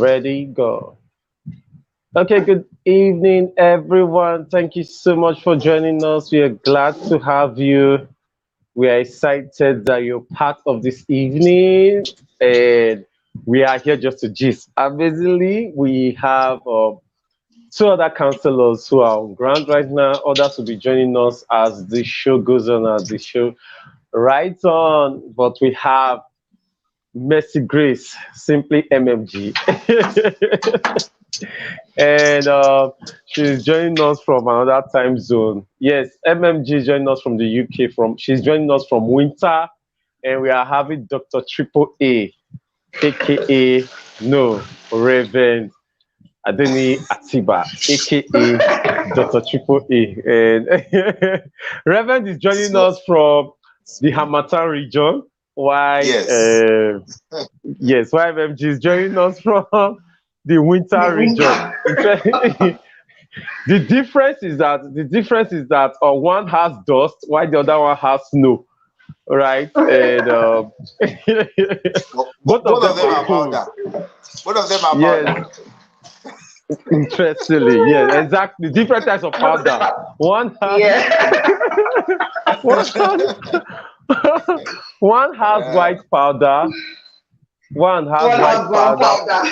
Ready, go. Okay, good evening, everyone. Thank you so much for joining us. We are glad to have you. We are excited that you're part of this evening, and we are here just to gist. Amazingly, we have two other counselors who are on ground right now. Others will be joining us as the show goes on, as the show right on. But we have Mercy Grace, simply MMG. And she's joining us from another time zone. Yes, MMG is joining us from the UK. She's joining us from Winter, and we are having Dr. Triple A, aka No Reverend Adeni Atiba, aka Dr. Triple A, and Reverend is joining So, us from the Hamatan region. Why? yes. Yes, why MMG is joining us from the Winter The region. winter. The difference is that one has dust while the other one has snow, right? And both of Both of them them are are cold. powder. Both of them are powder. Yes, interestingly, yes, exactly. Different types of powder. One has Yeah. one has, one has Yeah. white powder, one has One white has brown powder, powder.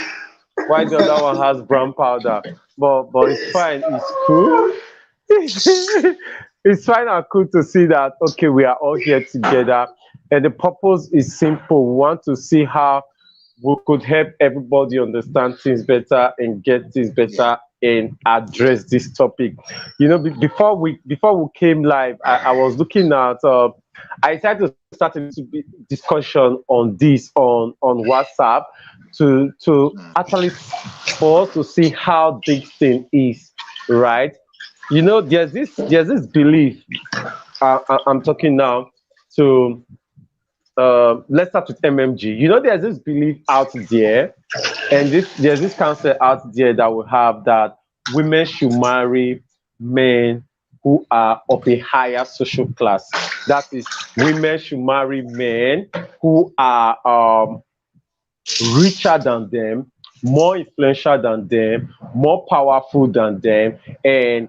while the other one has brown powder. But it's fine. It's cool. It's fine and cool to see that okay, we are all here together, and the purpose is simple. We want to see how we could help everybody understand things better and get things Yeah. better and address this topic. Before we came live, I was looking at. I decided to start a little bit discussion on this on WhatsApp to actually for us to see how this thing is, right? There's this belief. I'm talking now to let's start with MMG. There's this belief out there, and there's this concept out there that we have that women should marry men who are of a higher social class. That is, women should marry men who are richer than them, more influential than them, more powerful than them, and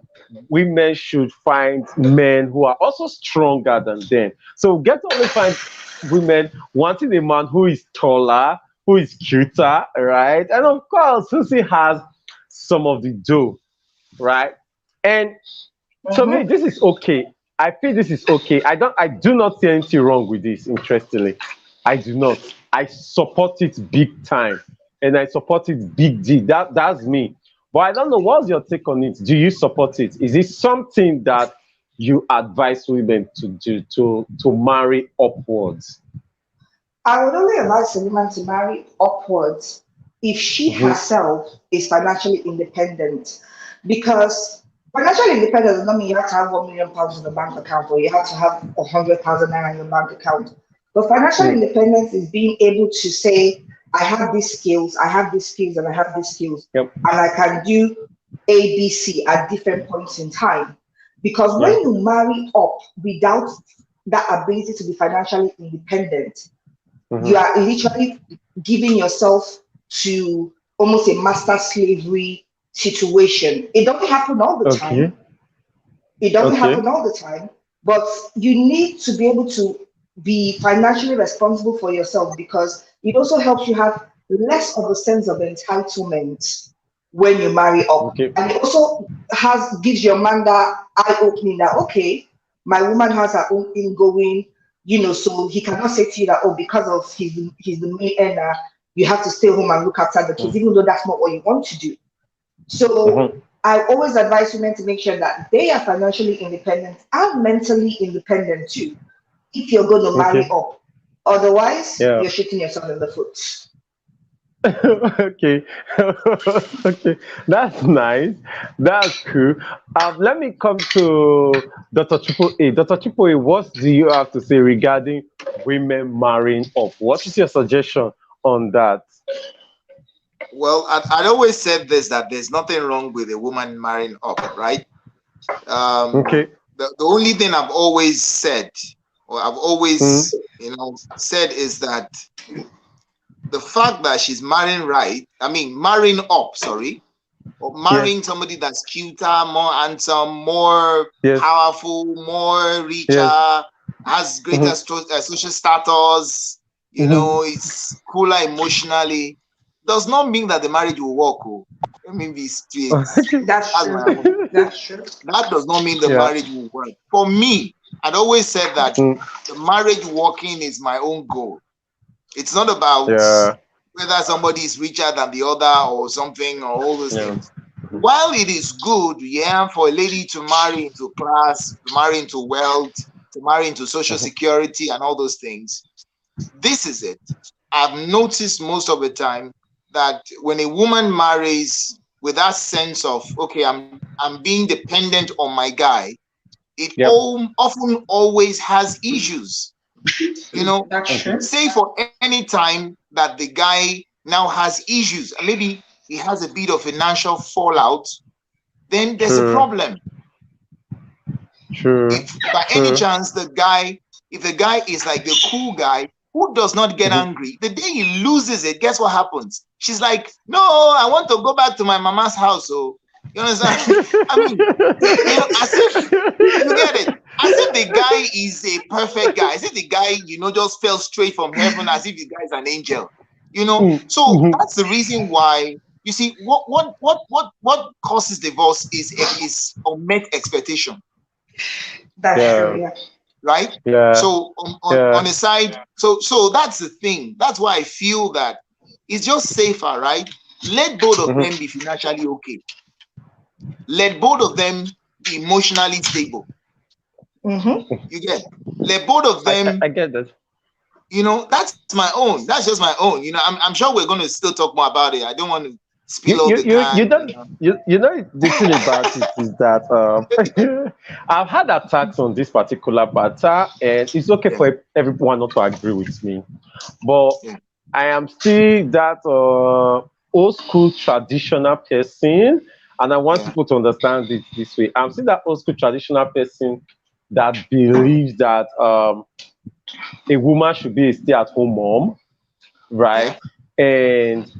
women should find men who are also stronger than them. So we get to only find women wanting a man who is taller, who is cuter, right? And of course, Susie has some of the dough, right? And to me, Mm-hmm. this is okay. I feel this is okay. I do not see anything wrong with this, interestingly. I do not. I support it big time. And I support it big D. That's me. But I don't know, what's your take on it? Do you support it? Is it something that you advise women to do to marry upwards? I would only advise a woman to marry upwards if she Hmm. herself is financially independent. Because financial independence does not mean you have to have £1 million in the bank account or you have to have 100,000 naira in your bank account. But financial Hmm. independence is being able to say, I have these skills, I have these skills, and I have these skills, Yep. and I can do A, B, C at different points in time. Because when Yeah. you marry up without that ability to be financially independent, you Hmm. are literally giving yourself to almost a master slavery situation. It doesn't happen all the Okay. time. It doesn't Okay. happen all the time, but you need to be able to be financially responsible for yourself because it also helps you have less of a sense of entitlement when you marry up. Okay. And it also has gives your man that eye opening that okay, my woman has her own thing going, so he cannot say to you that oh, because of he's the main earner, you have to stay home and look after the kids, even though that's not what you want to do. So Hmm. I always advise women to make sure that they are financially independent and mentally independent too, if you're going to marry Okay. up. Otherwise, Yeah. you're shooting yourself in the foot. Okay. Okay. That's nice. That's cool. Let me come to Dr. Triple A. Dr. Triple A, what do you have to say regarding women marrying up? What is your suggestion on that? Well, I'd always said this that there's nothing wrong with a woman marrying up, right? Okay. The only thing I've always said, or I've Mm, always, said is that the fact that she's marrying marrying up, sorry, or marrying somebody that's cuter, more handsome, more powerful, more richer, has greater social status, it's cooler emotionally, does not mean that the marriage will work. Let me be straight. That's true. That's true. That does not mean the marriage will work. For me, I'd always said that the marriage working is my own goal. It's not about whether somebody is richer than the other or something or all those things. While it is good, for a lady to marry into class, to marry into wealth, to marry into social security and all those things, this is it. I've noticed most of the time that when a woman marries with that sense of, okay, I'm being dependent on my guy, it often always has issues. Say for any time that the guy now has issues, and maybe he has a bit of financial fallout, then there's a problem. If by any chance if the guy is like the cool guy who does not get angry, the day he loses it, guess what happens? She's like, no, I want to go back to my mama's house. So you understand? I mean, as if you get it. As if the guy is a perfect guy. As if the guy, just fell straight from heaven, as if the guy is an angel. So that's the reason why. You see, what causes divorce is unmet expectation. That's true. Yeah. Right? Yeah. So on the side, so that's the thing. That's why I feel that it's just safer, right? Let both of them be financially okay. Let both of them be emotionally stable. You get? Let both of them. I get that. That's my own. That's just my own. I'm sure we're going to still talk more about it. I don't want to spill all the time. The thing about it is that I've had attacks on this particular matter, and it's okay for everyone not to agree with me, but I am still that old school traditional person, and I want people to understand it this way. I'm still that old school traditional person that believes that a woman should be a stay-at-home mom, right? And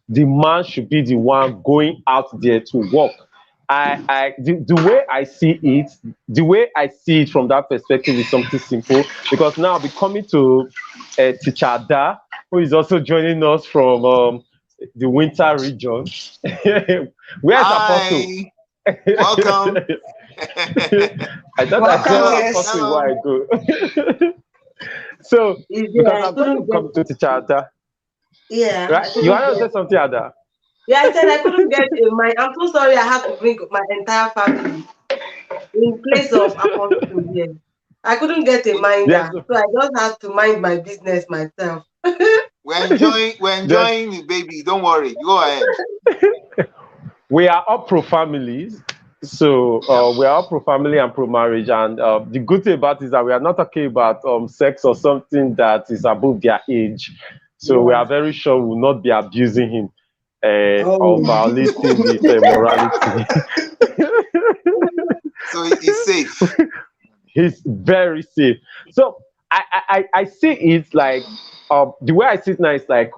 the man should be the one going out there to work. The way I see it from that perspective is something simple, because now I'll be coming to Teacher Ada, who is also joining us from the winter region. Where's Apostle? Welcome. I thought I saw Apostle where I go. So, because I'm going to come to Teacher Ada. Yeah. Right? You want to say something, Ada? Yeah, I said I couldn't get my. I'm so sorry. I had to bring my entire family in place of Apostle here. I couldn't get a minder, so I just had to mind my business myself. We're enjoying the baby. Don't worry. Go ahead. We are all pro families. So we are all pro family and pro marriage, and the good thing about it is that we are not talking about sex or something that is above their age. So we are very sure we will not be abusing him or violating his morality. So he's safe. He's very safe. So I see it like the way I see it now is like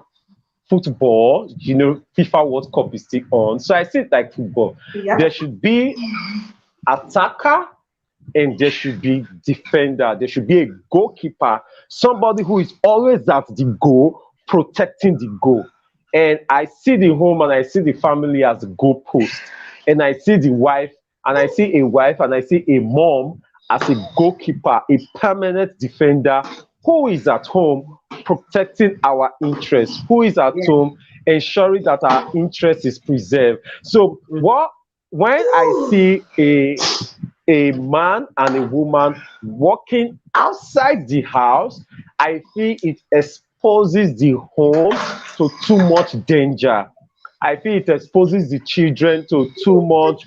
football. FIFA World Cup is still on. So I see it like football. Yeah. There should be attacker and there should be defender. There should be a goalkeeper, somebody who is always at the goal, protecting the goal. And I see the home and I see the family as a goal post. And I see the wife and I see a wife and I see a mom as a goalkeeper, a permanent defender who is at home protecting our interests, who is at home ensuring that our interest is preserved. So when I see a man and a woman walking outside the house, I feel it exposes the home to too much danger. I feel it exposes the children to too much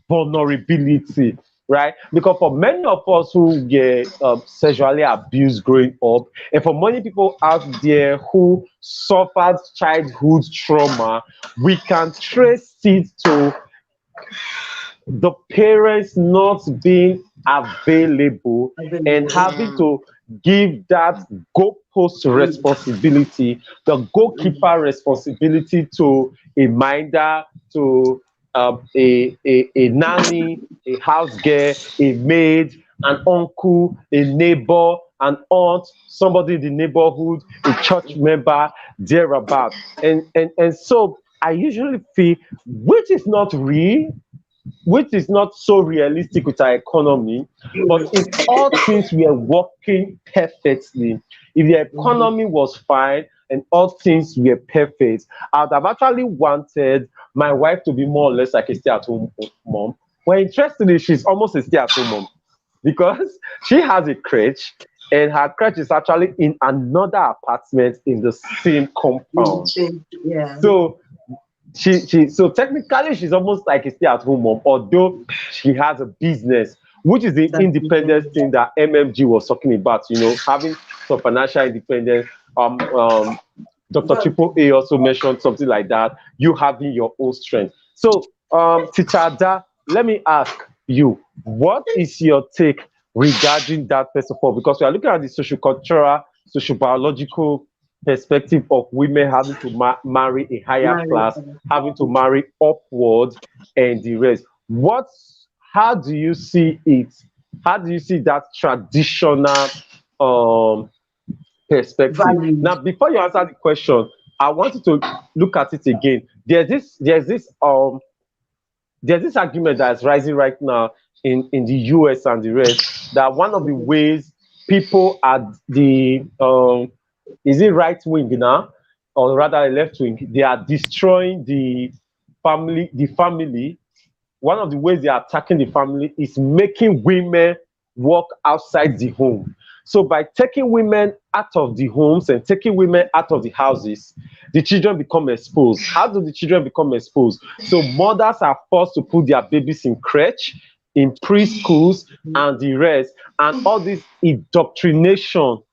vulnerability, right? Because for many of us who get sexually abused growing up, and for many people out there who suffered childhood trauma, we can trace it to the parents not being available and having to give that goalpost responsibility, the goalkeeper responsibility to a minder, to a nanny, a house girl, a maid, an uncle, a neighbor, an aunt, somebody in the neighborhood, a church member, thereabout. And so I usually feel, which is not real, which is not so realistic with our economy, but if all things were working perfectly, if the economy was fine and all things were perfect, I'd have actually wanted my wife to be more or less like a stay-at-home mom. Well, interestingly, she's almost a stay-at-home mom because she has a crèche, and her crèche is actually in another apartment in the same compound. Yeah. So so technically she's almost like a stay-at-home mom, although she has a business, which is the independence thing that MMG was talking about, having some financial independence. Dr. Triple A also mentioned something like that, you having your own strength. So Teacher Ada, let me ask you, what is your take regarding that, first of all, because we are looking at the social cultural, social biological perspective of women having to marry a higher class, having to marry upward, and the rest. How do you see it? How do you see that traditional perspective? Now, before you answer the question, I want you to look at it again. There's this argument that's rising right now in the US and the rest, that one of the ways people at the is it right wing now, or rather left wing, they are destroying the family. One of the ways they are attacking the family is making women work outside the home. So by taking women out of the homes and taking women out of the houses, the children become exposed. How do the children become exposed? So mothers are forced to put their babies in crèche, in preschools, and the rest, and all this indoctrination,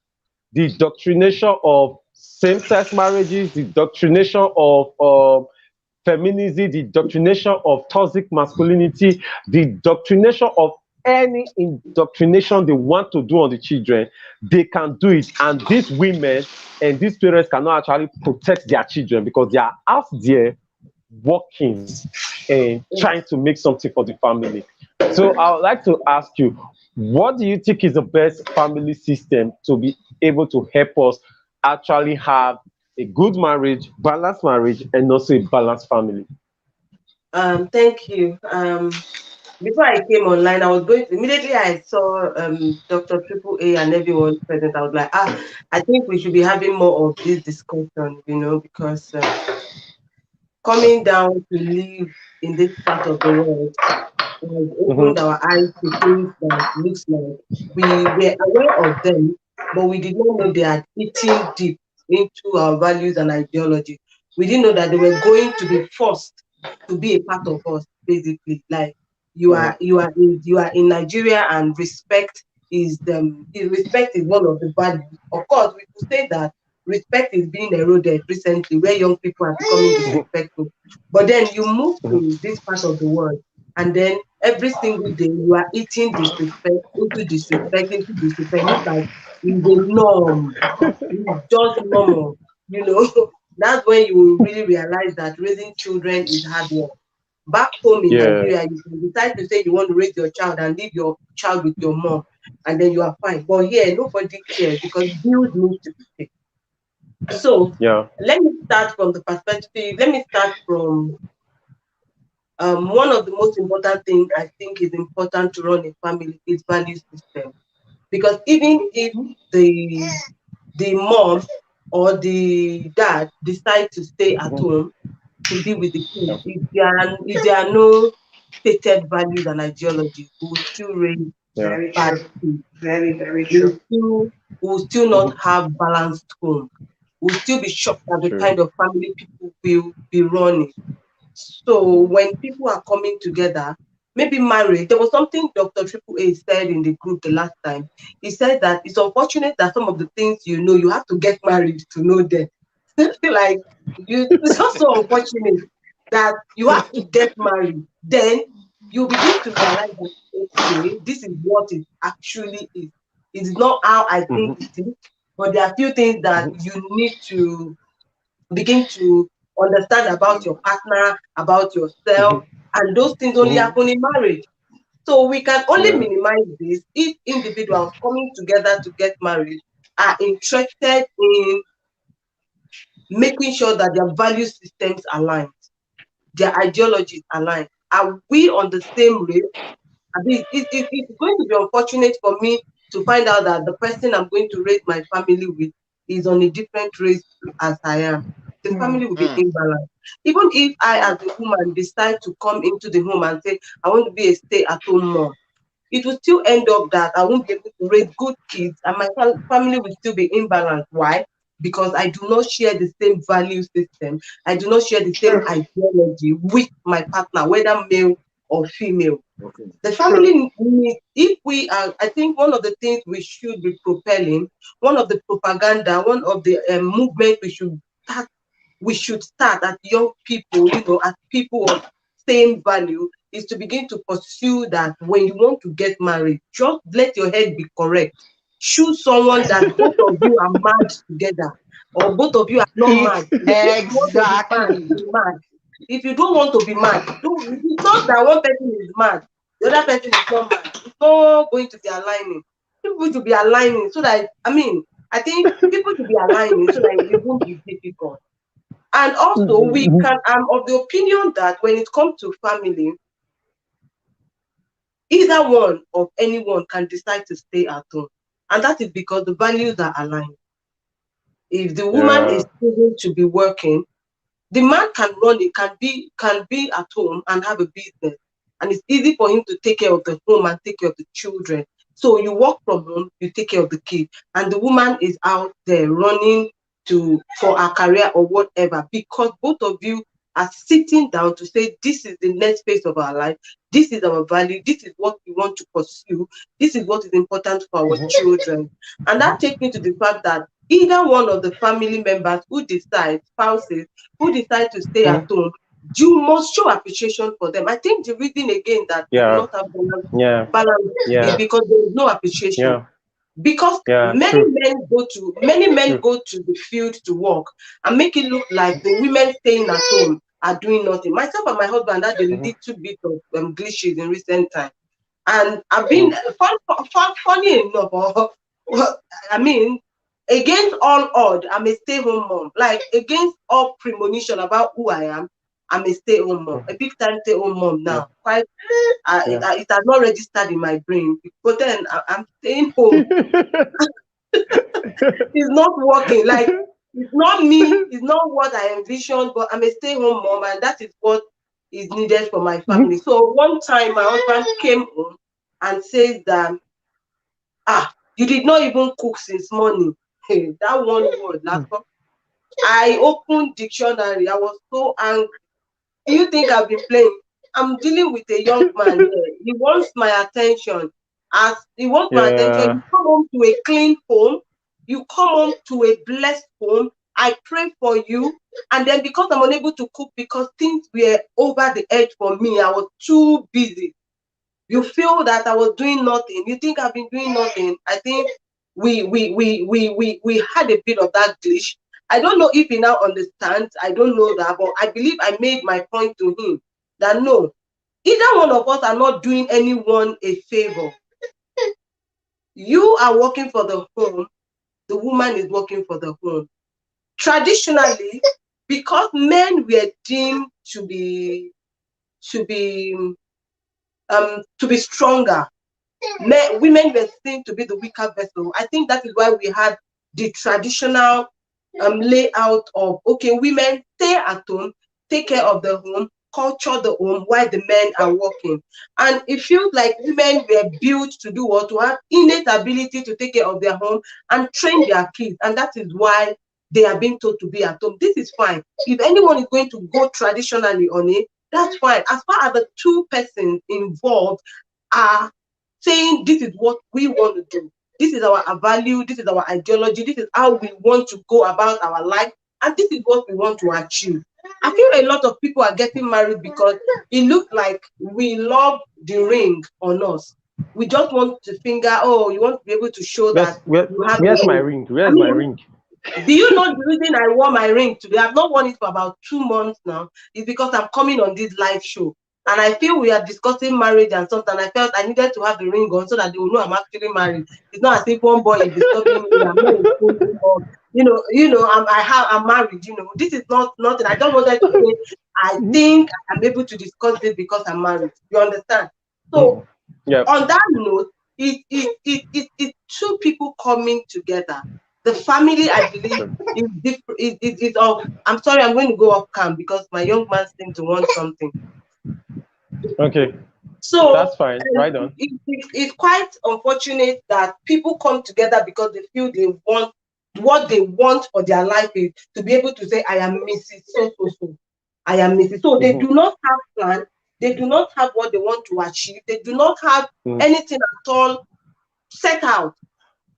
the indoctrination of same-sex marriages, the indoctrination of feminism, the indoctrination of toxic masculinity, the indoctrination of any indoctrination they want to do on the children, they can do it. And these women and these parents cannot actually protect their children because they are out there working and trying to make something for the family. So I would like to ask you, what do you think is the best family system to be able to help us actually have a good marriage, balanced marriage, and also a balanced family? Thank you. Before I came online, I was going to, immediately I saw Dr. Triple A and everyone present. I was like, I think we should be having more of this discussion, because coming down to live in this part of the world has opened our eyes to things that looks like we were aware of them, but we did not know they are eating deep into our values and ideology. We didn't know that they were going to be forced to be a part of us, basically. Like you are in Nigeria, and respect is one of the values. Of course, we could say that respect is being eroded recently, where young people are becoming disrespectful. But then you move to this part of the world, and then every single day you are eating disrespect into disrespect into disrespect. It's like it's a norm. It's just normal, That's when you will really realize that raising children is hard work. Back home in Nigeria, you can decide to say you want to raise your child and leave your child with your mom, and then you are fine. But here, nobody cares because bills need to be paid. So let me start from the perspective. Let me start from one of the most important things I think is important to run a family is value system. Because even if the mom or the dad decide to stay at home to be with the kids, if there are no stated values and ideology, we will still raise bad kids. Very, very true. We will still not have balanced home. We'll still be shocked at the kind of family people will be running. So when people are coming together, maybe marriage, there was something Dr. Triple A said in the group the last time. He said that it's unfortunate that some of the things you have to get married to know them. It's also unfortunate that you have to get married. Then you begin to realize that okay, this is what it actually is. It is not how I think it is, but there are a few things that you need to begin to understand about your partner, about yourself, and those things only happen in marriage. So we can only minimize this if individuals coming together to get married are interested in making sure that their value systems align, their ideologies align. Are we on the same rate? I mean, it's going to be unfortunate for me to find out that the person I'm going to raise my family with is on a different race as I am. The family will be imbalanced. Even if I, as a woman, decide to come into the home and say, I want to be a stay-at-home mom, it will still end up that I won't be able to raise good kids and my family will still be imbalanced. Why? Because I do not share the same value system. I do not share the same ideology with my partner, whether male or female. The family needs, if we are, I think one of the things we should be propelling, one of the propaganda, one of the movement we should start as young people, as people of same value, is to begin to pursue that when you want to get married, just let your head be correct. Choose someone that both of you are mad together, or both of you are not mad. Exactly. If you don't want to be mad, it's not that one person is mad, the other person is not mad. It's not going to be aligning. People should be aligning so that, I think people should be aligning so that it won't be difficult. And also, I'm of the opinion that when it comes to family, either one of anyone can decide to stay at home. And that is because the values are aligned. If the woman is choosing to be working, the man can run it, can be at home and have a business. And it's easy for him to take care of the home and take care of the children. So you work from home, you take care of the kid. And the woman is out there running for her career or whatever, because both of you are sitting down to say, this is the next phase of our life, this is our value, this is what we want to pursue, this is what is important for our children. And that takes me to the fact that either one of the family members who decide, spouses, who decide to stay at home, you must show appreciation for them. I think the reason again that we do not have balance is because there is no appreciation. Because many men go to the field to work and make it look like the women staying at home are doing nothing. Myself and my husband had a little bit of glitches in recent time, and I've been funny enough. Against all odds, I'm a stay-home mom. Like, against all premonition about who I am, I'm a stay-home mom, a big-time stay-home mom now. Quite, it has not registered in my brain, but then I'm staying home. It's not working. Like, it's not me. It's not what I envisioned. But I'm a stay-home mom, and that is what is needed for my family. So one time, my husband came home and says that, you did not even cook since morning. That one word, I opened dictionary. I was so angry. Do you think I've been playing? I'm dealing with a young man here. He wants my attention. As he wants my attention, you come home to a clean home. You come home to a blessed home. I pray for you. And then because I'm unable to cook because things were over the edge for me, I was too busy. You feel that I was doing nothing. You think I've been doing nothing. I think we had a bit of that glitch. I don't know if he now understands. I don't know that, but I believe I made my point to him that no, either one of us are not doing anyone a favor. You are working for the home. The woman is working for the home. Traditionally, because men were deemed to be stronger, women were seen to be the weaker vessel. I think that is why we had the traditional layout of, okay, women stay at home, take care of the home, culture the home while the men are working. And it feels like women were built to do what? To have innate ability to take care of their home and train their kids. And that is why they are being told to be at home. This is fine. If anyone is going to go traditionally on it, that's fine. As far as the two persons involved are saying this is what we want to do, this is our value, this is our ideology, this is how we want to go about our life, and this is what we want to achieve. I feel a lot of people are getting married because it looked like we love the ring on us. We just want to finger, oh, you want to be able to show that you have where's my ring? Where's my ring? Do you know the reason I wore my ring today? I've not worn it for about 2 months now. It's because I'm coming on this live show. And I feel we are discussing marriage and something. I felt I needed to have the ring on so that they will know I'm actually married. It's not as if one boy is disturbing me. I'm not I'm married. This is not nothing. I don't want to say I think I'm able to discuss this because I'm married. You understand? So on that note, it's two people coming together. The family, I believe, is different. Is of. I'm sorry, I'm going to go off cam because my young man seems to want something. Okay. So that's fine. Right on. It's quite unfortunate that people come together because they feel they want what they want for their life is to be able to say, I am Mrs. So. I am Mrs. So they do not have plan. They do not have what they want to achieve. They do not have anything at all set out.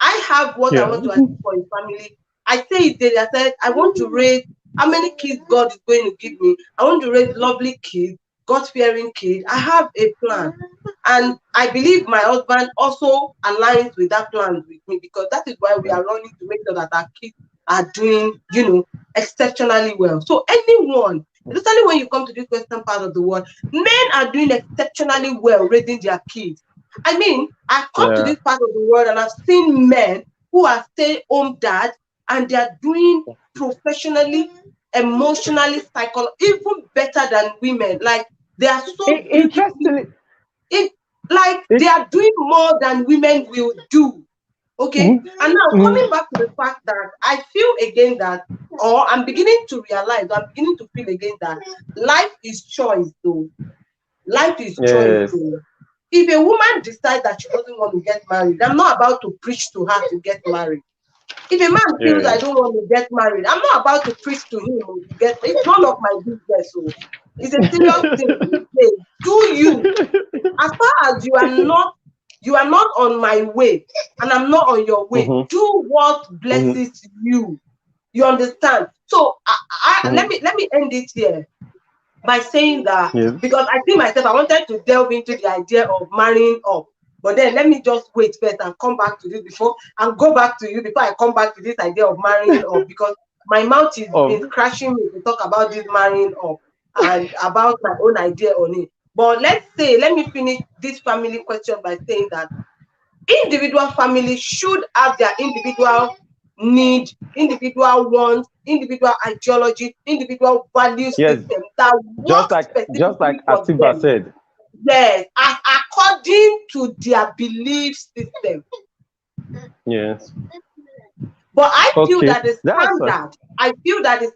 I have what I want to achieve for a family. I say it daily. I said, I want to raise how many kids God is going to give me. I want to raise lovely kids, God-fearing kids. I have a plan. And I believe my husband also aligns with that plan with me because that is why we are running to make sure that our kids are doing, exceptionally well. So anyone, especially when you come to this western part of the world, men are doing exceptionally well raising their kids. I mean, I've come to this part of the world and I've seen men who are stay-home dads and they are doing professionally, emotionally, psychologically, even better than women. Like they are so interestingly, they are doing more than women will do. Okay, and now coming back to the fact that I feel again that, or I'm beginning to realize, I'm beginning to feel again that life is choice, though. Life is choice, though. If a woman decides that she doesn't want to get married, I'm not about to preach to her to get married. If a man feels I don't want to get married, I'm not about to preach to him to get. It's none of my business. So it's a serious thing. Do you, as far as you are not on my way, and I'm not on your way. Do what blesses you. You understand? So let me end it here by saying that because I think myself, I wanted to delve into the idea of marrying up. But then let me just wait first and come back to this before and go back to you before I come back to this idea of marrying up because my mouth is crashing me to talk about this marrying up and about my own idea on it. But let me finish this family question by saying that individual families should have their individual need, individual wants, individual ideology, individual value system that just like Atiba said. Yes, according to their belief system. Yes. But I feel that the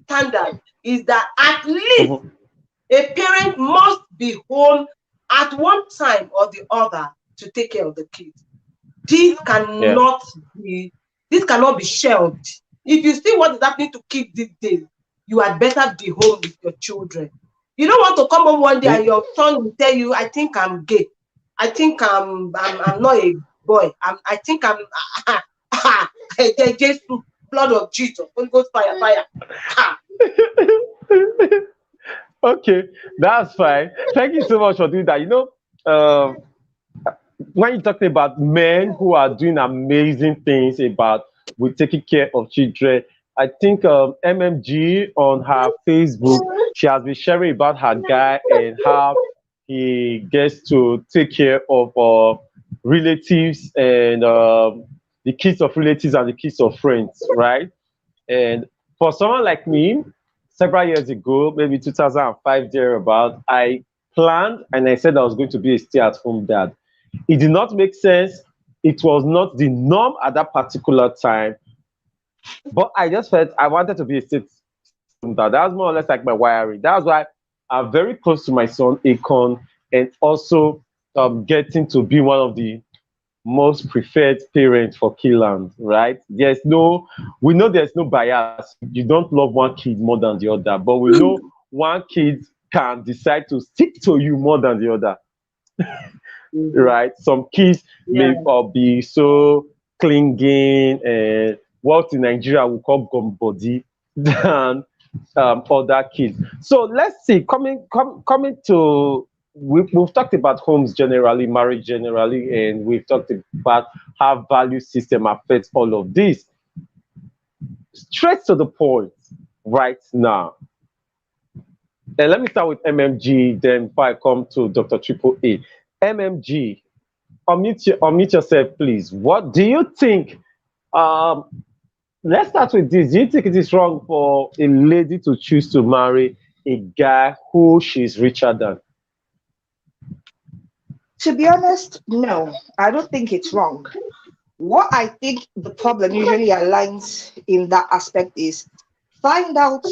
standard is that at least a parent must be home at one time or the other to take care of the kids. This cannot be shelved. If you see what is happening to kids these days, you had better be home with your children. You don't want to come home one day and your son will tell you, I think I'm gay. I think I'm not a boy. I think I'm Jesus, blood of Jesus. Holy Ghost fire. Okay, that's fine. Thank you so much for doing that. When you're talking about men who are doing amazing things with taking care of children, I think MMG on her Facebook, she has been sharing about her guy and how he gets to take care of relatives and the kids of relatives and the kids of friends, right? And for someone like me, several years ago, maybe 2005 thereabout, I planned and I said I was going to be a stay-at-home dad. It did not make sense. It was not the norm at that particular time. But I just felt I wanted to be a stay-at-home dad. That was more or less like my wiring. That's why I'm very close to my son, Akon, and also getting to be one of the most preferred parents for Keyland, right? We know there's no bias. You don't love one kid more than the other, but we know one kid can decide to stick to you more than the other. Right? Some kids may be so clinging and what in Nigeria we call gum body than other kids. So let's see, coming to, we've talked about homes generally, marriage generally, and we've talked about how value system affects all of this. Straight to the point right now. And let me start with MMG, then before I come to Dr. Triple A. MMG, unmute yourself, please. What do you think? Let's start with this. Do you think it is wrong for a lady to choose to marry a guy who she's richer than? To be honest, no, I don't think it's wrong. What I think the problem usually aligns in that aspect is find out,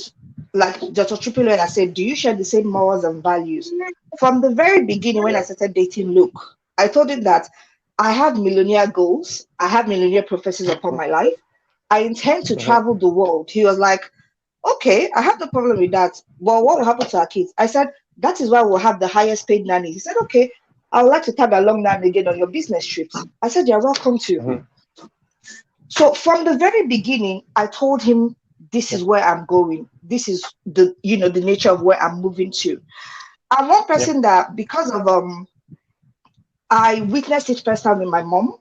like Dr. Triple A said, do you share the same morals and values? From the very beginning, when I started dating Luke, I told him that I have millionaire goals, I have millionaire professors upon my life, I intend to travel the world. He was like, okay, I have no problem with that. Well, what will happen to our kids? I said, that is why we'll have the highest paid nanny. He said, okay, I would like to tag along now and again on your business trips. I said, you're welcome to. So from the very beginning, I told him, this is where I'm going. This is the nature of where I'm moving to. I'm one person that, because of I witnessed it firsthand with my mom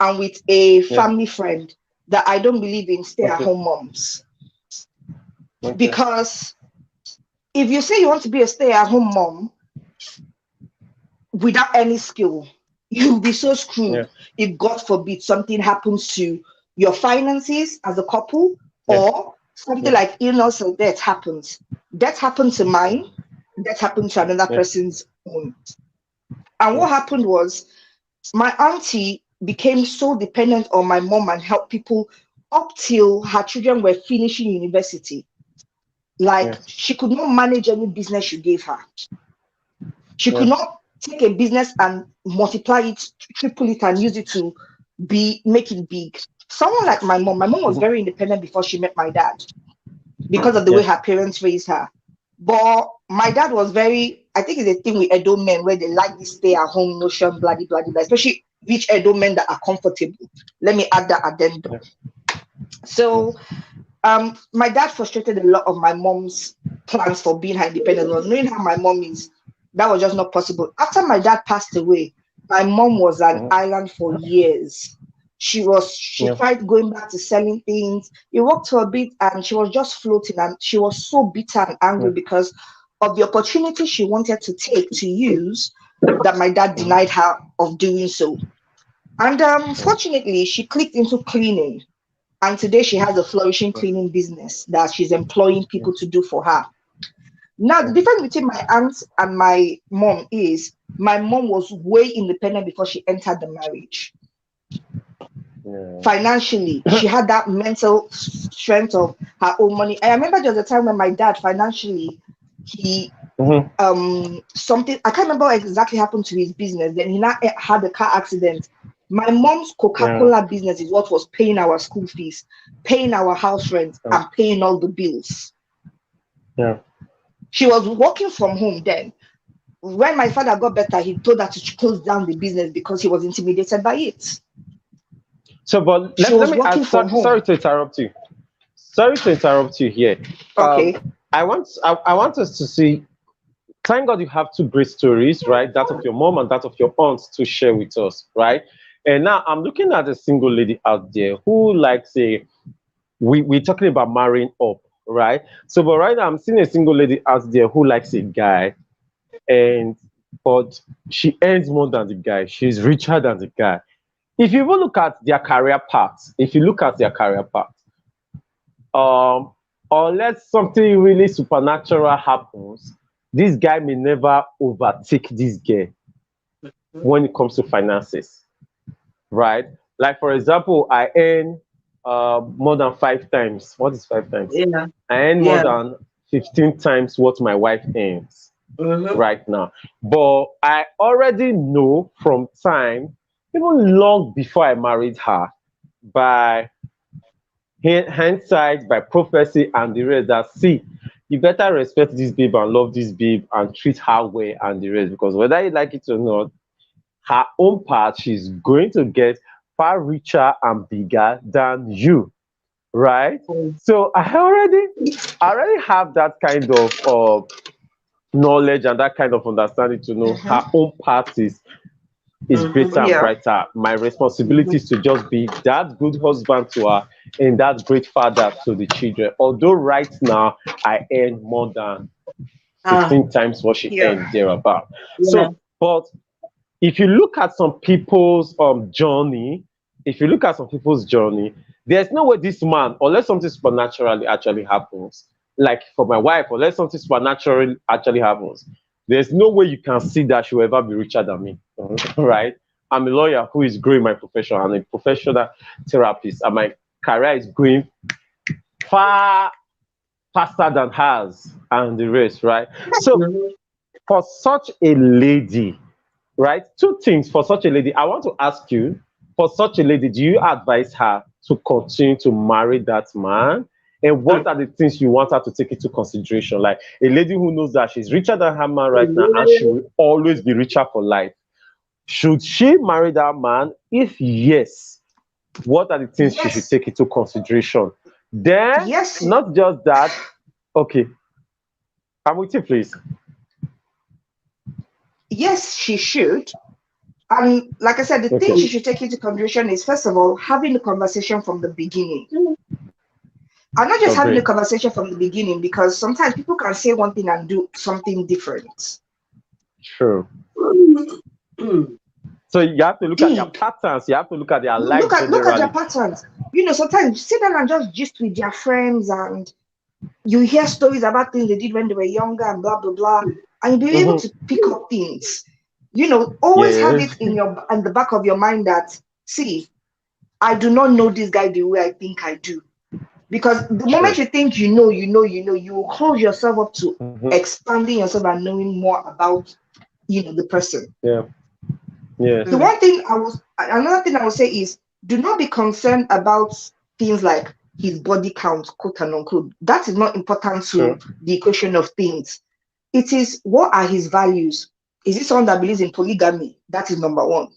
and with a family friend, that I don't believe in stay-at-home moms. Because if you say you want to be a stay-at-home mom without any skill, you'll be so screwed if, God forbid, something happens to your finances as a couple, or something like illness or death happens. Death happened to mine, death happened to another person's own. And what happened was, my auntie became so dependent on my mom and helped people up till her children were finishing university. Like, she could not manage any business you gave her. She could not take a business and multiply it, triple it, and use it to make it big. Someone like my mom was very independent before she met my dad, because of the way her parents raised her. But my dad was very, I think it's a thing with Edo men where they like this stay-at-home notion, blah, blah, blah, especially rich Edo men that are comfortable. Let me add that addendum. So my dad frustrated a lot of my mom's plans for being her independent. Knowing how my mom is, that was just not possible. After my dad passed away, my mom was an island for years. She tried going back to selling things. It worked for a bit and she was just floating, and she was so bitter and angry because of the opportunity she wanted to take to use that my dad denied her of doing so. And fortunately, she clicked into cleaning. And today she has a flourishing cleaning business that she's employing people to do for her. Now, the difference between my aunt and my mom is my mom was way independent before she entered the marriage. Financially, she had that mental strength of her own money. I remember there was a time when my dad financially, he something, I can't remember what exactly happened to his business. Then he now had a car accident. My mom's Coca-Cola business is what was paying our school fees, paying our house rent, and paying all the bills. She was working from home then. When my father got better, he told her to close down the business because he was intimidated by it. So, but let me ask, sorry to interrupt you. Sorry to interrupt you here. Okay. I want us to see, thank God you have two great stories, right? That of your mom and that of your aunt to share with us, right? And now I'm looking at a single lady out there who likes we're talking about marrying up, right? So, but right now I'm seeing a single lady out there who likes a guy, but she earns more than the guy. She's richer than the guy. If you even look at their career path, unless something really supernatural happens, this guy may never overtake this girl when it comes to finances, right? Like, for example, I earn more than 5 times. What is 5 times? I earn more than 15 times what my wife earns right now. But I already know from time, even long before I married her, by hindsight, by prophecy, and the rest, that see, you better respect this babe and love this babe and treat her well and the rest, because whether you like it or not, her own part, she's going to get far richer and bigger than you, right? So I already have that kind of knowledge and that kind of understanding to know her own part is greater and brighter. My responsibility is to just be that good husband to her and that great father to the children. Although right now I earn more than 15 times what she earned thereabout. So, but if you look at some people's journey, there's no way this man, unless something supernaturally actually happens, like for my wife, unless something supernaturally actually happens, there's no way you can see that she will ever be richer than me. Right? I'm a lawyer who is growing my profession. I'm a professional therapist, and my career is going far faster than hers and the rest, right? So for such a lady, right? Two things for such a lady. I want to ask you, for such a lady, do you advise her to continue to marry that man? And what are the things you want her to take into consideration? Like a lady who knows that she's richer than her man right now and she will always be richer for life. Should she marry that man? If yes, what are the things she should take into consideration? Then, not just that. Okay. I'm with you, please. Yes, she should. And like I said, the thing she should take into consideration is, first of all, having the conversation from the beginning. And not just having a conversation from the beginning, because sometimes people can say one thing and do something different. True. So you have to look at their patterns. You have to look at their life. Look at their patterns. You know, sometimes you sit down and just gist with their friends, and you hear stories about things they did when they were younger and blah blah blah, and you'll be able to pick up things. You know, always have it in the back of your mind that, see, I do not know this guy the way I think I do. Because the moment you think you know, you will close yourself up to expanding yourself and knowing more about, the person. The another thing I would say is, do not be concerned about things like his body count, quote and unquote. That is not important to the equation of things. It is, what are his values? Is it someone that believes in polygamy? That is number one.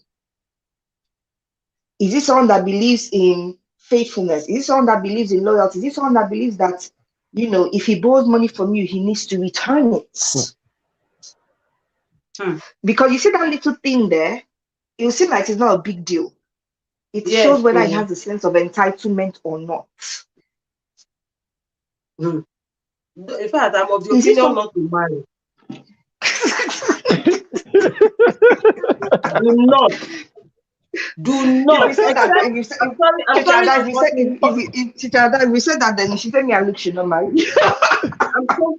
Is it someone that believes in faithfulness? Is it someone that believes in loyalty? Is it someone that believes that, if he borrows money from you, he needs to return it? Because you see that little thing there, it will seem like it's not a big deal. It shows whether he has a sense of entitlement or not. In fact, I'm of the opinion not to marry. Do not. We said that. We said that. Then she said me and Luke should not marry. I'm so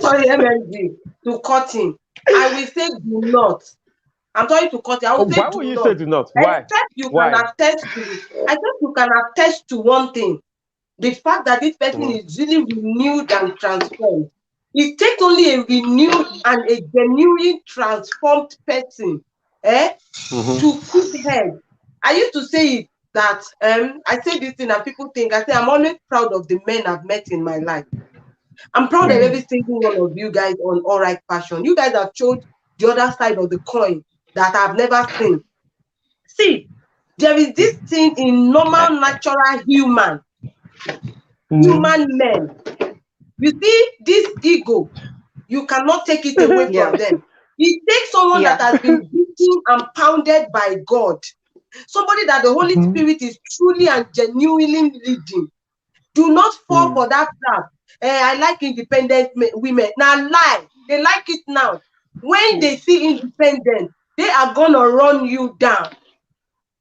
sorry, MLG, to cut him. I will say do not. I'm sorry to cut it. I will say why will you say do not? Why? Except you can attest to one thing. The fact that this person is really renewed and transformed. It takes only a renewed and a genuine transformed person to put head. I used to say it that I say this thing and people think, I say I'm always proud of the men I've met in my life. I'm proud of every single one of you guys on All Right Passion. You guys have showed the other side of the coin that I've never seen. See, there is this thing in normal, natural human men. You see, this ego, you cannot take it away from them. It takes someone that has been beaten and pounded by God. Somebody that the Holy Spirit is truly and genuinely leading. Do not fall for that trap. I like independent women. Now lie. They like it now. When they see independent, they are going to run you down.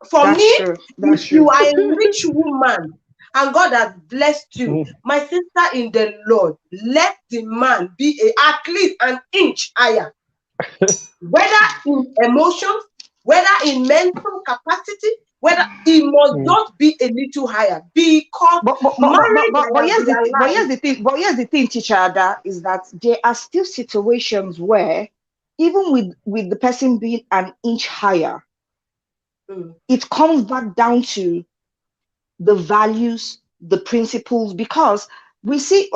For me, if you are a rich woman and God has blessed you, my sister in the Lord, let the man be at least an inch higher. Whether in emotions, whether in mental capacity, whether he must not be a little higher, because here's the thing, Teacher Ada, is that there are still situations where even with the person being an inch higher, it comes back down to the values, the principles, because we see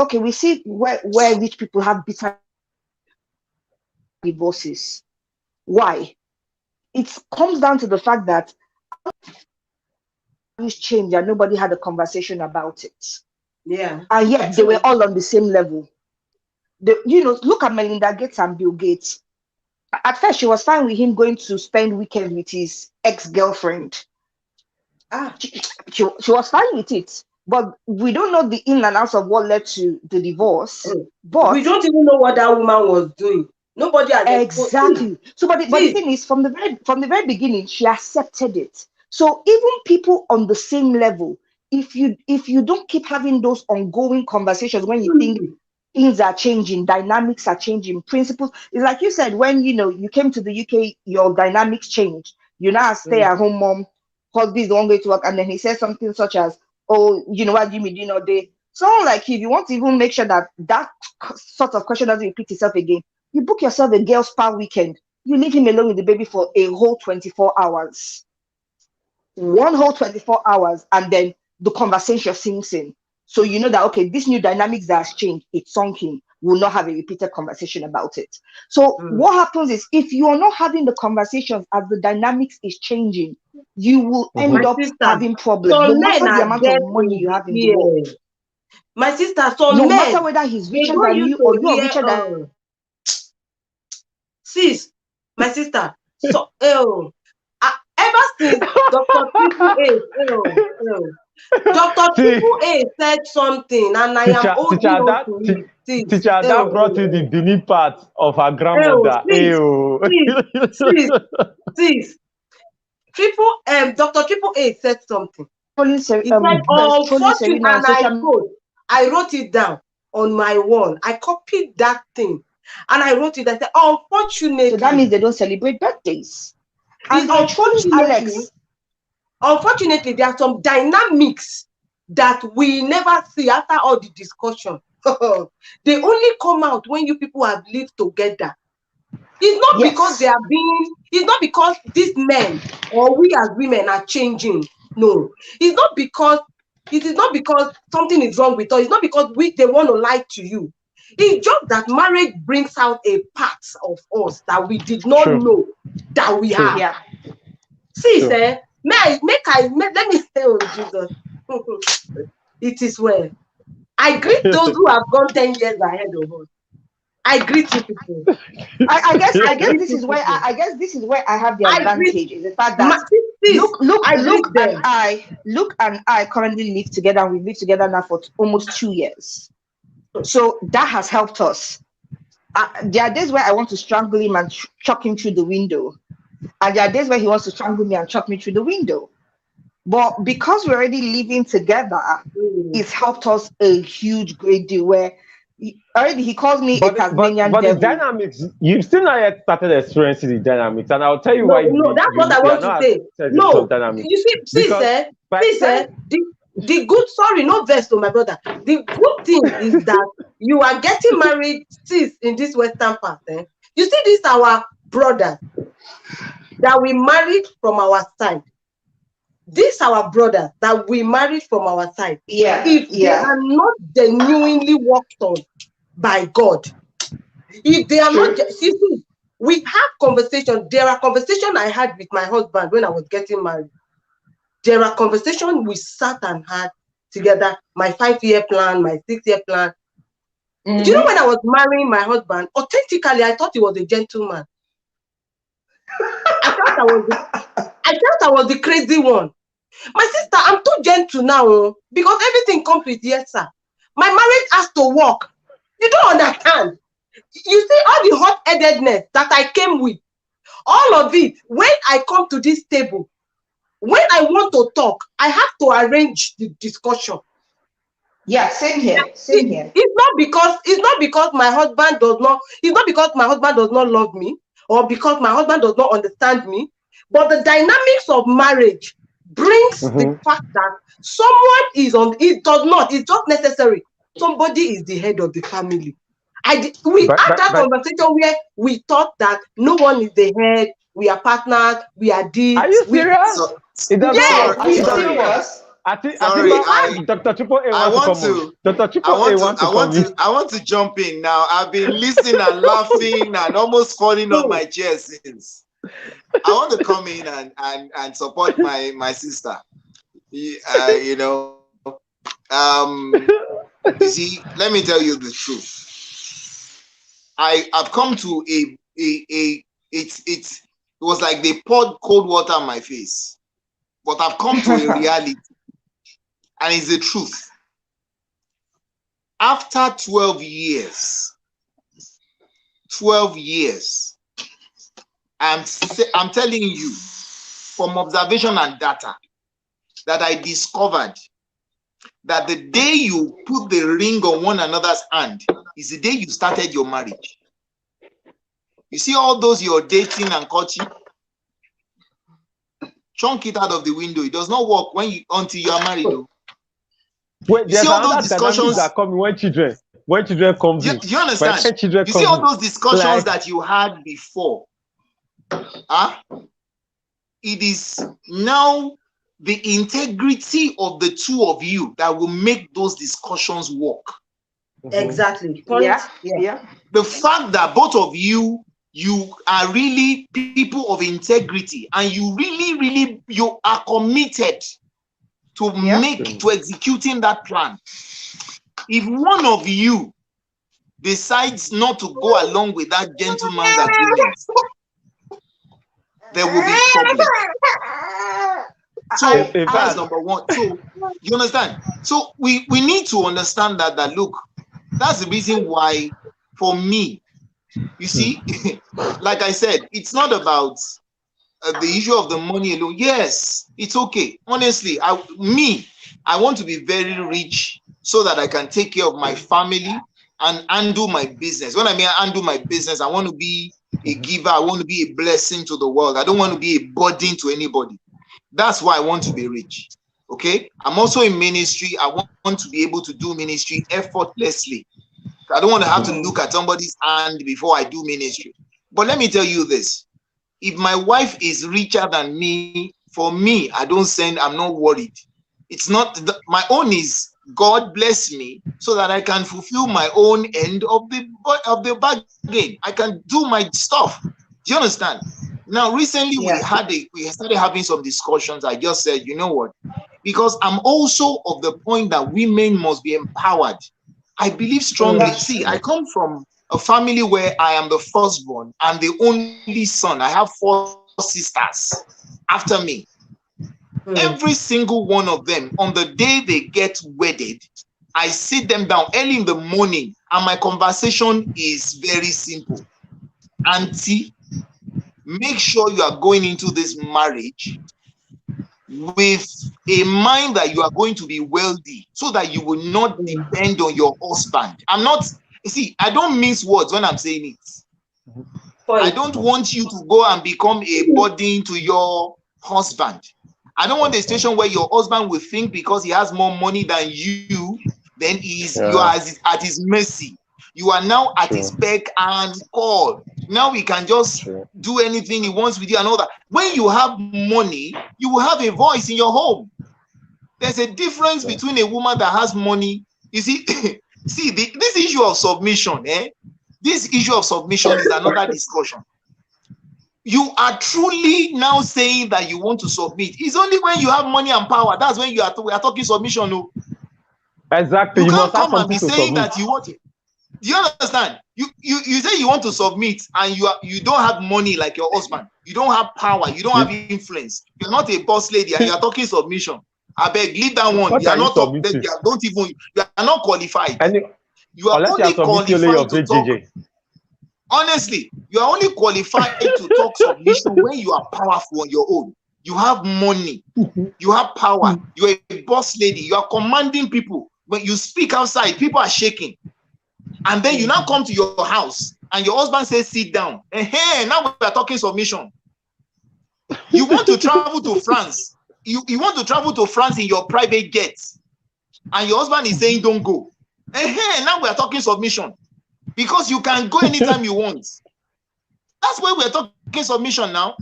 where rich people have bitter divorces. Why? It comes down to the fact that changed and nobody had a conversation about it. Yeah. And yet they were all on the same level. Look at Melinda Gates and Bill Gates. At first, she was fine with him going to spend weekends with his ex-girlfriend. She was fine with it. But we don't know the in and outs of what led to the divorce. But we don't even know what that woman was doing. Nobody had exactly. So, but the thing is, from the very beginning, she accepted it. So even people on the same level, if you don't keep having those ongoing conversations when you think things are changing, dynamics are changing, principles. It's like you said, when you came to the UK, your dynamics changed. You're now a stay-at-home mom, husband is the one way to work, and then he says something such as, "Oh, you know what, Jimmy, do you know they?" Someone like you want to even make sure that sort of question doesn't repeat itself again. You book yourself a girl spa weekend. You leave him alone with the baby for a whole 24 hours. One whole 24 hours, and then the conversation sinks in. So you know that, okay, this new dynamics that has changed, it's sunk in. We'll not have a repeated conversation about it. So what happens is, if you are not having the conversations as the dynamics is changing, you will end up having problems. No matter the amount of money you have in the world. My sister, no matter whether he's richer than you or you're richer than... Sis, my sister, so ever since Dr. Triple A, Dr. Triple A said something, and I am holding on to it. Teacher Ada brought in the Benin part of her grandmother. Sis, Dr. Triple A said something. He said, unfortunately, and I wrote it down on my wall. I copied that thing. And I wrote it. I said, unfortunately. So that means they don't celebrate birthdays. And unfortunately, there are some dynamics that we never see after all the discussion. They only come out when you people have lived together. It's not because they are it's not because these men or we as women are changing. No. It is not because something is wrong with us. It's not because they want to lie to you. It's just that marriage brings out a part of us that we did not know that we have. Yeah. See, let me say, oh Jesus, it is well. I greet those who have gone 10 years ahead of us. I greet you people. I guess this is where I have the advantage is the fact that Luke and I currently live together, and we've lived together now for almost 2 years. So that has helped us. There are days where I want to strangle him and chuck him through the window. And there are days where he wants to strangle me and chuck me through the window. But because we're already living together, it's helped us a great deal. Where he calls me a Tasmanian but devil. The dynamics, you've still not yet started experiencing the dynamics. And I'll tell you why. No, that's what I want to say. No, you see, the good, sorry, no verse to my brother. The good thing is that you are getting married, sis, in this Western part. You see, this our brother that we married from our side. This our brother that we married from our side. Yeah. If they are not genuinely worked on by God, if they are not, see, we have conversations. There are conversations I had with my husband when I was getting married. There are conversations we sat and had together, my 5-year plan, my 6-year plan. Do you know when I was marrying my husband, authentically, I thought he was a gentleman. I thought I was the crazy one. My sister, I'm too gentle now because everything comes with yes, sir. My marriage has to work. You don't understand. You see all the hot-headedness that I came with, all of it, when I come to this table, when I want to talk, I have to arrange the discussion. Yeah, same here. Same here. It's not because my husband does not love me, or because my husband does not understand me, but the dynamics of marriage brings the fact that someone is on. It's just necessary. Somebody is the head of the family. We had that conversation where we thought that no one is the head. We are partners. We are this. Are you serious? Yes, are you serious? I think Dr. Triple A wants to come on. Dr. Triple A wants to come in. I want to jump in now. I've been listening and laughing and almost falling on my chair since. I want to come in and support my sister. You know, you see, let me tell you the truth. I've come to it was like they poured cold water on my face, but I've come to a reality, and it's the truth. After 12 years, I'm telling you from observation and data that I discovered that the day you put the ring on one another's hand is the day you started your marriage. You see all those you're dating and courting, chunk it out of the window. It does not work until you are married. Though. Wait, you see all those discussions that come when children come in. You understand? You see all those discussions that you had before. It is now the integrity of the two of you that will make those discussions work. Exactly. Yeah. The fact that both of you are really people of integrity, and you really you are committed to executing that plan. If one of you decides not to go along with that gentleman's agreement, there will be problems. So that's number one. So you understand? So we need to understand that look, that's the reason why, for me, you see, like I said, it's not about the issue of the money alone. Yes, it's okay. Honestly, I want to be very rich so that I can take care of my family and undo my business. When I mean undo my business, I want to be a giver. I want to be a blessing to the world. I don't want to be a burden to anybody. That's why I want to be rich. Okay? I'm also in ministry. I want to be able to do ministry effortlessly. I don't want to have to look at somebody's hand before I do ministry. But let me tell you this. If my wife is richer than me, for me, I'm not worried. It's not, my own is God bless me so that I can fulfill my own end of the bargain. I can do my stuff. Do you understand? Now, recently we started having some discussions. I just said, you know what? Because I'm also of the point that women must be empowered. I believe strongly. See, I come from a family where I am the firstborn and the only son. I have 4 sisters after me. Every single one of them, on the day they get wedded, I sit them down early in the morning, and my conversation is very simple. Auntie, make sure you are going into this marriage with a mind that you are going to be wealthy, so that you will not depend on your husband. I don't mince words when I'm saying it. I don't want you to go and become a burden to your husband. I don't want a situation where your husband will think because he has more money than you, then you are at his mercy. You are now at his beck and call. Now he can just do anything he wants with you and all that. When you have money, you will have a voice in your home. There's a difference between a woman that has money. You see, this issue of submission, this issue of submission is another discussion. You are truly now saying that you want to submit. It's only when you have money and power. That's when we are talking submission. No? Exactly. You can't come and be saying that you want it. Do you understand? You say you want to submit and you don't have money like your husband. You don't have power. You don't have influence. You're not a boss lady and you are talking submission. I beg, leave that one. You are not talking. You are not qualified. You are only qualified to talk. Honestly, you are only qualified to talk submission when you are powerful on your own. You have money. You have power. You are a boss lady. You are commanding people. When you speak outside, people are shaking. And then you now come to your house and your husband says, sit down. And hey, now we are talking submission. You want to travel to France. You want to travel to France in your private jet. And your husband is saying, don't go. And hey, now we are talking submission. Because you can go anytime you want. That's why we're talking submission now.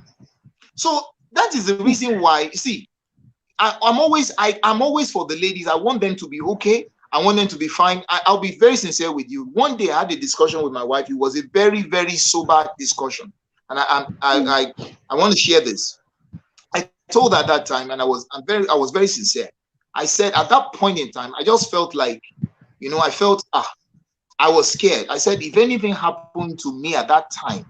So that is the reason why, see, I'm always for the ladies. I want them to be okay. I want them to be fine. I'll be very sincere with you. One day I had a discussion with my wife. It was a very, very sober discussion. And I want to share this. I told her at that time, and I was very sincere. I said at that point in time, I just felt like, I felt I was scared. I said, if anything happened to me at that time,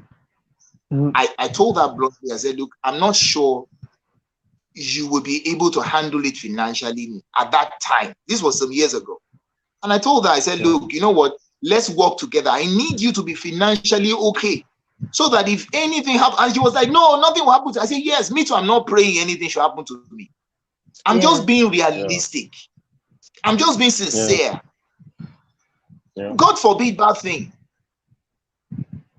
I told her bluntly, I said, look, I'm not sure you will be able to handle it financially at that time. This was some years ago. And I told her, I said, look, you know what? Let's work together. I need you to be financially okay, so that if anything happens, and she was like, no, nothing will happen to. I said, yes, me too. I'm not praying anything should happen to me. I'm just being realistic. I'm just being sincere. God forbid bad thing.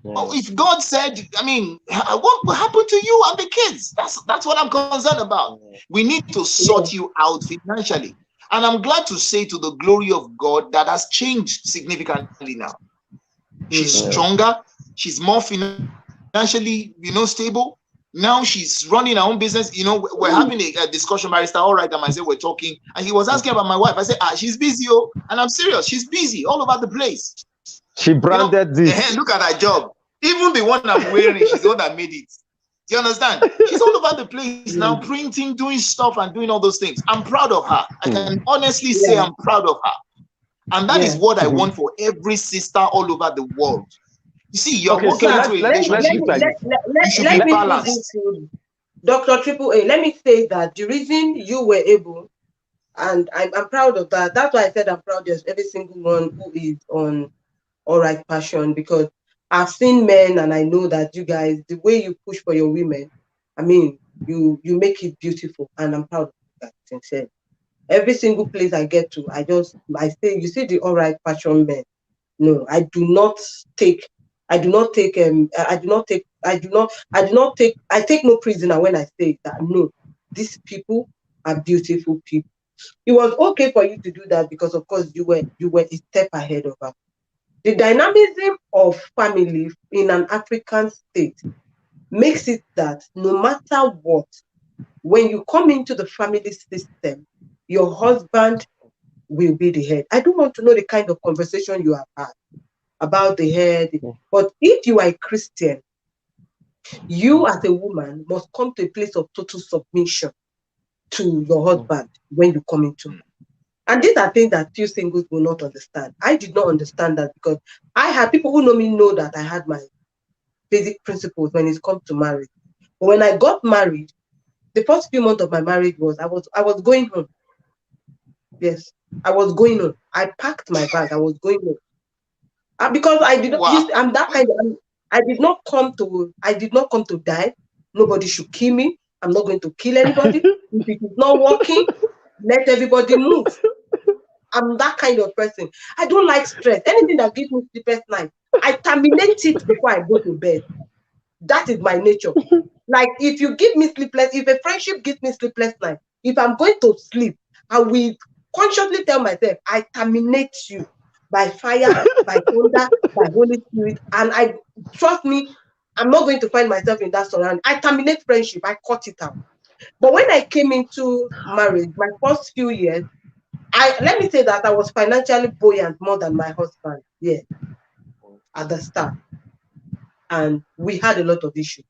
If God said, what will happen to you and the kids? That's what I'm concerned about. We need to sort you out financially. And I'm glad to say, to the glory of God, that has changed significantly now. She's stronger. She's more financially, stable. Now she's running her own business. We're having a discussion, Barrister. All right, I said we're talking, and he was asking about my wife. I said, she's busy, and I'm serious. She's busy all over the place. She branded this. Look at her job. Even the one I'm wearing, she's the one that made it. Do you understand? She's all over the place now, printing, doing stuff, and doing all those things. I'm proud of her. I can honestly say I'm proud of her. And that is what I want for every sister all over the world. You see, you're working into a relationship. You should be balanced. Dr. Triple A, let me say that the reason you were able, and I'm proud of that. That's why I said I'm proud of every single one who is on All Right Passion, because I've seen men, and I know that you guys, the way you push for your women, you make it beautiful, and I'm proud of that, sincerely. Every single place I get to, I say, you see the All Right Passion men. No, I take no prisoner when I say that. No, these people are beautiful people. It was okay for you to do that because, of course, you were a step ahead of her. The dynamism of family in an African state makes it that no matter what, when you come into the family system, your husband will be the head. I don't want to know the kind of conversation you have had about the head, but if you are a Christian, you as a woman must come to a place of total submission to your husband when you come into. And these are things that few singles will not understand. I did not understand that because I had people who know me know that I had my basic principles when it comes to marriage. But when I got married, the first few months of my marriage was I was going home. Yes, I was going home. I packed my bag. I was going home because I did not. Wow. I'm that kind of. I did not come to die. Nobody should kill me. I'm not going to kill anybody. If it is not working, let everybody move. I'm that kind of person. I don't like stress. Anything that gives me sleepless night, I terminate it before I go to bed. That is my nature. Like if you give me sleepless, if a friendship gives me sleepless night, if I'm going to sleep, I will consciously tell myself, I terminate you by fire, by thunder, by Holy Spirit. And I trust me, I'm not going to find myself in that surrounding. I terminate friendship, I cut it out. But when I came into marriage, my first few years, let me say that I was financially buoyant more than my husband, at the start. And we had a lot of issues.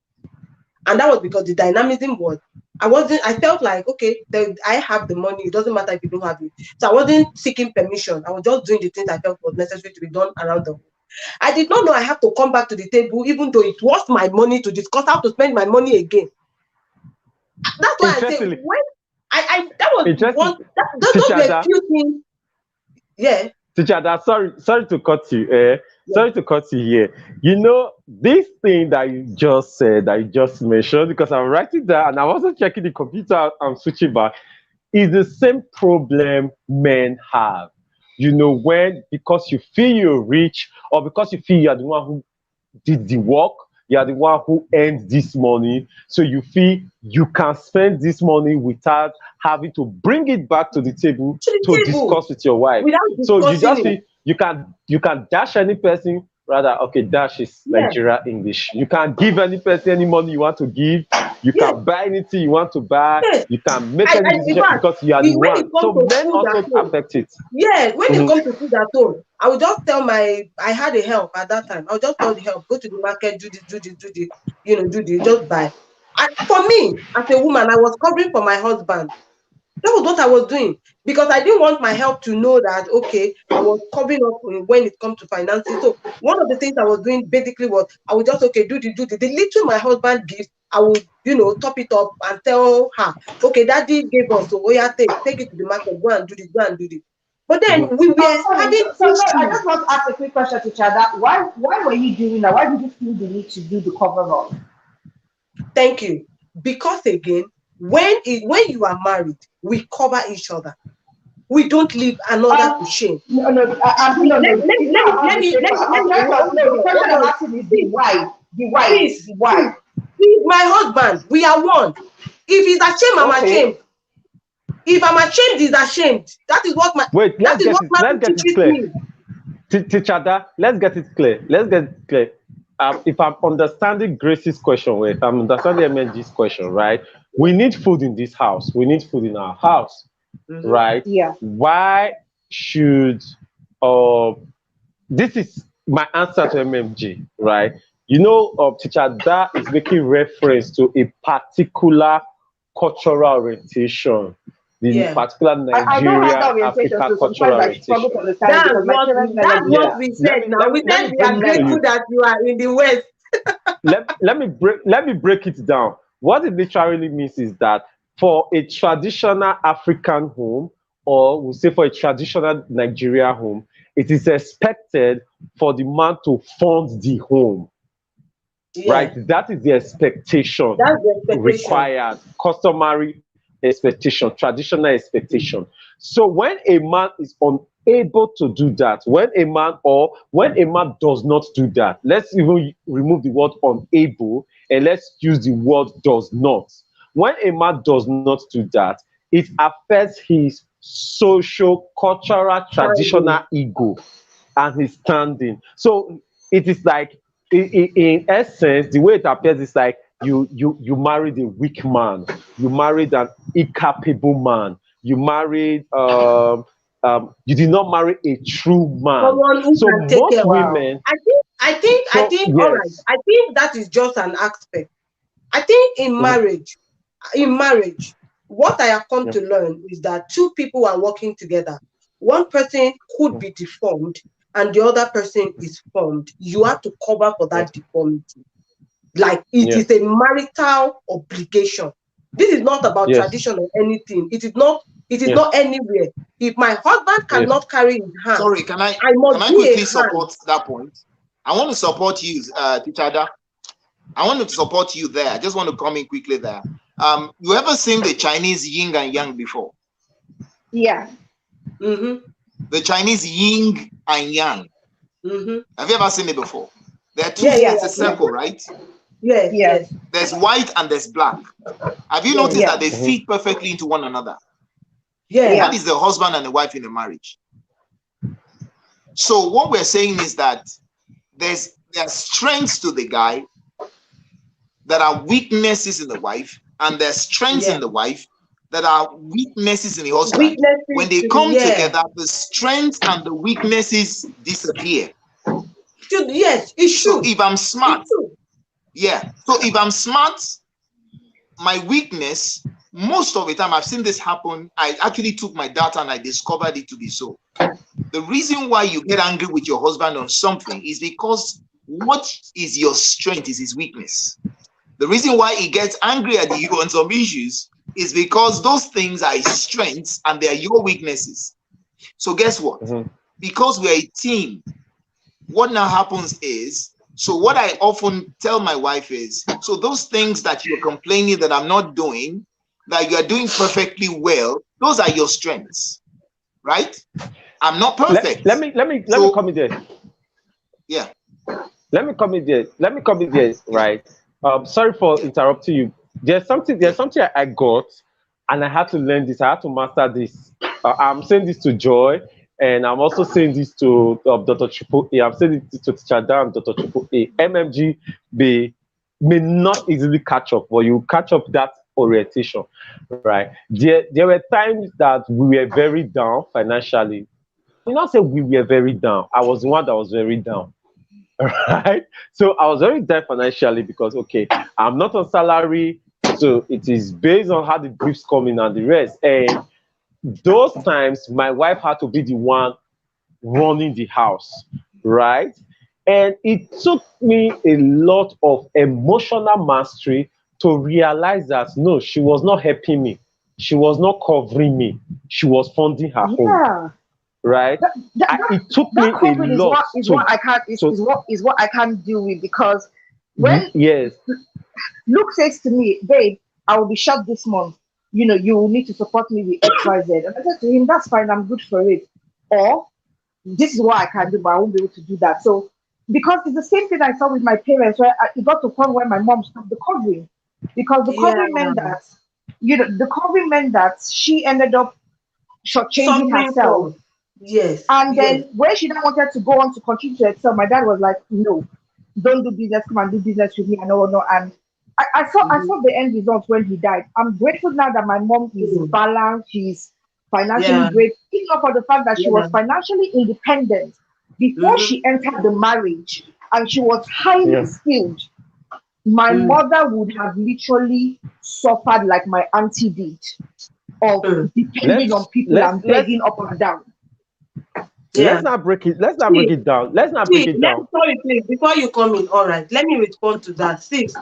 And that was because the dynamism was, I felt like, okay, I have the money, it doesn't matter if you don't have it. So I wasn't seeking permission. I was just doing the things I felt was necessary to be done around the home. I did not know I have to come back to the table, even though it was my money, to discuss how to spend my money again. That's why I say, that was one, those were a few things. Yeah. Teacher, sorry to cut you. Sorry to cut you here. You know, this thing that you just said, that you just mentioned, because I'm writing down and I wasn't checking the computer, I'm switching back, is the same problem men have. You know, because you feel you're rich, or because you feel you're the one who did the work, you're the one who earned this money, so you feel you can spend this money without having to bring it back to the table to discuss with your wife. So you just feel you can dash any person, rather, okay, dash is Nigeria English. You can give any person any money you want to give. You can buy anything you want to buy. You can make any decision because you are the one. So men also affect it. Yeah, when you come to food at home, I would just tell I had a help at that time. I would just tell the help, go to the market, do this, just buy. For me, as a woman, I was covering for my husband. That was what I was doing, because I didn't want my help to know that, okay, I was covering up when it comes to finances. So one of the things I was doing basically was, I would just, okay, do the little my husband gives, I would, top it up and tell her, okay, daddy gave us, so yeah, take it to the market, go and do this. But then we were having I just want to ask a quick question to Chada. Why were you doing that? Why did you feel the need to do the cover up? Thank you. Because again, when you are married, we cover each other. We don't leave another to shame. No. Let me. The question I'm asking is the why. The why. He's my husband. We are one. If he's ashamed, I'm ashamed. If I'm ashamed, he's ashamed. That is what my. Wait, let's get it clear. Teacher, let's get it clear. If I'm understanding Grace's question, if I'm understanding MNG's question, right? We need food in this house. We need food in our house, right? Yeah. Why should this is my answer to MMG, right? Teacher Da is making reference to a particular cultural orientation. The particular Nigeria, Africa cultural orientation. That's what we said. Now we said we are grateful that you are in the West. let me break it down. What it literally means is that for a traditional African home, or we'll say for a traditional Nigeria home, it is expected for the man to fund the home. Right? That is the expectation. That's the expectation. Required, customary expectation, traditional expectation. So when a man is unable to do that, when a man does not do that, let's even remove the word unable and let's use the word does not. When a man does not do that, it affects his social, cultural, traditional ego and his standing. So it is like, in essence, the way it appears is like you married a weak man, you married an incapable man, you married you did not marry a true man. So most women, I think yes. All right. I think that is just an aspect. I think in marriage, what I have come to learn is that two people are working together. One person could be deformed and the other person is formed. You have to cover for that deformity. Like it is a marital obligation. This is not about tradition or anything. It is not anywhere. If my husband cannot carry his hand, sorry, can I quickly support that point? I want to support you, Teacher Da. I want to support you there. I just want to come in quickly there. You ever seen the Chinese yin and yang before? Yeah. The Chinese yin and yang. Have you ever seen it before? There are two it's a circle, right? Yes. There's white and there's black. Have you noticed that they fit perfectly into one another? That is the husband and the wife in a marriage. So what we're saying is that there are strengths to the guy that are weaknesses in the wife, and there's strengths in the wife that are weaknesses in the husband. When they come together, the strengths and the weaknesses disappear. Yes, it should. So if I'm smart, so if I'm smart, my weakness, most of the time I've seen this happen. I actually took my data and I discovered it to be so. The reason why you get angry with your husband on something is because what is your strength is his weakness. The reason why he gets angry at you on some issues is because those things are his strengths and they are your weaknesses. So guess what? Because we're a team, what now happens is, so what I often tell my wife is, so those things that you're complaining that I'm not doing, that you are doing perfectly well, those are your strengths, right? I'm not perfect. Let me come in there. Yeah. Let me come in there, right? Sorry for interrupting you. There's something I got, and I had to learn this. I had to master this. I'm saying this to Joy, and I'm also saying this to Dr. Triple A. I'm saying this to Teacher Dan and Dr. Triple A. MMG may not easily catch up, but you catch up that orientation, right? There were times that we were very down financially. You not say we were very down. I was the one that was very down, right? So I was very tight financially because okay, I'm not on salary, so it is based on how the briefs come in and the rest. And those times, my wife had to be the one running the house, right? And it took me a lot of emotional mastery to realize that no, she was not helping me, she was not covering me, she was funding her own, right? It took me a lot is what I can't is what I can't deal with, because when yes, Luke says to me, babe, I will be shot this month, you will need to support me with XYZ. And I said to him, that's fine, I'm good for it. Or this is what I can do, but I won't be able to do that. So because it's the same thing I saw with my parents, where it got to a point where my mom stopped the covering, because the covering meant that the covering meant that she ended up shortchanging herself. Yes. And then when she then wanted to go on to continue to excel, my dad was like, no, don't do business, come and do business with me and all. No. And I saw the end result when he died. I'm grateful now that my mom is balanced, she's financially great, even for the fact that she was financially independent before she entered the marriage, and she was highly skilled. My mother would have literally suffered like my auntie did, of depending on people and begging up and down. Let's not break it. Let's not break it down. Let's not break it down. Sorry, please. Before you come in, all right. Let me respond to that. Sis,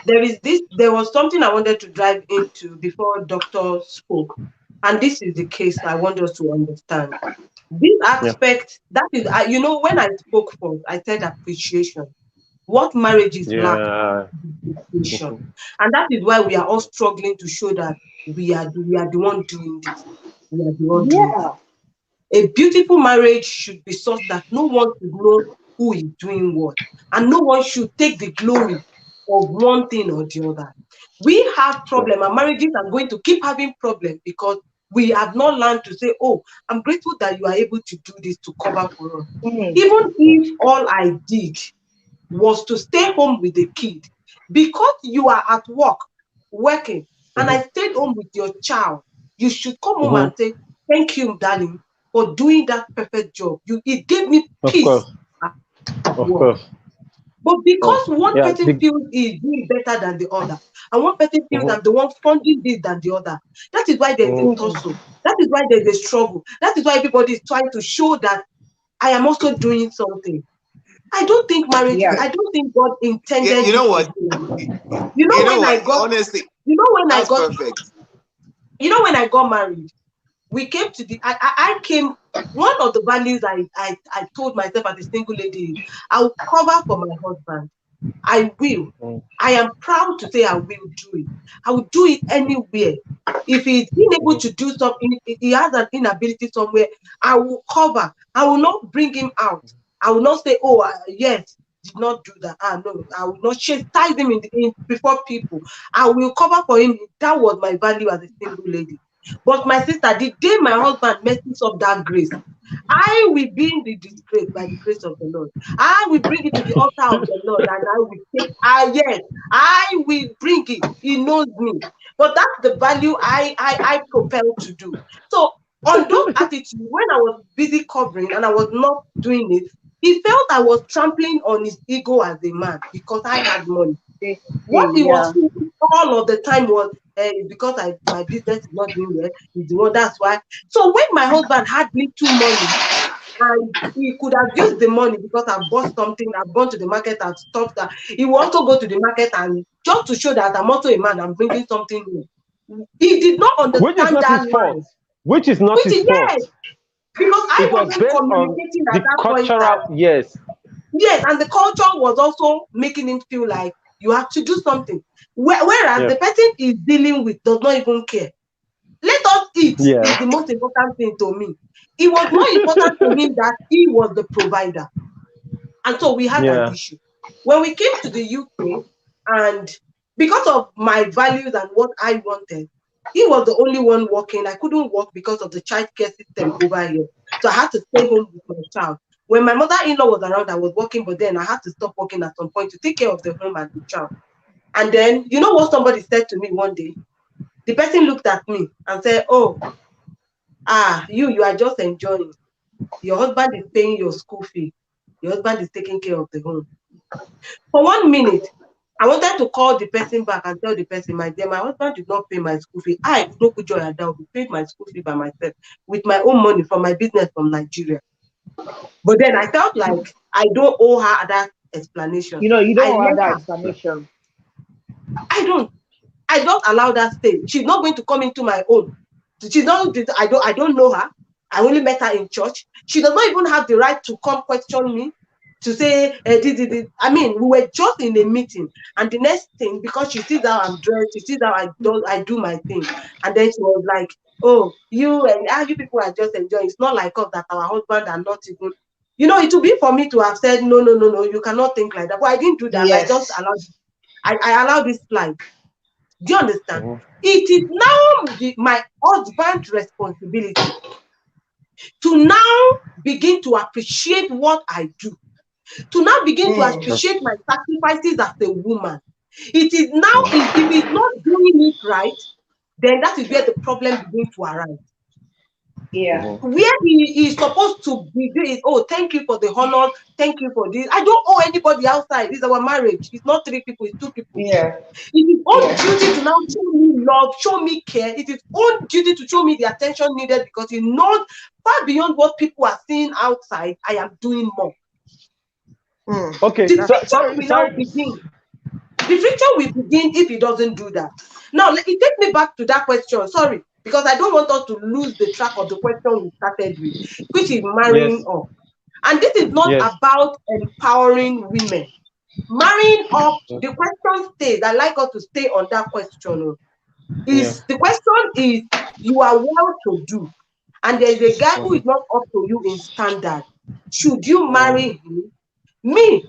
there was something I wanted to dive into before Doctor spoke, and this is the case I want us to understand. This aspect, that is, when I spoke first, I said appreciation. What marriage is lack appreciation, and that is why we are all struggling to show that we are the one doing this. We are the one doing this. A beautiful marriage should be such that no one should know who is doing what, and no one should take the glory of one thing or the other. We have problems, and marriages are going to keep having problems because we have not learned to say, oh, I'm grateful that you are able to do this to cover for us. Even if all I did was to stay home with the kid, because you are at work, working, and I stayed home with your child, you should come home and say, thank you, darling, for doing that perfect job. It gave me peace. Of course. But because one person feels is doing better than the other, and one person feels that the one funding this than the other, that is why there's a tussle. That is why there's a struggle. That is why everybody is trying to show that I am also doing something. I don't think marriage, I don't think God intended. You know what? Honestly, when I got married, we came to I came, one of the values I told myself as a single lady, I will cover for my husband. I will. I am proud to say I will do it. I will do it anywhere. If he's unable to do something, he has an inability somewhere, I will cover. I will not bring him out. I will not say, oh, yes, did not do that. No, I will not chastise him before people. I will cover for him. That was my value as a single lady. But my sister, the day my husband messes up that grace, I will be in the disgrace by the grace of the Lord. I will bring it to the altar of the Lord, and I will take, I will bring it. He knows me. But that's the value I propel to do. So on those attitudes, when I was busy covering and I was not doing it, he felt I was trampling on his ego as a man because I had money. What he was feeling all of the time was, because my business is not doing well, he's the one, that's why. So when my husband had little money, and he could have used the money because I bought something, I've gone to the market and stuff that, he will also go to the market and just to show that I'm also a man, I'm bringing something new. He did not understand that line. Which is not his fault. Because I wasn't communicating at that cultural, point. Yes, and the culture was also making him feel like you have to do something. Whereas the person is dealing with does not even care. Let us eat is the most important thing to me. It was more important to him that he was the provider. And so we had that issue. When we came to the UK, and because of my values and what I wanted, he was the only one working. I couldn't work because of the child care system over here. So I had to stay home with my child. When my mother-in-law was around, I was working, but then I had to stop working at some point to take care of the home and the child. And then, you know what somebody said to me one day? The person looked at me and said, oh, you are just enjoying. Your husband is paying your school fee. The husband is taking care of the home. For 1 minute, I wanted to call the person back and tell the person, my dear, my husband did not pay my school fee. I, Dokujoy Adaobi, paid my school fee by myself with my own money from my business from Nigeria. But then I felt like I don't owe her that explanation. You don't owe her that explanation. I don't. I don't allow that stay. She's not going to come into my own. She's not. I don't know her. I only met her in church. She does not even have the right to come question me, to say, I mean, we were just in a meeting, and the next thing, because she sees how I'm dressed, she sees how I do my thing, and then she was like, "Oh, you people are just enjoying. It's not like us that our husband are not even." It would be for me to have said, no, you cannot think like that. But I didn't do that. Yes. I just allowed. I allowed this slide. Do you understand? Mm-hmm. It is now my husband's responsibility to now begin to appreciate what I do, to now begin to appreciate my sacrifices as a woman. It is now, if he's not doing it right, then that is where the problem begins to arise. Yeah. Where he is supposed to be doing, oh, thank you for the honor, thank you for this. I don't owe anybody outside. It's our marriage. It's not 3 people, it's 2 people. Yeah. It is own duty to now show me love, show me care. It is own duty to show me the attention needed, because he knows far beyond what people are seeing outside, I am doing more. Okay. The friction will now begin. The friction will begin if he doesn't do that. Now, it takes me back to that question. Sorry, because I don't want us to lose the track of the question we started with, which is marrying up. And this is not about empowering women. Marrying up, the question stays. I like us to stay on that question. The question is, you are well to do, and there is a guy who is not up to you in standard. Should you marry him? Me,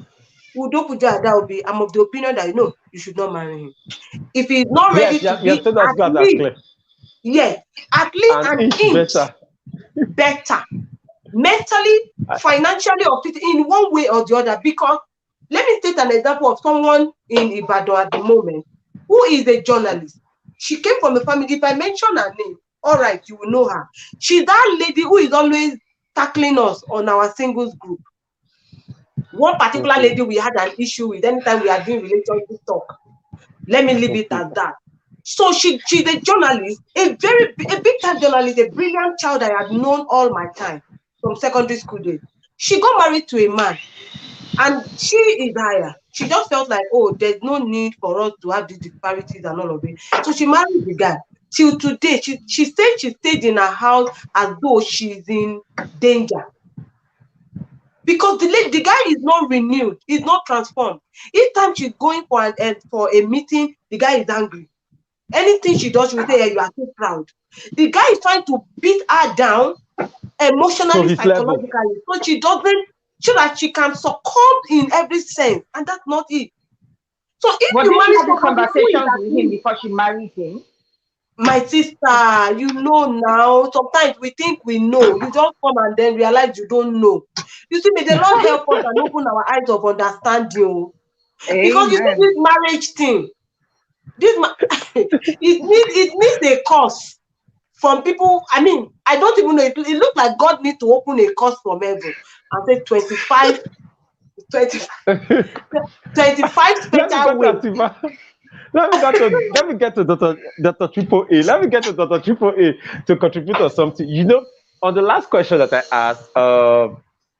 Udokujoy Adaobi, I'm of the opinion that you should not marry him. If he's not ready to be, at least an inch better, mentally, financially, or in one way or the other. Because let me take an example of someone in Ibadan at the moment who is a journalist. She came from a family. If I mention her name, all right, you will know her. She's that lady who is always tackling us on our singles group. One particular lady we had an issue with anytime we are doing relationship talk. Let me leave it at that. So she's a journalist, a big time journalist, a brilliant child I had known all my time from secondary school days. She got married to a man, and she is higher. She just felt like, oh, there's no need for us to have these disparities and all of it. So she married the guy. Till today, she said she stayed in her house as though she's in danger. Because the guy is not renewed, he's not transformed. Each time she's going for a meeting, the guy is angry. Anything she does, she will say, hey, you are too proud. The guy is trying to beat her down emotionally, psychologically, so she doesn't, so that she can succumb in every sense, and that's not it. So if you manage to have a conversation with him before she married him, my sister, now, sometimes we think we know. You just come and then realize you don't know. You see, may the Lord help us and open our eyes of understanding. Because you see this marriage thing, it needs a course from people. I mean, I don't even know. It looks like God needs to open a course from heaven and say 25 special ways. Let me get to Dr. Triple A. Let me get to Dr. Triple A to contribute on something. On the last question that I asked,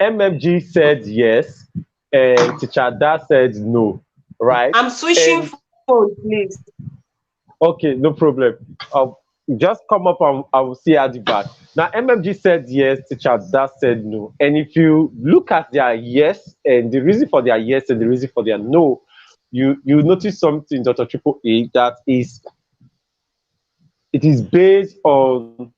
MMG said yes, and Teacher Ada said no, right? I'm switching phone, please. Okay, no problem. Just come up and I will see at the back. Now, MMG said yes, Teacher Ada said no. And if you look at their yes, and the reason for their yes and the reason for their no, you notice something, Dr. Triple A, that it is based on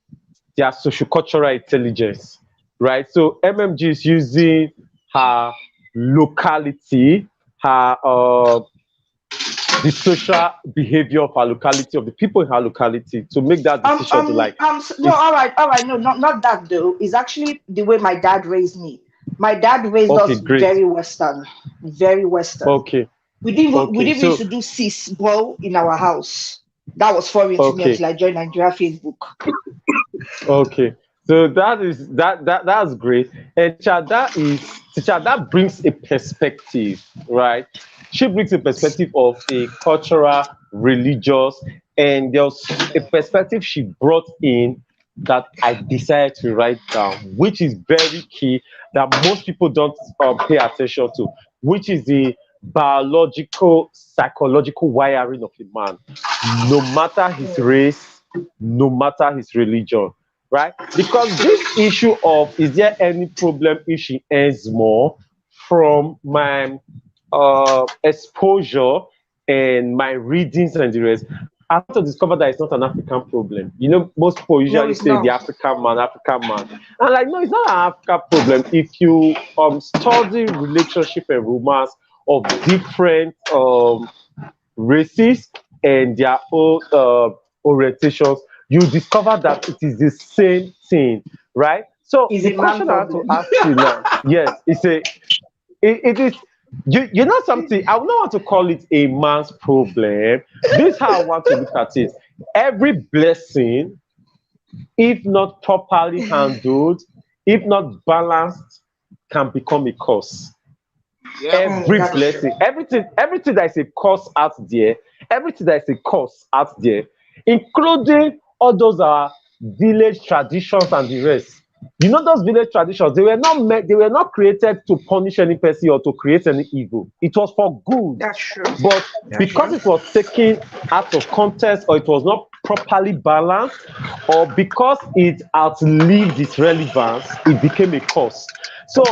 their sociocultural intelligence, right? So MMG is using her locality, the social behavior of her locality, of the people in her locality, to make that decision all right, no, not that though. It's actually the way my dad raised me. My dad raised us very Western. Okay. We didn't used to do cis bro in our house. That was foreign to me until I joined Nigeria Facebook. Okay. So that's great. And teacher, that brings a perspective, right? She brings a perspective of a cultural, religious, and there's a perspective she brought in that I decided to write down, which is very key that most people don't pay attention to, which is the biological, psychological wiring of a man, no matter his race, no matter his religion, right? Because this issue of is there any problem if she earns more, from my exposure and my readings and the rest, I want to discover that it's not an African problem. You know, most people No, usually it's say the not. African man. And like, no, it's not an African problem. If you study relationship and romance of different races and their own orientations, you discover that it is the same thing, right? So It's the a man question I want to problem. ask you now, yes, it is, you know something, I would not want to call it a man's problem. This is how I want to look at it. Every blessing, if not properly handled, if not balanced, can become a curse. Yeah. Every That's true. blessing, everything that is a curse out there, everything that is a curse out there, including all those are village traditions and the rest. You know those village traditions, they were not created to punish any person or to create any evil. It was for good. That's true. But That's because true. it was taken out of context, or it was not properly balanced, or because it outlived its relevance, it became a curse. So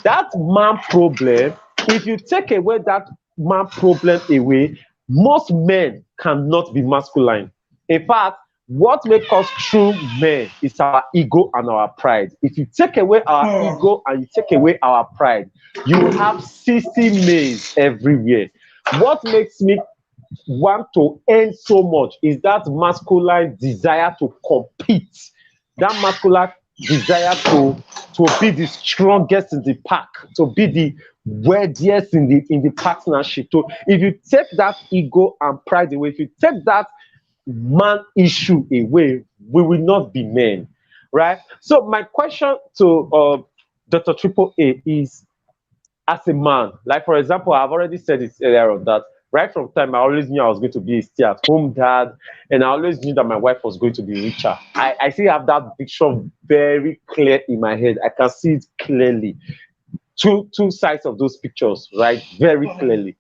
that man problem, if you take away that man problem away, most men cannot be masculine. In fact, what makes us true men is our ego and our pride. If you take away our Hmm. ego and you take away our pride, you have 60 males everywhere. What makes me want to earn so much is that masculine desire to compete, that masculine desire to be the strongest in the pack, to be the wealthiest in the partnership. So if you take that ego and pride away, if you take that man issue away, we will not be men, right? So my question to Dr. Triple A is, as a man, like for example, I've already said it earlier on that right from time I always knew I was going to be a stay-at-home dad, and I always knew that my wife was going to be richer. I still have that picture very clear in my head. I can see it clearly. Two sides of those pictures, right? Very clearly.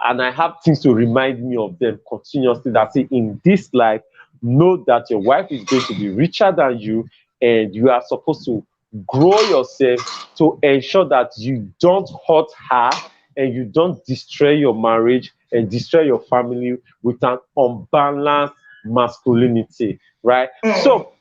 And I have things to remind me of them continuously that say in this life, know that your wife is going to be richer than you, and you are supposed to grow yourself to ensure that you don't hurt her and you don't destroy your marriage and destroy your family with an unbalanced masculinity, right? So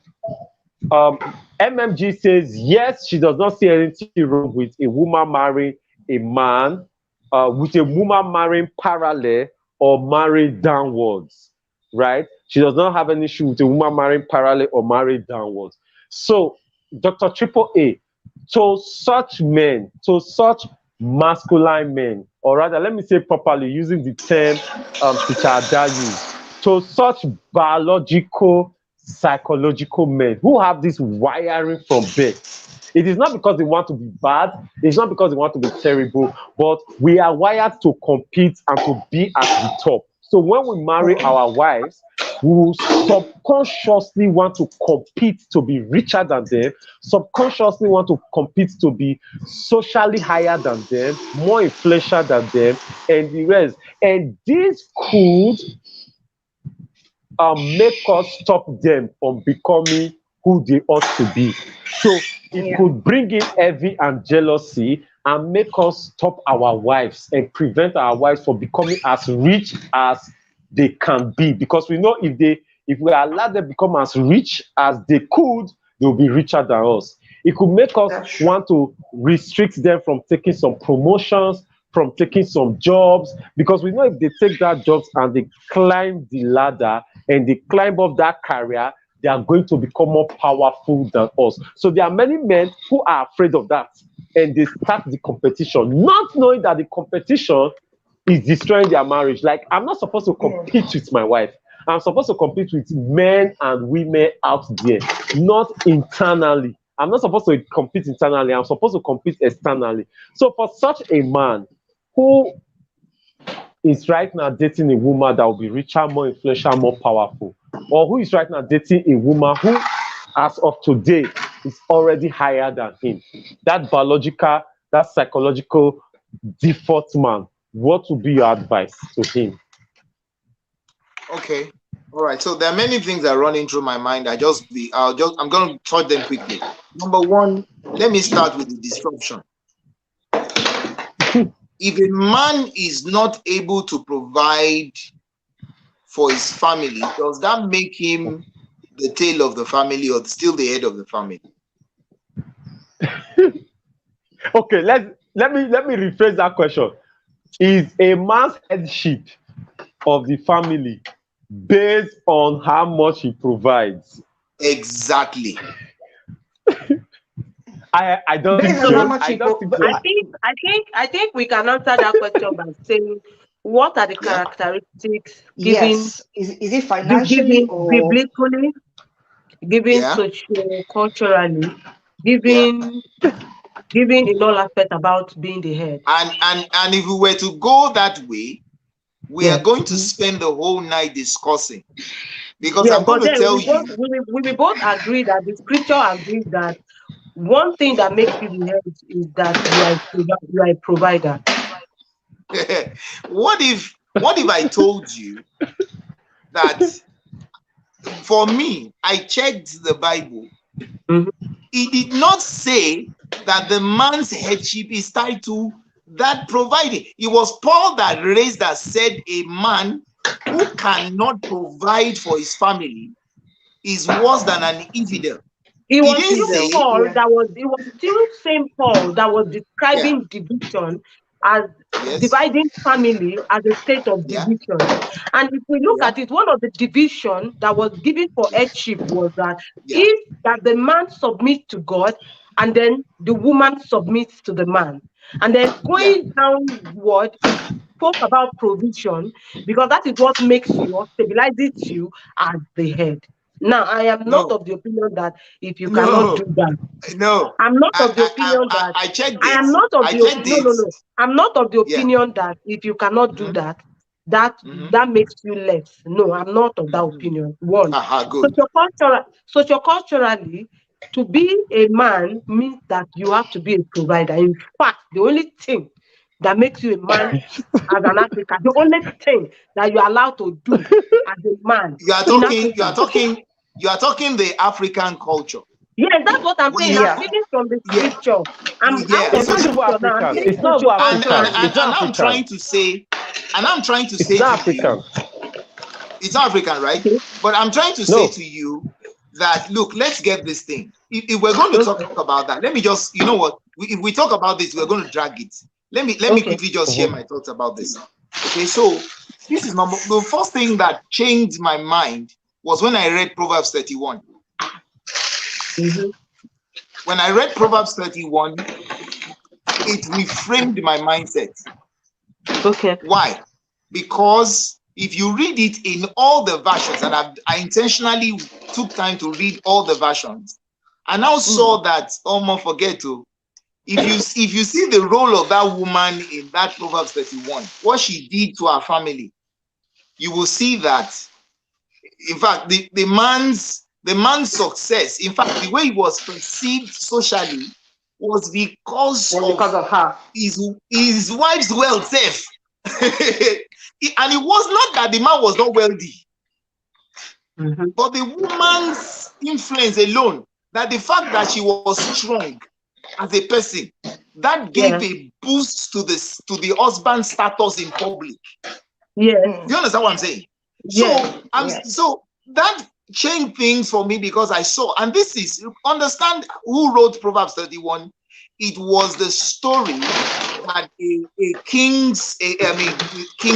MMG says yes, she does not see anything wrong with a woman marrying a man, with a woman marrying parallel or married downwards, right? She does not have an issue with a woman marrying parallel or married downwards. So, Dr. Triple A, to such men, to such masculine men, or rather, let me say properly using the term Teacher Ada used, to such biological, psychological men who have this wiring from birth. It is not because they want to be bad, it's not because they want to be terrible, but we are wired to compete and to be at the top. So when we marry our wives, we will subconsciously want to compete to be richer than them, subconsciously want to compete to be socially higher than them, more influential than them, and the rest. And this could make us stop them from becoming who they ought to be. So it could bring in envy and jealousy and make us stop our wives and prevent our wives from becoming as rich as they can be. Because we know if we allow them become as rich as they could, they'll be richer than us. It could make us want to restrict them from taking some promotions, from taking some jobs, because we know if they take that jobs and they climb the ladder and they climb up that career, they are going to become more powerful than us. So there are many men who are afraid of that, and they start the competition, not knowing that the competition is destroying their marriage. Like, I'm not supposed to compete with my wife. I'm supposed to compete with men and women out there, not internally. I'm not supposed to compete internally. I'm supposed to compete externally. So for such a man who is right now dating a woman that will be richer, more influential, more powerful, or who is right now dating a woman who, as of today, is already higher than him, that biological, that psychological default man, what would be your advice to him? Okay. All right. So there are many things that are running through my mind. I'm going to touch them quickly. Number one, let me start with the disruption. If a man is not able to provide for his family, does that make him the tail of the family or still the head of the family? Okay, let me rephrase that question. Is a man's headship of the family based on how much he provides? Exactly. I don't think so. I think we can answer that question by saying, what are the characteristics given? Yes. Is it financially or biblically, given socio-culturally, given in all aspects about being the head? And if we were to go that way, we are going to spend the whole night discussing. Because I'm going to tell you. We both agree that the scripture agrees that one thing that makes you the head is that you are a provider. What if I told you that for me, I checked the Bible. It did not say that the man's headship is tied to that providing. It was Paul that raised that said a man who cannot provide for his family is worse than an infidel. It was still Saint Paul that was describing division as dividing family as a state of division. And if we look at it, one of the division that was given for headship was that if that the man submits to God and then the woman submits to the man. And then going downward, talk about provision, because that is what makes you or stabilizes you as the head. Now, I am not of the opinion that if you cannot do that. No. I'm not of the opinion that I checked this. I am not of the opinion. No. I'm not of the opinion that if you cannot do that, that makes you less. No, I'm not of that opinion. One. Socioculturally, to be a man means that you have to be a provider. In fact, the only thing that makes you a man as an African, the only thing that you're allowed to do as a man. You are talking the African culture. Yes, that's what I'm saying. I'm speaking from the scripture. It's not too African. And I'm trying to say it's not African. It's not African, right? Okay. But I'm trying to say to you that, look, let's get this thing. If we're going to talk about that, let me just, you know what? If we talk about this, we're going to drag it. Let me quickly just share my thoughts about this. Okay, so this is the first thing that changed my mind was when I read Proverbs 31. When I read Proverbs 31, it reframed my mindset. Okay. Why? Because if you read it in all the versions, and I intentionally took time to read all the versions, I now saw that if you see the role of that woman in that Proverbs 31, what she did to her family, you will see that, in fact, the man's success, in fact, the way he was perceived socially was because of her, his wife's wealth. And it was not that the man was not wealthy, but the woman's influence alone, that the fact that she was strong as a person, that gave a boost to the husband's status in public. Yeah. Do you understand what I'm saying? Yeah. So that changed things for me, because I saw, and this is, understand who wrote Proverbs 31. It was the story that King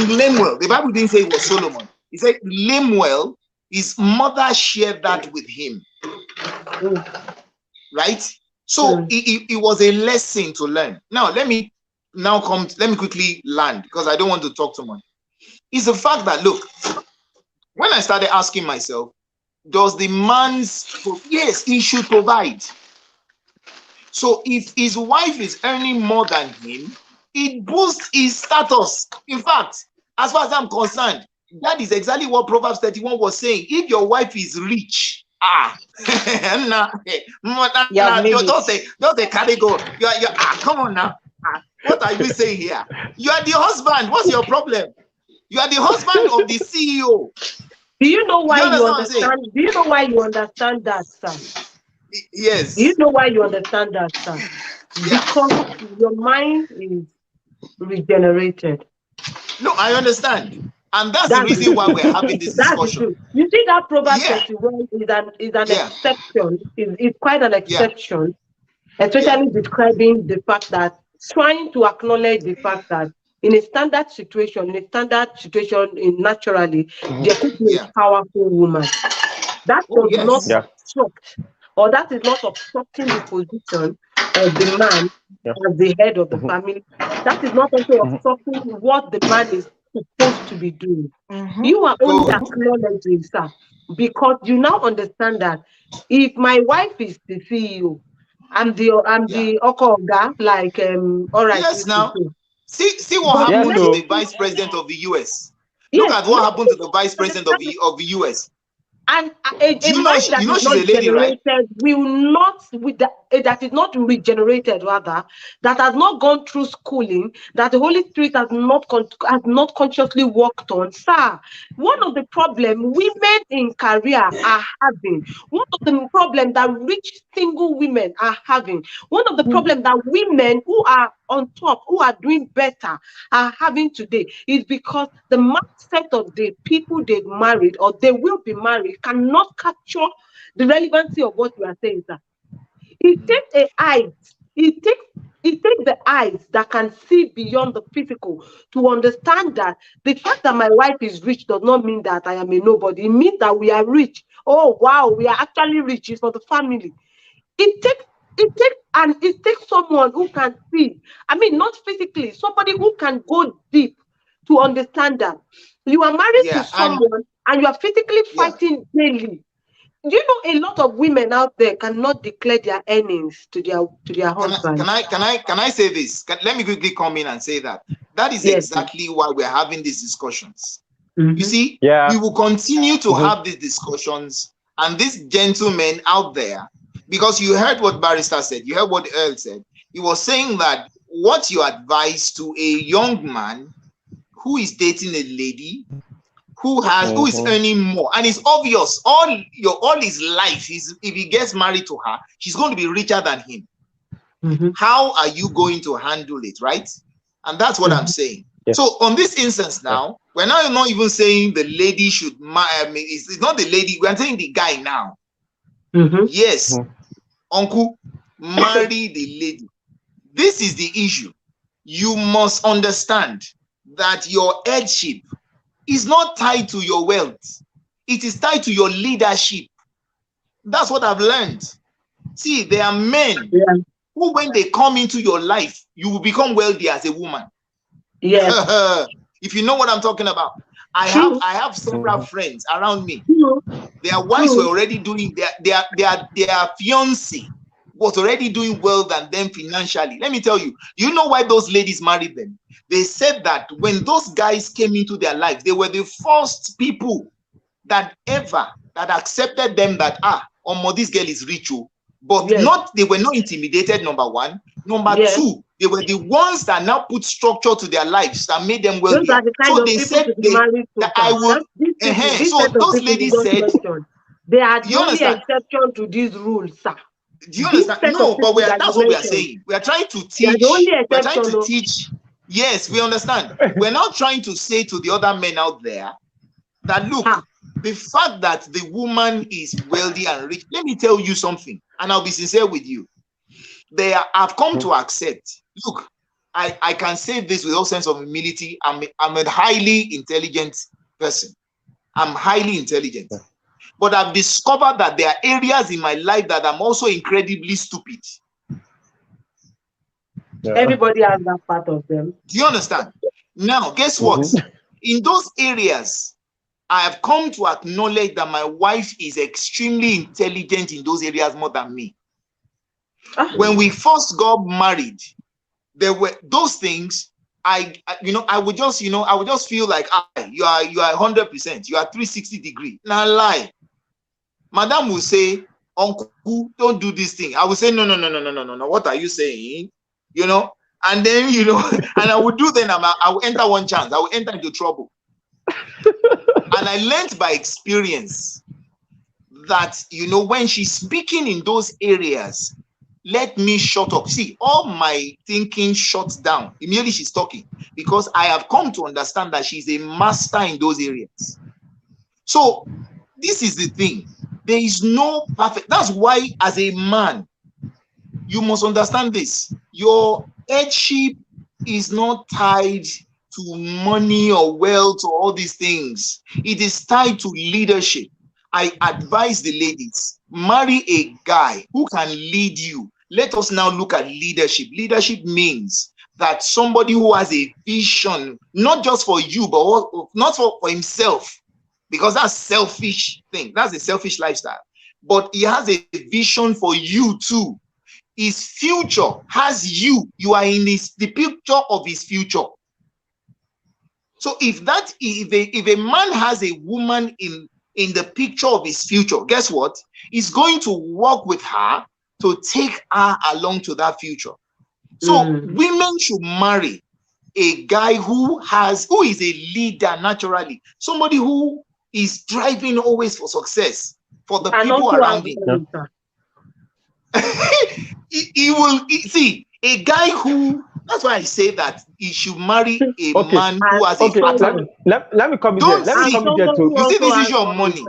Lemuel, the Bible didn't say it was Solomon. It said Lemuel, his mother shared that with him. Right? So it was a lesson to learn. Now, let me quickly land, because I don't want to talk too much. It's the fact that, look, when I started asking myself, does the man's, yes, he should provide. So if his wife is earning more than him, it boosts his status. In fact, as far as I'm concerned, that is exactly what Proverbs 31 was saying. If your wife is rich, don't say carry go. Come on now. What are we saying here? You are the husband. What's your problem? You are the husband of the CEO. Do you know why you understand? Do you know why you understand that, sir? Yes. Do you know why you understand that, sir? Yeah. Because your mind is regenerated. No, I understand. And that's the reason why we're having this discussion. You see that Proverbs 31 is an exception. It's quite an exception, especially describing the fact that, trying to acknowledge the fact that in a standard situation, naturally, there could be a powerful woman. That does not obstruct, or that is not obstructing the position of the man as the head of the family. That is not also obstructing what the man is supposed to be doing. You are only acknowledging, sir, because you now understand that if my wife is the CEO, I'm the Okoga, like all right. Yes, now see what happened to the vice president of the US. Look at what happened to the vice president of the US. And a mind that is not generated will not, that is not regenerated, rather, that has not gone through schooling, that the Holy Spirit has not consciously worked on. Sir, one of the problems women in career are having, one of the problems that rich single women are having, one of the problems that women who are on top, who are doing better, are having today is because the mindset of the people they've married or they will be married cannot capture the relevancy of what you are saying, sir. It takes the eyes that can see beyond the physical to understand that the fact that my wife is rich does not mean that I am a nobody. It means that we are rich. Oh wow, we are actually rich. It's for the family. It takes someone who can see. I mean, not physically, somebody who can go deep to understand that you are married to someone and you are physically fighting daily. Do you know a lot of women out there cannot declare their earnings to their husband? Can I say this? Let me quickly come in and say that is exactly why we're having these discussions. You see, we will continue to have these discussions, and these gentlemen out there, because you heard what Barrister said, you heard what Earl said. He was saying that what you advise to a young man who is dating a lady who is earning more, and it's obvious all his life, if he gets married to her, she's going to be richer than him. How are you going to handle it, right? And that's what I'm saying. So on this instance now, we're now not even saying the lady should it's not the lady, we're saying the guy now. Yes, uncle, marry the lady. This is the issue. You must understand that your headship is not tied to your wealth. It is tied to your leadership. That's what I've learned. See, there are men who, when they come into your life, you will become wealthy as a woman. If you know what I'm talking about. I have several friends around me. Their wives were already doing their fiancé was already doing well than them financially. Let me tell you, you know why those ladies married them? They said that when those guys came into their life, they were the first people that accepted them that this girl is rich, but they were not intimidated, number one. Number two, they were the ones that now put structure to their lives that made them wealthy. So they said that I would. So those ladies said they are the only exception to these rules, sir. Do you understand? No, but that's what we are saying. We are trying to teach. We're trying to teach. Yes, we understand. We're now trying to say to the other men out there that look, the fact that the woman is wealthy and rich, let me tell you something, and I'll be sincere with you. I've come to accept. Look, I can say this with all sense of humility. I'm a highly intelligent person. I'm highly intelligent. But I've discovered that there are areas in my life that I'm also incredibly stupid. Everybody has that part of them. Do you understand? Now, guess what? In those areas, I have come to acknowledge that my wife is extremely intelligent in those areas more than me. When we first got married, there were those things. I would just feel like you are 100%, you are 360 degree. Now lie. Madam will say, Uncle, don't do this thing. I will say, no. What are you saying? And then and I would do. Then I will enter one chance. I will enter into trouble. And I learned by experience that when she's speaking in those areas, let me shut up. See, all my thinking shuts down immediately she's talking, because I have come to understand that she's a master in those areas. So this is the thing. There is no perfect. That's why, as a man, you must understand this. Your headship is not tied to money or wealth or all these things. It is tied to leadership. I advise the ladies, marry a guy who can lead you. Let us now look at leadership. Leadership means that somebody who has a vision, not just for you, but not for himself, because that's selfish thing. That's a selfish lifestyle. But he has a vision for you too. His future has you. You are in the picture of his future. So if a man has a woman in the picture of his future, guess what? He's going to work with her to take her along to that future. So women should marry a guy who is a leader naturally, somebody who is driving always for success for the people around him. He will see a guy who. That's why I say that he should marry a man who has a pattern. Let me come in there. Let me come in there too. You see this issue of money.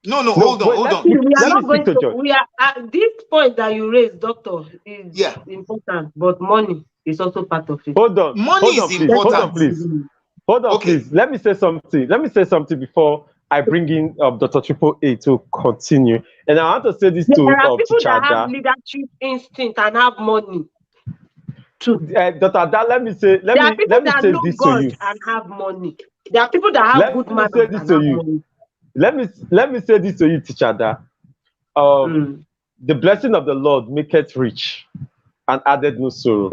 No, hold on. We are at this point that you raised, doctor, is important, but money is also part of it. Hold on. Money is important. Hold on, please. Let me say something before I bring in Dr. Triple A to continue. And I want to say this to there are people Teacher that have leadership instinct and have money. Dr. Ada, let me say this to you. And have money. There are people that have good manners and have money. Let me say this to you, Teacher Ada. The blessing of the Lord maketh rich and added no sorrow.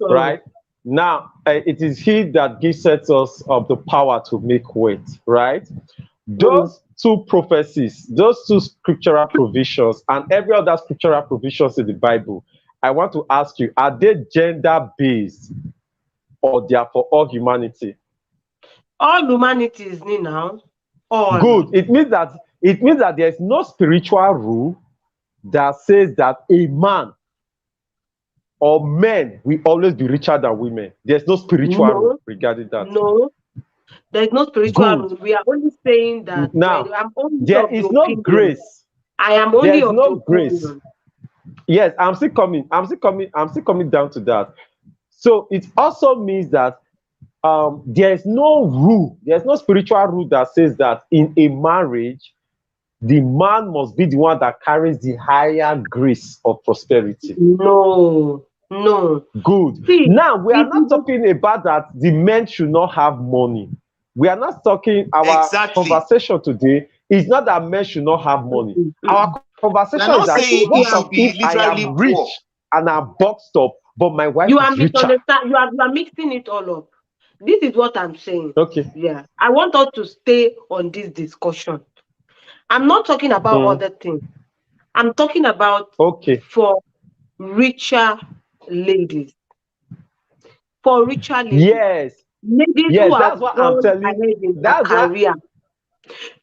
Right? Now, it is He that gives us of the power to make wealth. Right? Those two prophecies, those two scriptural provisions, and every other scriptural provisions in the Bible, I want to ask you, are they gender-based or they are for all humanity? All humanity is me now. All. Good. It means that there is no spiritual rule that says that a man or men will always be richer than women. There's no spiritual rule regarding that. No. There's no spiritual rule. We are only saying that now there is no grace. I am only there's no grace. Yes, I'm still coming down to that. So it also means that there is no rule, there's no spiritual rule that says that in a marriage, the man must be the one that carries the higher grace of prosperity. No. Good. See, now we are not talking about that the men should not have money. We are not talking, our conversation today is not that men should not have money. Our conversation is that most of I am rich and I'm boxed up, but my wife is richer. You are mixing it all up. This is what I'm saying. Okay. Yeah. I want us to stay on this discussion. I'm not talking about other things. I'm talking about for richer ladies. For richer ladies. Yes. Ladies who that's what I'm telling you. That's career.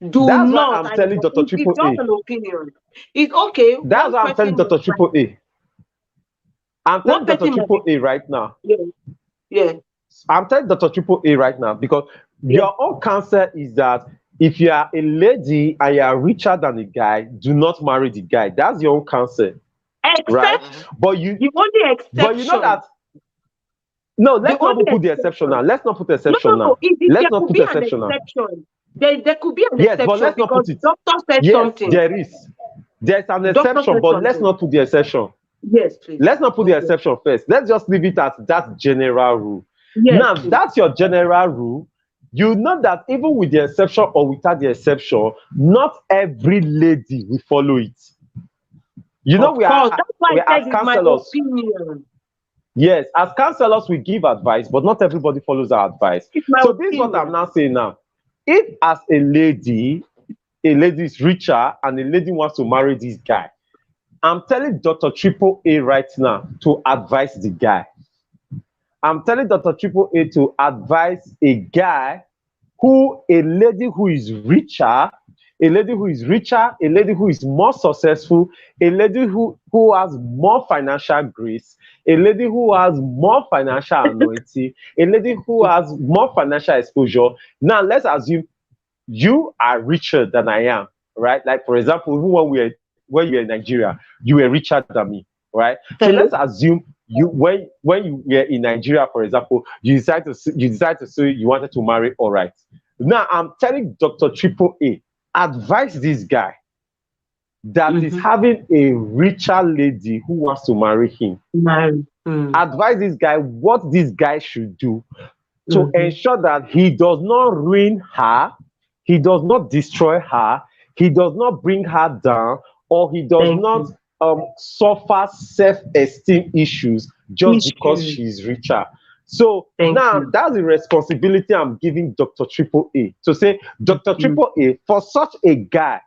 That's what I'm telling Dr. Triple A. It's just an opinion. It's okay. That's what I'm telling Dr. Triple A. I'm telling Dr. Triple A right now. Yeah. I'm telling Dr. Triple A right now because your own counsel is that if you are a lady and you are richer than a guy, do not marry the guy. That's your own counsel. Right? But the only exception. But you know that. No, let's not put the exception now. Let's not put the exception now. Let's not put the exception now. There could be an exception. But let's not put it. Doctor said something. There is. There's an exception, but let's not put the exception. Yes, please. Let's not put the exception first. Let's just leave it at that general rule. Yes, now, that's your general rule. you know that even with the exception or without the exception, not every lady will follow it. You know, that's why I said it's my opinion. Yes, as counselors, we give advice, but not everybody follows our advice. So this is what I'm now saying now. If as a lady is richer and a lady wants to marry this guy, I'm telling Dr. Triple A right now to advise the guy. I'm telling Dr. Triple A to advise a guy a lady who is richer, a lady who is more successful, a lady who has more financial grace, a lady who has more financial anointing, a lady who has more financial exposure. Now, let's assume you are richer than I am, right? Like, for example, even when you were in Nigeria, you were richer than me, right? So let's assume when you were in Nigeria, for example, you decide to say you wanted to marry, all right. Now I'm telling Dr. Triple A, advise this guy that is having a richer lady who wants to marry him. Advise this guy what this guy should do to ensure that he does not ruin her, he does not destroy her, he does not bring her down, or he does not suffer self-esteem issues just because she's richer. So now that's the responsibility I'm giving Dr. Triple A to say, Dr. Triple A, for such a guy,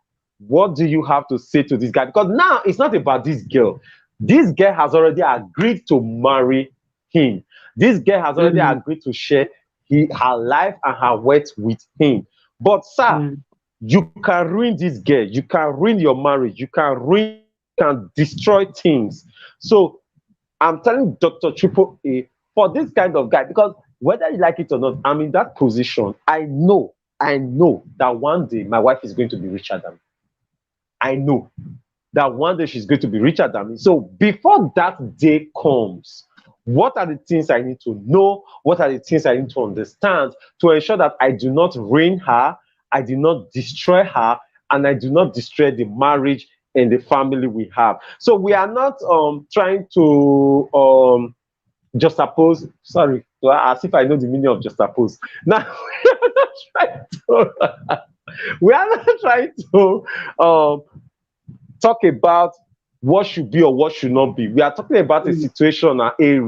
what do you have to say to this guy? Because now it's not about this girl. This girl has already agreed to marry him. This girl has already agreed to share her life and her wealth with him. But sir, you can ruin this girl. You can ruin your marriage. You can destroy things. So I'm telling Dr. Triple A, for this kind of guy, because whether you like it or not, I'm in that position. I know that one day my wife is going to be richer than me. I know that one day she's going to be richer than me. So before that day comes, what are the things I need to know? What are the things I need to understand to ensure that I do not ruin her, I do not destroy her, and I do not destroy the marriage and the family we have? So we are not trying to juxtapose. Sorry, as if I know the meaning of juxtapose. Now we are not trying to talk about what should be or what should not be. We are talking about a situation, a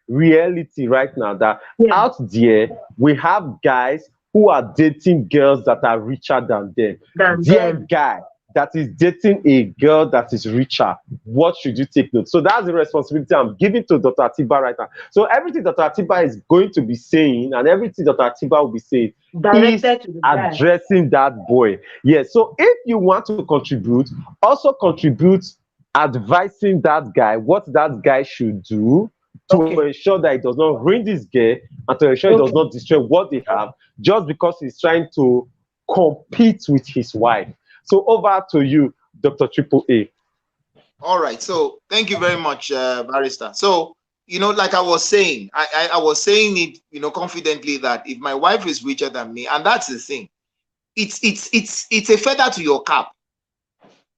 reality right now, that out there we have guys who are dating girls that are richer than them. Their guy that is dating a girl that is richer, what should you take note? So that's the responsibility I'm giving to Dr. Atiba right now. So everything Dr. Atiba is going to be saying and everything Dr. Atiba will be saying is addressing that boy. Yes. So if you want to contribute, also contribute advising that guy what that guy should do to ensure that he does not ruin this girl and to ensure he does not destroy what they have just because he's trying to compete with his wife. So over to you, Dr. Triple A. All right. So thank you very much, Barrister. So, like I was saying, I was saying it, confidently, that if my wife is richer than me, and that's the thing, it's a feather to your cap.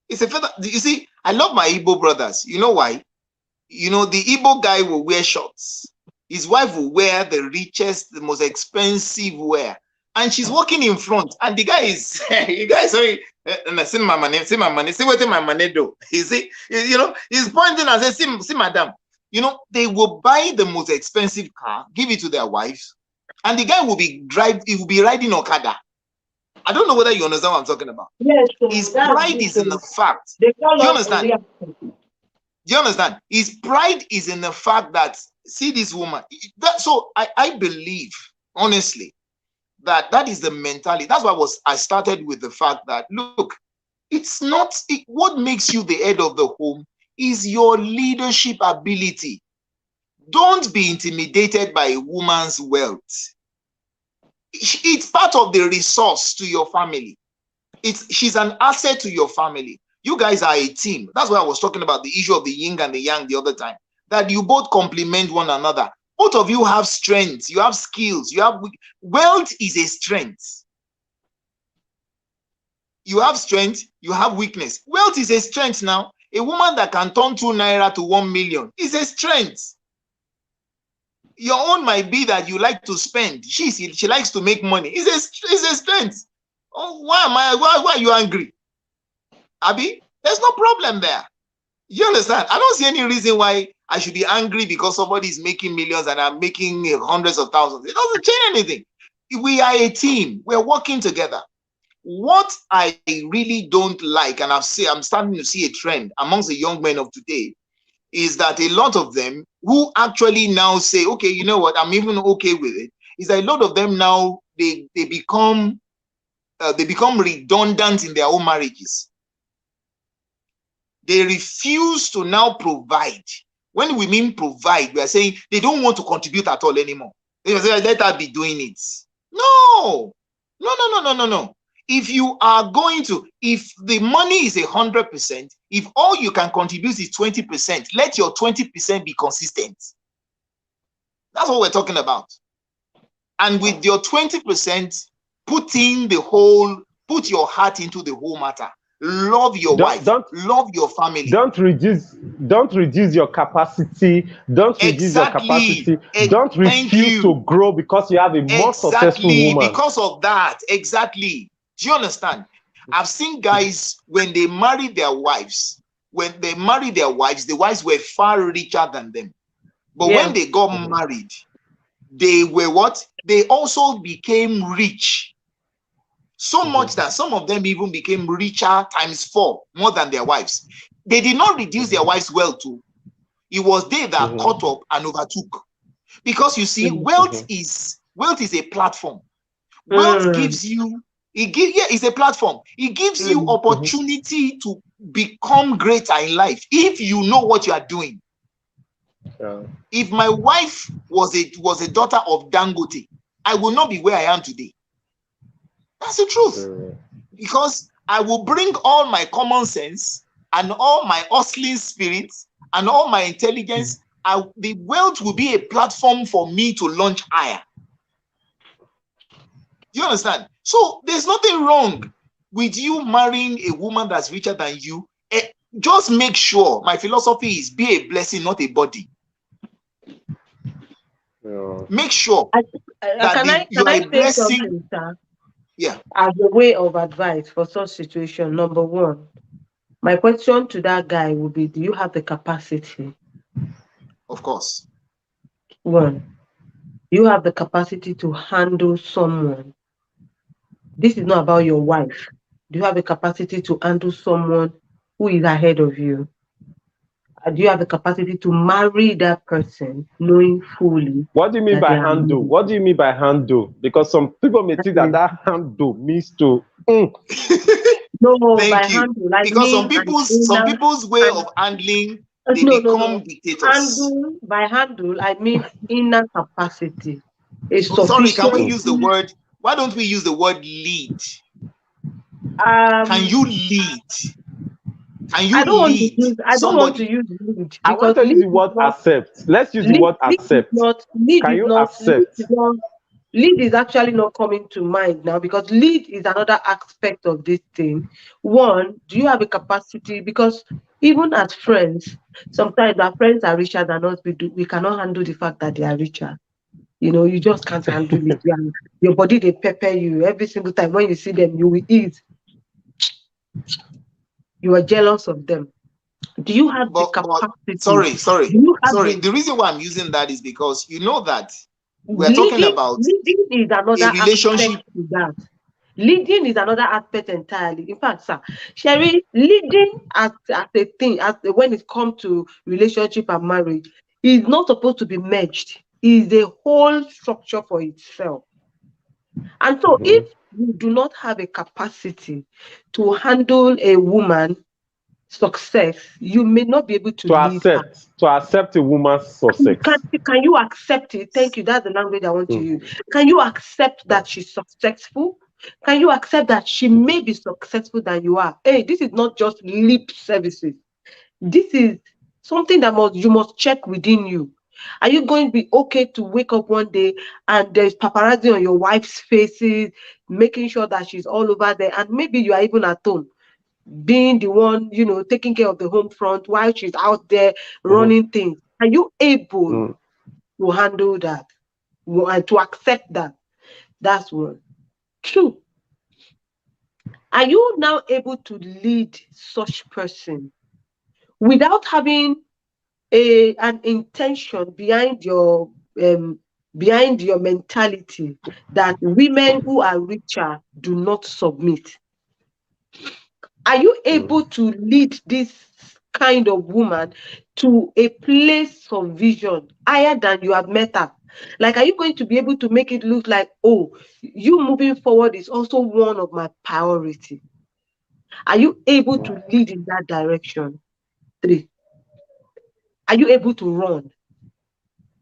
It's a feather. You see, I love my Igbo brothers. You know why? The Igbo guy will wear shorts. His wife will wear the richest, the most expensive wear. And she's walking in front, and the guy is, you guys, sorry, see my money, see what my money do. You see, he's pointing and saying, see, madam, they will buy the most expensive car, give it to their wives, and the guy will be riding Okada. I don't know whether you understand what I'm talking about. Yes, his pride is in the fact. Do you understand? Do you understand? His pride is in the fact that, see this woman. So I believe, honestly, that is the mentality. That's why I started with the fact that, look, it's not what makes you the head of the home is your leadership ability. Don't be intimidated by a woman's wealth. It's part of the resource to your family. She's an asset to your family. You guys are a team. That's why I was talking about the issue of the yin and the yang the other time, that you both complement one another. Both of you have strengths, you have skills, wealth is a strength. You have strength, you have weakness. Wealth is a strength now. A woman that can turn 2 naira to 1 million is a strength. Your own might be that you like to spend. She likes to make money. It's a strength. Oh, why are you angry? Abi, there's no problem there. You understand? I don't see any reason why I should be angry because somebody is making millions and I'm making hundreds of thousands. It doesn't change anything. We are a team. We're working together. What I really don't like, and I'm starting to see a trend amongst the young men of today, is that a lot of them who actually now say, okay, you know what, I'm even okay with it, is that a lot of them now, they become redundant in their own marriages. They refuse to now provide. When we mean provide, we are saying they don't want to contribute at all anymore. They say, let her be doing it. No. If you are going to, if the money is 100%, if all you can contribute is 20%, let your 20% be consistent. That's what we're talking about. And with your 20%, put your heart into the whole matter. Love your wife. Love your family. Don't reduce your capacity. Don't reduce your capacity. Don't refuse to grow because you have a more successful woman. Because of that. Exactly. Do you understand? I've seen guys, when they marry their wives, the wives were far richer than them. But when they got married, they were what? They also became rich. So much that some of them even became richer times 4, more than their wives. They did not reduce their wives' wealth too. It was they that caught up and overtook. Because you see, wealth is a platform. Wealth gives you, it's a platform. It gives you opportunity to become greater in life if you know what you are doing. If my wife was a daughter of Dangote, I will not be where I am today. That's the truth. Because I will bring all my common sense and all my hustling spirit and all my intelligence. The wealth will be a platform for me to launch higher. Do you understand? So there's nothing wrong with you marrying a woman that's richer than you. Just make sure, my philosophy is, be a blessing, not a body. Make sure that you are a blessing. As a way of advice for such situation, number one, my question to that guy would be, do you have the capacity? Of course. One, do you have the capacity to handle someone? This is not about your wife. Do you have the capacity to handle someone who is ahead of you? Do you have the capacity to marry that person knowing fully? What do you mean by handle? What do you mean by handle? Because some people may think that handle means to. No, thank you. Handle, because some people's way of handling, they become dictators. Handle, I mean inner capacity. Sorry, can we use the word? Why don't we use the word lead? Can you lead? I don't want to use lead. I want to use the word accept. Let's use the word accept. Can you accept? Lead is actually not coming to mind now, because lead is another aspect of this thing. One, do you have a capacity? Because even as friends, sometimes our friends are richer than us. We cannot handle the fact that they are richer. You know, you just can't handle it. Your body, they pepper you every single time. When you see them, you will eat. You are jealous of them. Do you have the capacity? Sorry. The reason why I'm using that is because you know that we're talking about leading is another a relationship. To that. Leading is another aspect entirely. In fact, sir, Sherry, leading as a thing, when it comes to relationship and marriage, is not supposed to be merged. It is a whole structure for itself. And so if you do not have a capacity to handle a woman's success, you may not be able to accept a woman's success. Can you accept it? Thank you. That's the language I want to use. Can you accept that she's successful? Can you accept that she may be successful than you are? Hey, this is not just lip services. This is something that you must check within you. Are you going to be okay to wake up one day and there's paparazzi on your wife's faces, making sure that she's all over there, and maybe you are even at home, being the one, taking care of the home front while she's out there running things? Are you able to handle that and to accept that. That's one. Two, are you now able to lead such person without having an intention behind your mentality that women who are richer do not submit? Are you able to lead this kind of woman to a place of vision higher than you have met her? Like, are you going to be able to make it look like, oh, you moving forward is also one of my priority? Are you able to lead in that direction? 3, are you able to run?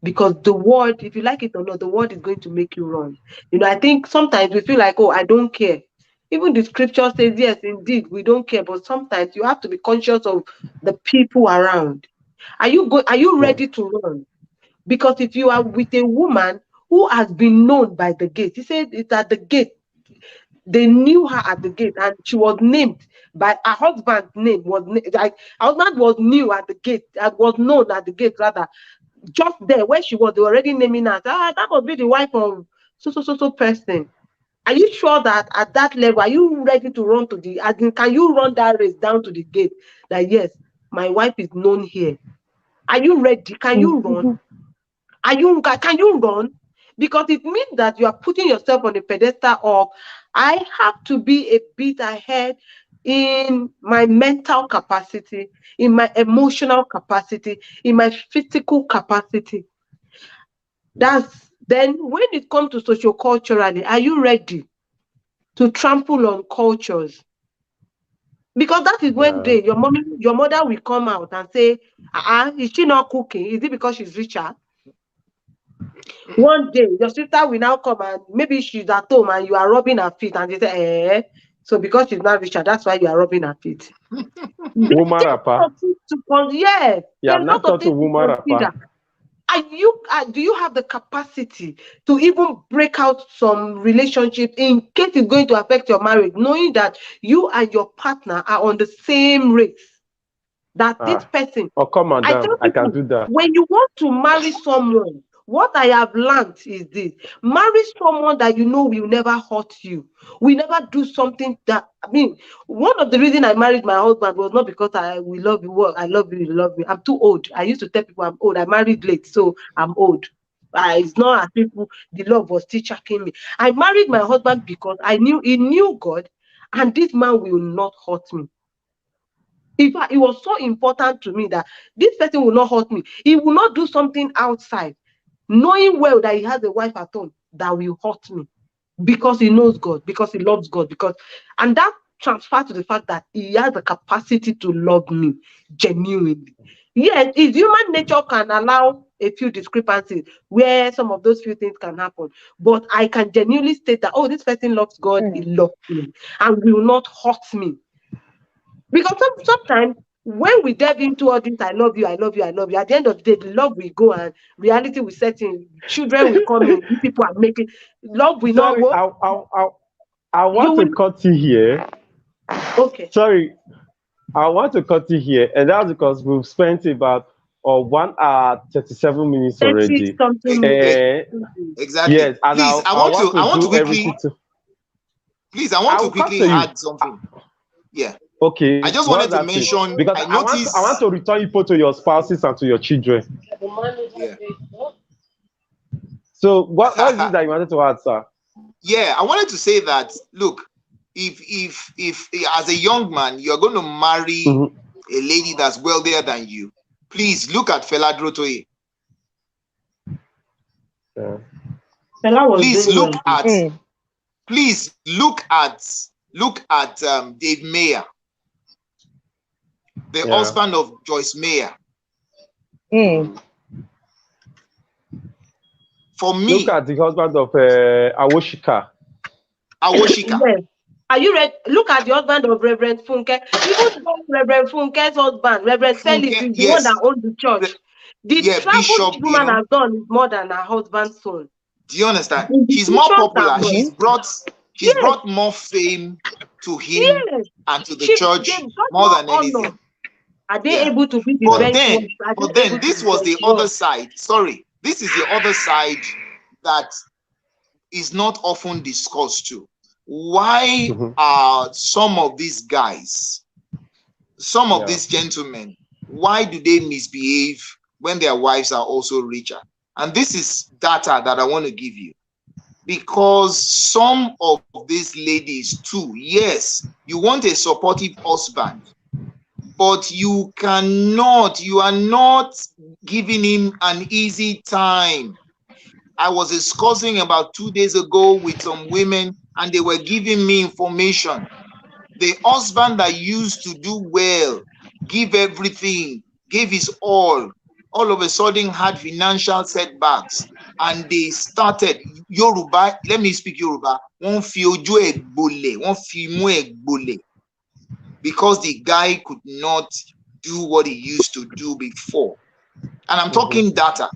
Because the word, if you like it or not, the word is going to make you run. You know, I think sometimes we feel like, oh, I don't care. Even the scripture says, yes, indeed, we don't care. But sometimes you have to be conscious of the people around. Are you ready to run? Because if you are with a woman who has been known by the gate, he said it's at the gate. They knew her at the gate, and she was named by her husband's name. Her husband was new at the gate, was known at the gate rather. Just there where she was, they were already naming her. That must be the wife of so person. Are you sure that at that level, are you ready to run to the, can you run that race down to the gate that yes, my wife is known here? Are you ready? Can you run? Can you run? Because it means that you are putting yourself on a pedestal of, I have to be a bit ahead in my mental capacity, in my emotional capacity, in my physical capacity. Then when it comes to socioculturally, are you ready to trample on cultures? Because that is when your mother will come out and say, is she not cooking? Is it because she's richer? One day, your sister will now come and maybe she's at home and you are rubbing her feet and they say, so because she's not richer, that's why you are rubbing her feet. Woman rapper. Yes. You have not taught a woman rapper. Do you have the capacity to even break out some relationship in case it's going to affect your marriage, knowing that you and your partner are on the same race? That this person. Oh, come on, I can do that. When you want to marry someone, what I have learned is this: marry someone that you know will never hurt you, will never do something that, I mean, one of the reasons I married my husband was not because we love you, I love you, you love me. I'm too old. I used to tell people I'm old. I married late, so I'm old. It's not as if the love was still checking me. I married my husband because I knew he knew God, and this man will not hurt me. In fact, it was so important to me that this person will not hurt me. He will not do something outside, knowing well that he has a wife at home that will hurt me, because he knows God, because he loves God, and that transfers to the fact that he has the capacity to love me genuinely. Yes, his human nature can allow a few discrepancies where some of those few things can happen, but I can genuinely state that, oh, this person loves God, he loves me, and will not hurt me. Because sometimes when we delve into all this, I love you, I love you, I love you, at the end of the day, the love will go and reality will set in. Children will come in. People are making love will not go. I want to cut you here. Okay. Sorry, I want to cut you here, and that's because we've spent about 1 hour 37 minutes already. Exactly. Yes, and please, I want to quickly. Please, I want to quickly add something. Yeah. Okay. I just wanted to mention because I want to return you both to your spouses and to your children. Yeah. So what is it that you wanted to add, sir? Yeah, I wanted to say that, look, if as a young man you're going to marry a lady that's wealthier than you, please look at Fela Drotoye. Yeah. Please look at Dave Mayer, the husband of Joyce Mayer. For me, look at the husband of Awoshika. Yes. Are you ready? Look at the husband of Reverend Funke. Even Reverend Funke's husband, Reverend Felix, is the one that owns the church. The travel this woman has done is more than her husband's son. Do you understand? She's more popular. She's brought more fame to him and to the church more than anything. Are they able to be the But then this was the other side. Sorry. this is the other side that is not often discussed too. Why are some of these guys, some of these gentlemen, why do they misbehave when their wives are also richer? And this is data that I want to give you. Because some of these ladies too, yes, you want a supportive husband, but you are not giving him an easy time. I was discussing about 2 days ago with some women, and they were giving me information. The husband that used to do well, give everything, gave his all of a sudden had financial setbacks, and they started Yoruba. Let me speak Yoruba. Because the guy could not do what he used to do before. And I'm talking data.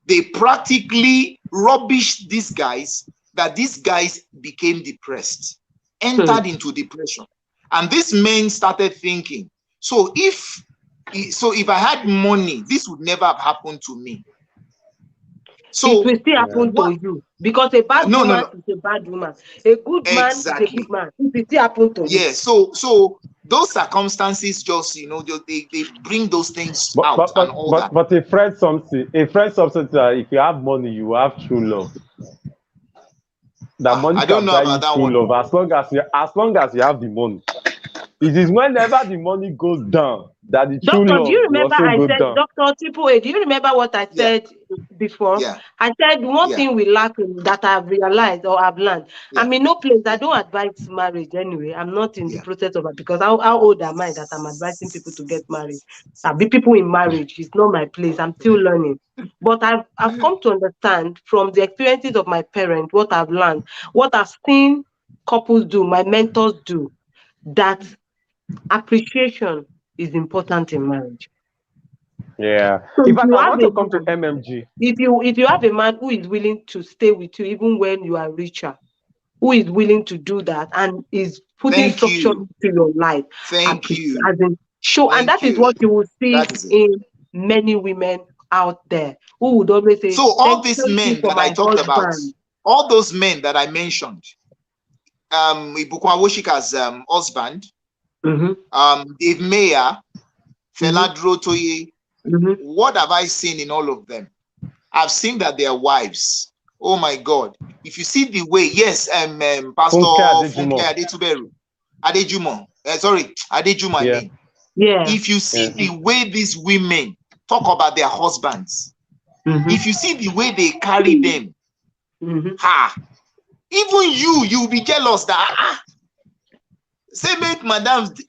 They practically rubbished these guys, that these guys became depressed, entered into depression. And these men started thinking, so if I had money, this would never have happened to me. So it will still happen to you, because a bad woman is a bad woman. A good man is a good man. It will still happen to you. Yeah, so those circumstances just, they bring those things out and all that. But a friend something that if you have money, you have true love. That money can buy you true love as long as you have the money. It is whenever the money goes down that the true love do you remember also I goes said, down. Dr. Triple A, do you remember what I said before? I said one thing we lack that I've realized or I've learned. I'm in no place. I don't advise marriage anyway. I'm not in the process of it, because how old am I that I'm advising people to get married? I'll be people in marriage. It's not my place. I'm still learning. But I've come to understand from the experiences of my parents, what I've learned, what I've seen couples do, my mentors do, that appreciation is important in marriage. Yeah. So if I want to come to MMG, if you have a man who is willing to stay with you even when you are richer, who is willing to do that and is putting structure into your life, and that is what you will see in many women out there who would always say, so all these men that I talked about, all those men that I mentioned, Ibukwa Woshika's husband, Dave Mayer, Fela Drotoye, what have I seen in all of them? I've seen that their wives, oh my God, if you see the way, Pastor Funke Adejuma, if you see the way these women talk about their husbands, if you see the way they carry them, even you'll be jealous that say make madam. Do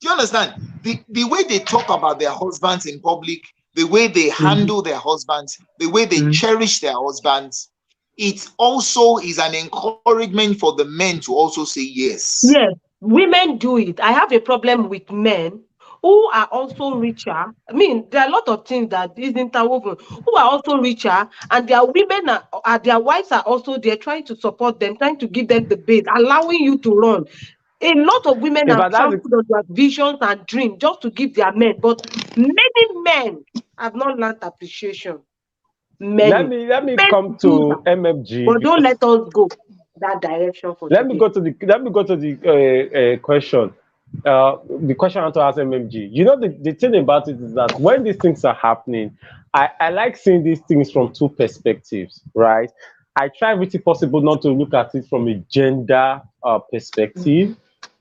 you understand the way they talk about their husbands in public, the way they handle their husbands, the way they cherish their husbands? It also is an encouragement for the men to also say yes. Yes, women do it. I have a problem with men who are also richer. I mean, there are a lot of things that is interwoven, who are also richer, and their women their wives are also there trying to support them, trying to give them the bait, allowing you to run. A lot of women have trampled on their visions and dreams just to give their men, but many men have not learned appreciation. Many. Let me come to MMG. But don't let us go that direction for Let me go to the question. The question I want to ask MMG. You know, the thing about it is that when these things are happening, I like seeing these things from two perspectives, right? I try everything possible not to look at it from a gender perspective,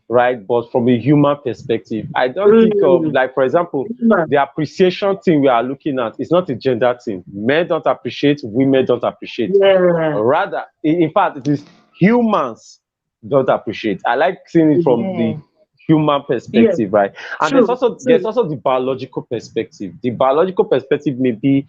right? But from a human perspective. I don't think of, like, for example, the appreciation thing we are looking at is not a gender thing. Men don't appreciate, women don't appreciate. Rather, in fact, it is humans don't appreciate. I like seeing it from the human perspective, right? And there's also the biological perspective. The biological perspective may be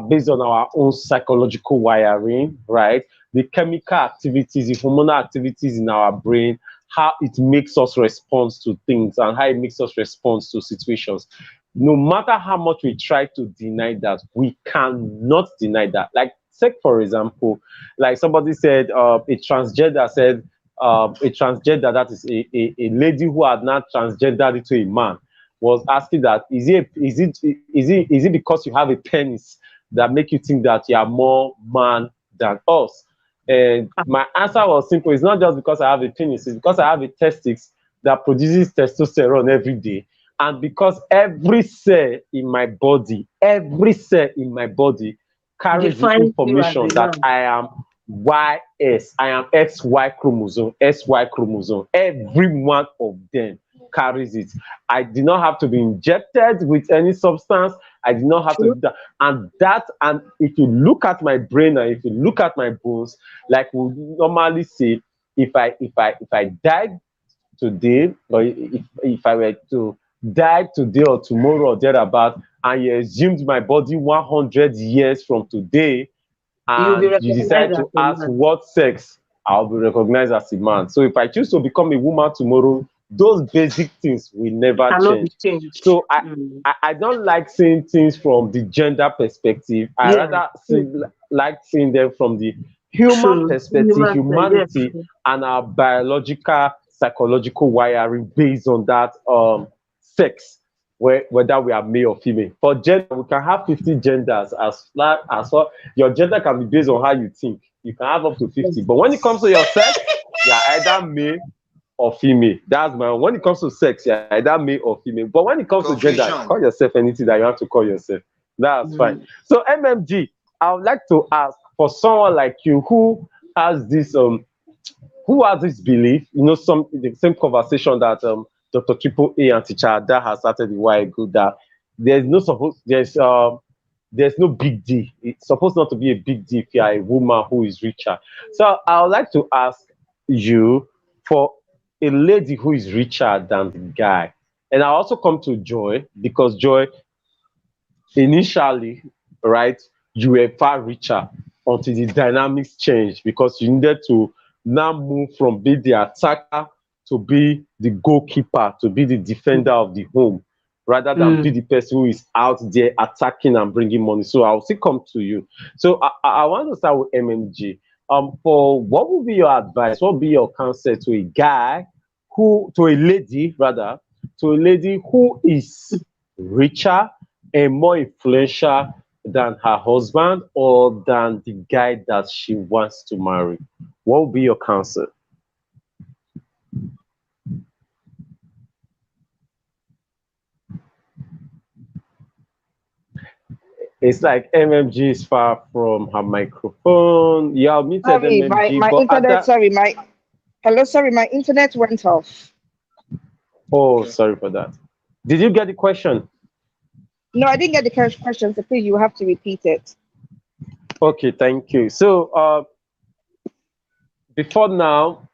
based on our own psychological wiring, right? The chemical activities, the hormonal activities in our brain, how it makes us respond to things and how it makes us respond to situations. No matter how much we try to deny that, we cannot deny that. Like, take for example, like somebody said, a transgender said, a transgender, that is a lady who had not transgendered into a man, was asking that is it because you have a penis that make you think that you are more man than us? And my answer was simple. It's not just because I have a penis, it's because I have a testis that produces testosterone every day. And because every cell in my body carries the information that I am YS, I am XY chromosome, SY chromosome. Every one of them carries it. I did not have to be injected with any substance. I did not have to do that. And if you look at my brain and if you look at my bones, like we normally say, if I died today, or if I were to die today or tomorrow or thereabout, and you assumed my body 100 years from today, and you decide to ask what sex, I'll be recognized as a man. So if I choose to become a woman tomorrow, those basic things will never change. So I don't like seeing things from the gender perspective. I rather like seeing them from the human perspective, humanity, and our biological, psychological wiring based on that sex, whether we are male or female. For gender, we can have 50 genders as well. Your gender can be based on how you think. You can have up to 50. But when it comes to your sex, you're either male or female. That's my own. When it comes to sex, you're either male or female. But when it comes to gender, call yourself anything that you have to call yourself. That's fine. So MMG, I would like to ask, for someone like you who has this belief, the same conversation that Dr. Triple A and Teacher Ada has started a while ago, that there's no big deal. It's supposed not to be a big deal if you are a woman who is richer. So I would like to ask you, for a lady who is richer than the guy, and I also come to Joy, because Joy, initially, right, you were far richer until the dynamics changed, because you needed to now move from being the attacker to be the goalkeeper, to be the defender of the home, rather than be the person who is out there attacking and bringing money. So I'll still come to you. So I want to start with MMG. For what would be your advice? What would be your counsel to a lady who is richer and more influential than her husband or than the guy that she wants to marry? What would be your counsel? It's like MMG is far from her microphone. Yeah, I muted MMG. My internet, my internet went off. Oh, sorry for that. Did you get the question? No, I didn't get the question, so please, you have to repeat it. Okay, thank you. So before now,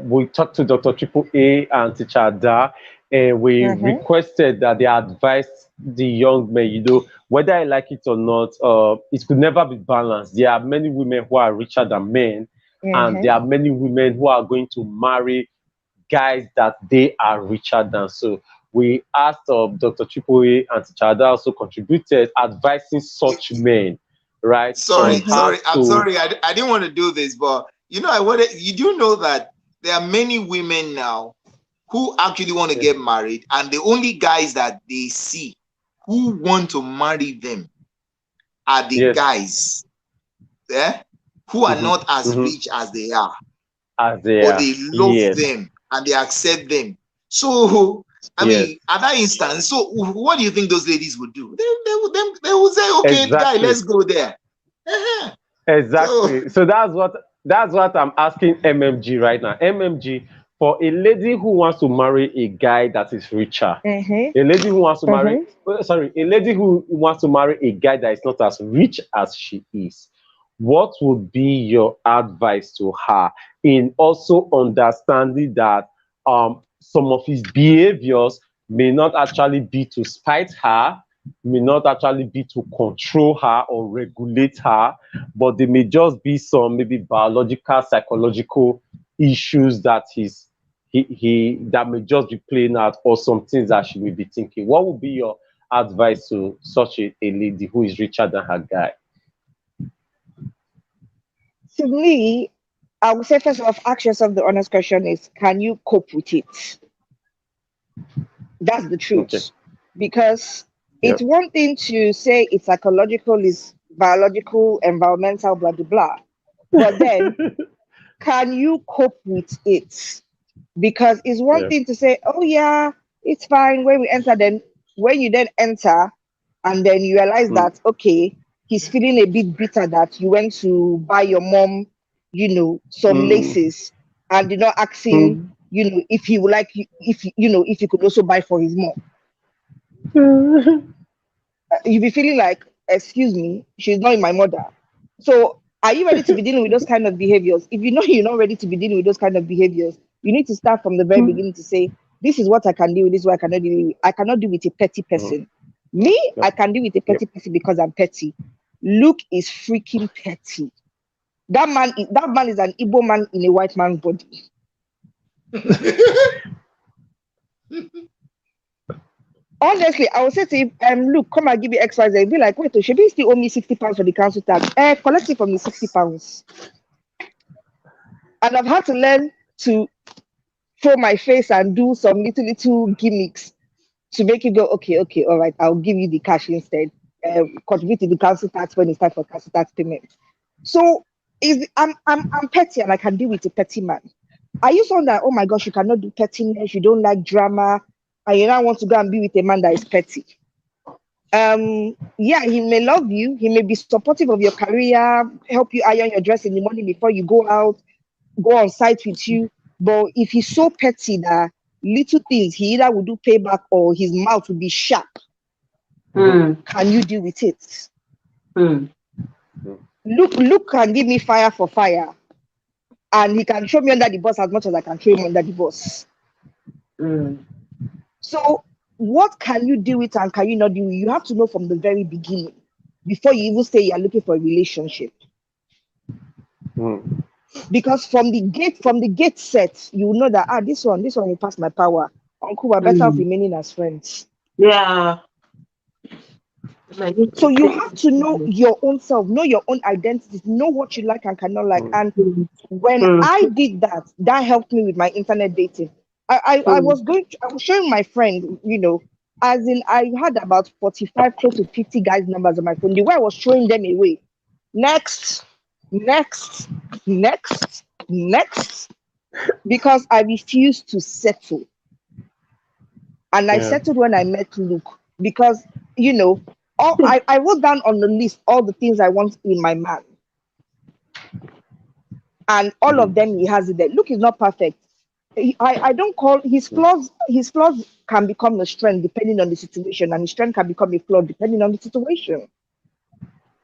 we talked to Dr. Triple A and Teacher Ada, and we requested that they advised the young men, whether I like it or not, it could never be balanced. There are many women who are richer than men, and there are many women who are going to marry guys that they are richer than. So we asked Dr. Triple A and Teacher Ada also contributed, advising such men, right? I'm sorry. I didn't want to do this, but you do know that there are many women now who actually want to get married, and the only guys that they see who want to marry them are the guys who are not as rich as they are. But they love them and they accept them. So, I mean, at that instance, so what do you think those ladies would do? They would say, okay, guy, let's go there. Exactly. So that's what I'm asking MMG right now. MMG, for a lady who wants to marry a guy that is richer, a lady who wants to marry, a lady who wants to marry a guy that is not as rich as she is, what would be your advice to her in also understanding that some of his behaviors may not actually be to spite her, may not actually be to control her or regulate her, but they may just be some maybe biological, psychological issues that that may just be playing out, or some things that she may be thinking. What would be your advice to such a lady who is richer than her guy? To me, I would say, first off, ask yourself the honest question is, can you cope with it? That's the truth. Because it's one thing to say it's psychological, is biological, environmental, blah, blah, blah. But then, can you cope with it? Because it's one thing to say, oh, yeah, it's fine when we enter. Then, when you then enter, and then you realize that, okay, he's feeling a bit bitter that you went to buy your mom, some laces, and did not ask him, if he would like, if he could also buy for his mom. You'll be feeling like, excuse me, she's not my mother. So are you ready to be dealing with those kind of behaviors? If you know you're not ready to be dealing with those kind of behaviors, you need to start from the very beginning to say, this is what I can do, this is what I cannot do. I cannot do with a petty person. Me, I can deal with a petty person because I'm petty. Luke is freaking petty. That man is an Igbo man in a white man's body. Honestly, I would say to him, Luke, come and give me XYZ. He'd be like, wait, should we still owe me £60 for the council tax? Collect it from the £60. And I've had to learn to throw my face and do some little gimmicks to make you go, okay, all right, I'll give you the cash instead. Contribute to the council tax when it's time for council tax payment. So I'm petty and I can deal with a petty man. Are you someone that, oh my gosh, you cannot do pettiness, you don't like drama, and you now want to go and be with a man that is petty? Yeah, he may love you, he may be supportive of your career, help you iron your dress in the morning before you go out, go on site with you. But if he's so petty that little things, he either will do payback or his mouth will be sharp. Can you deal with it? Luke can give me fire for fire, and he can throw me under the bus as much as I can throw him under the bus. So what can you deal with and can you not deal with? You have to know from the very beginning before you even say you're looking for a relationship. Because from the gate set, you know that this one will pass my power. Uncle, we're better off remaining as friends. Yeah. So you have to know your own self, know your own identity, know what you like and cannot like. And when I did that, that helped me with my internet dating. I was showing my friend, as in I had about 45 close to 50 guys' numbers on my phone. The way I was throwing them away. Next. Because I refused to settle. And I settled when I met Luke. Because, I wrote down on the list all the things I want in my man. And all of them, he has it there. Luke is not perfect. I don't call his flaws can become a strength depending on the situation, and his strength can become a flaw depending on the situation.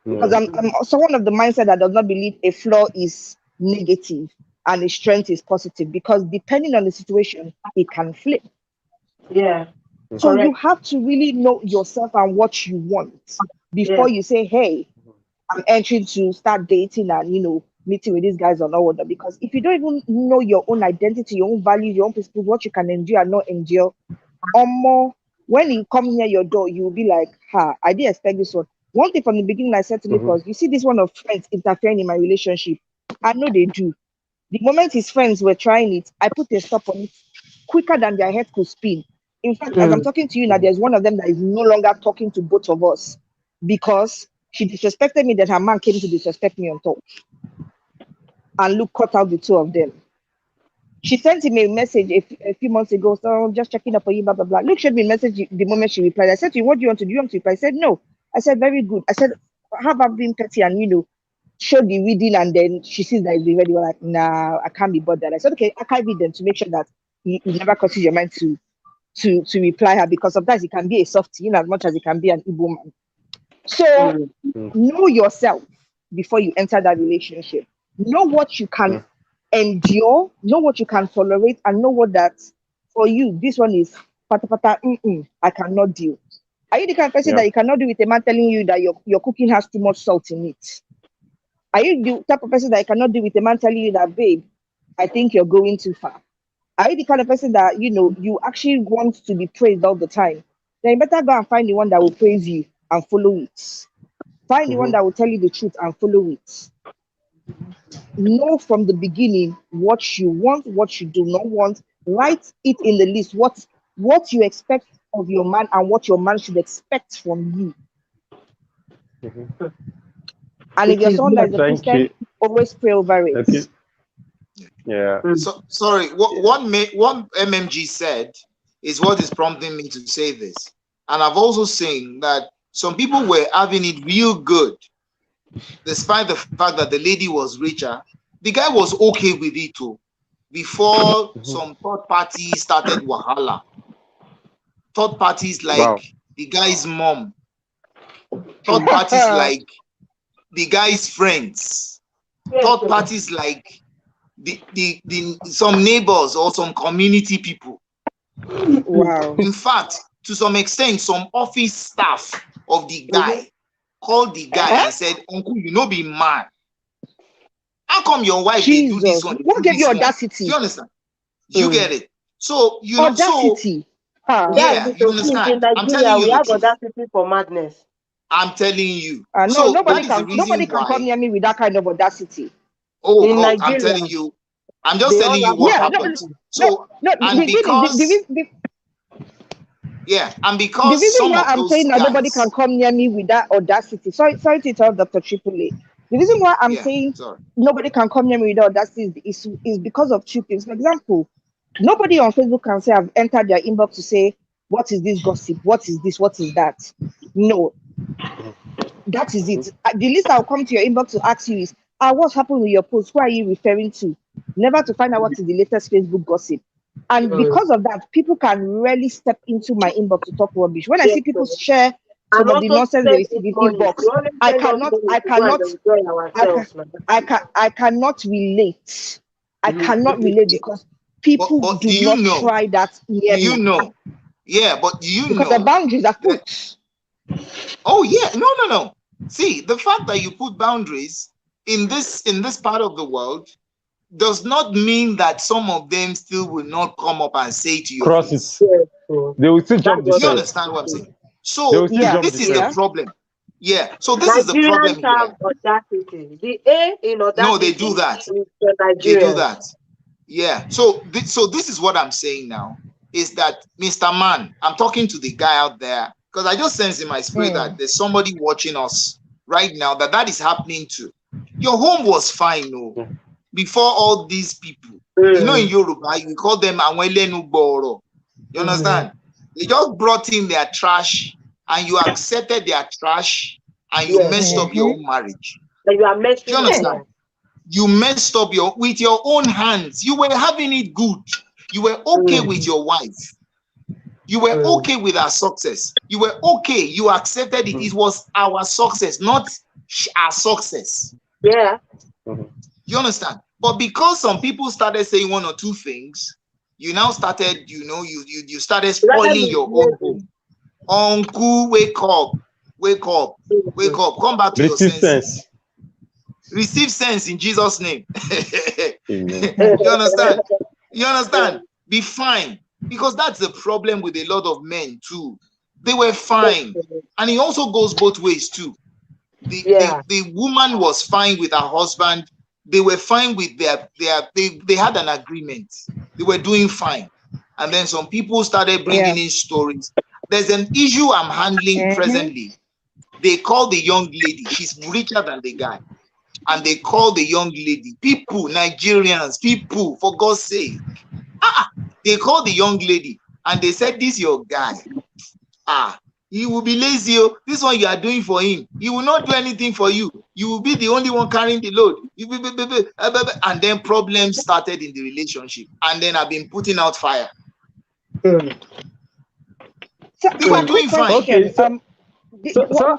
Because I'm someone of the mindset that does not believe a flaw is negative and a strength is positive, because depending on the situation, it can flip. Yeah. So you have to really know yourself and what you want before you say, hey, I'm entering to start dating and, meeting with these guys or not. Because if you don't even know your own identity, your own values, your own principles, what you can endure and not endure, or more, when you come near your door, you'll be like, I didn't expect this one. One thing from the beginning I said to Luke was, you see this one of friends interfering in my relationship. I know they do. The moment his friends were trying it, I put a stop on it quicker than their head could spin. In fact, as I'm talking to you now, there's one of them that is no longer talking to both of us because she disrespected me, that her man came to disrespect me on top. And Luke cut out the two of them. She sent him a message a few months ago, so just checking up on you, blah, blah, blah. Luke showed me a message the moment she replied. I said to him, what do you want to do? You want to reply? I said, no. I said, very good. I said, how about being petty and, show the reading, and then she sees that it's been ready. We're like, nah, I can't be bothered. I said, okay, I can't read them to make sure that you never crosses your mind to reply her, because sometimes it can be a softie in as much as it can be an Igbo man. So know yourself before you enter that relationship. Know what you can endure, know what you can tolerate, and know what that for you, this one is I cannot deal. Are you the kind of person that you cannot do with a man telling you that your cooking has too much salt in it? Are you the type of person that you cannot deal with a man telling you that, babe, I think you're going too far? Are you the kind of person that, you actually want to be praised all the time? Then you better go and find the one that will praise you and follow it. Find the one that will tell you the truth and follow it. Know from the beginning what you want, what you do not want. Write it in the list, what you expect of your man and what your man should expect from you. And if you're someone that is a Christian, always pray over it. Yeah. So sorry, what MMG said is what is prompting me to say this. And I've also seen that some people were having it real good, despite the fact that the lady was richer. The guy was okay with it too, before some third parties started wahala. Third parties like the guy's mom, third parties like the guy's friends, third parties like the some neighbors or some community people. Wow. In fact, to some extent, some office staff of the guy called the guy and said, "Uncle, you know, be mad. How come your wife they do this one? What gave you audacity? You understand? You get it? So you audacity. Yeah, you understand? I'm telling you, we have audacity for madness. I'm telling you. No, so nobody can come near me with that kind of audacity. Oh, I'm telling you. I'm just telling you what happened. And because the reason some why of I'm those saying that guys, nobody can come near me with that audacity. Sorry to interrupt, Dr. Tripoli. The reason why I'm saying nobody can come near me with that audacity is because of two things. For example, nobody on Facebook can say I've entered their inbox to say, what is this gossip? What is this? What is that? No. That is it. The least I'll come to your inbox to ask you is, what's happened with your post? Who are you referring to? Never to find out what is the latest Facebook gossip. And because of that, people can really step into my inbox to talk rubbish. When I see people share some of the nonsense they receive in inbox, I cannot relate. I cannot relate because people do not try that near me. You know. Yeah, but you know. Because the boundaries are put. Oh yeah, no. See, the fact that you put boundaries in this part of the world does not mean that some of them still will not come up and say to you, crosses. They will still jump the fence. You understand what I'm saying? So this is the problem. Yeah. So this is the problem here. Audacity. The A in audacity. No, they do that. They do that. Yeah. So this is what I'm saying now is that Mr. Man, I'm talking to the guy out there because I just sense in my spirit that there's somebody watching us right now that is happening to. Your home was fine, no? Before all these people. You know, in Yoruba, you call them Anwelenu Boro. You understand? They just brought in their trash and you accepted their trash and you messed up your own marriage. You are messed up. You understand? You messed up with your own hands. You were having it good. You were okay with your wife. You were okay with our success. You were okay. You accepted it. It was our success, not our success. Yeah. You understand? But because some people started saying one or two things, you now started, you started spoiling your own home. Uncle, wake up. Come back to your senses. Receive sense in Jesus' name. You understand? You understand? Be fine. Because that's the problem with a lot of men too. They were fine. And it also goes both ways too. The woman was fine with her husband. They were fine with they had an agreement. They were doing fine. And then some people started bringing in stories. There's an issue I'm handling presently. They call the young lady. She's richer than the guy. And they call the young lady. People, Nigerians, people, for God's sake. They call the young lady. And they said, this your guy. He will be lazy. This one you are doing for him. He will not do anything for you. You will be the only one carrying the load. And then problems started in the relationship. And then I've been putting out fire. They were doing fine. Okay, so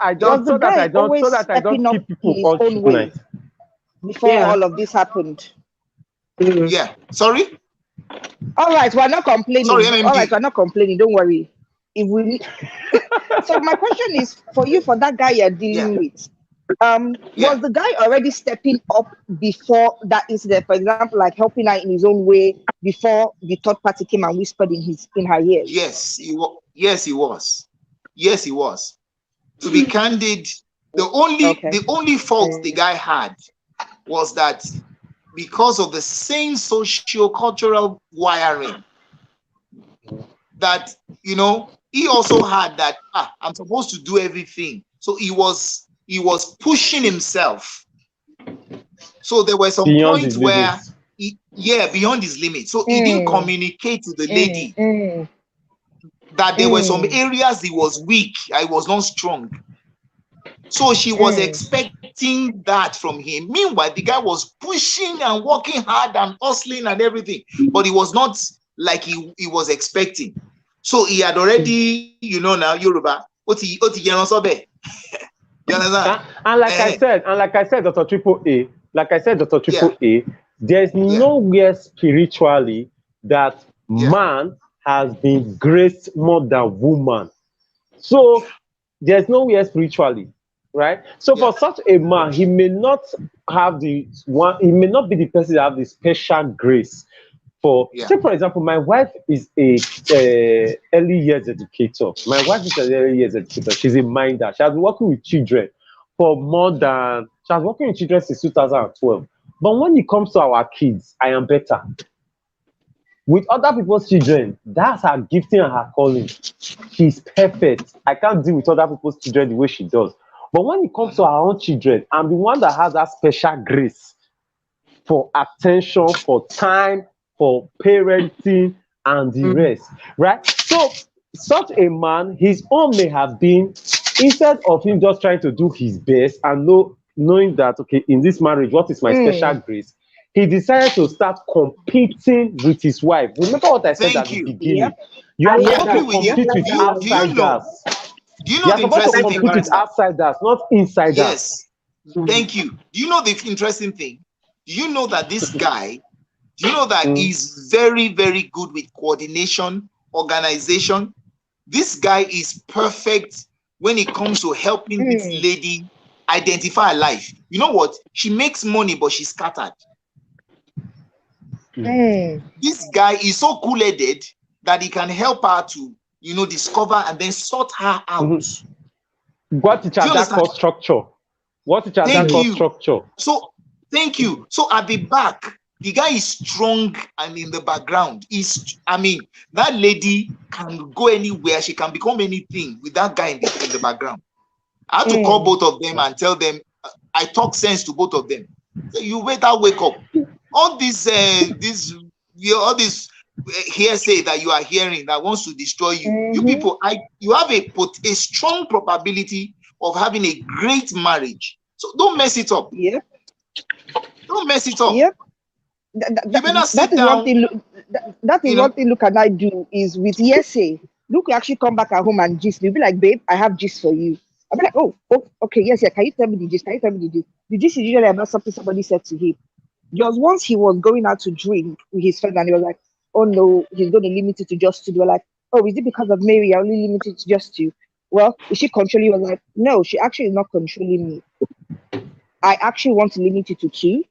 I don't keep people on tonight. Before all of this happened. Yeah. Sorry? All right, we're not complaining. Sorry, all right, we're not complaining. Don't worry. If we so my question is for you, for that guy you're dealing with. Was the guy already stepping up before that incident? For example, like helping her in his own way before the third party came and whispered in her ears? Yes, he was. Yes, he was. Yes, he was. To be candid, the only fault the guy had was that because of the same socio-cultural wiring that he also had that I'm supposed to do everything. So he was he was pushing himself. So there were some beyond points where, beyond his limit. So he didn't communicate to the lady that there were some areas he was weak, I was not strong. So she was expecting that from him. Meanwhile, the guy was pushing and working hard and hustling and everything, but he was not like he was expecting. So he had already, now Yoruba. You understand? And like I said, Dr. Triple A, there's nowhere spiritually that man has been graced more than woman. So there's nowhere spiritually, right? So for such a man, he may not be the person that have the special grace. Say for example, my wife is a early years educator. She's a minder. She has been working with children since 2012. But when it comes to our kids, I am better. With other people's children, that's her gifting and her calling. She's perfect. I can't deal with other people's children the way she does. But when it comes to our own children, I'm the one that has that special grace for attention, for time, for parenting, and the rest, right? So such a man, his own may have been, instead of him just trying to do his best and knowing that, okay, in this marriage, what is my special grace? He decided to start competing with his wife. Remember what I said at the beginning? You are supposed to compete with outsiders. Do you know the interesting thing? With outsiders, not insiders. Yes. Thank you. Do you know the interesting thing? Do you know that this guy, he's very, very good with coordination, organization? This guy is perfect when it comes to helping this lady identify her life. You know what? She makes money, but she's scattered. This guy is so cool-headed that he can help her to, discover and then sort her out. What is that called structure? Structure? So, thank you. So at the back, the guy is strong, and in the background, that lady can go anywhere. She can become anything with that guy in the background. I had to call both of them and tell them, I talk sense to both of them. So you better wake up. All this hearsay that you are hearing that wants to destroy you, you people, you have a strong probability of having a great marriage. So don't mess it up. Yeah. Don't mess it up. Yep. That is one thing Luke and I do is with hearsay. Luke will actually come back at home and gist. He'll be like, babe, I have gist for you. I'll be like, oh, okay, yes, can you tell me the gist? Can you tell me the gist? The gist is usually about something somebody said to him. Just once he was going out to drink with his friend and he was like, oh no, he's going to limit it to just two. They were like, oh, is it because of Mary? I only limited it to just two. Well, is she controlling you? I was like, no, she actually is not controlling me. I actually want to limit it to two,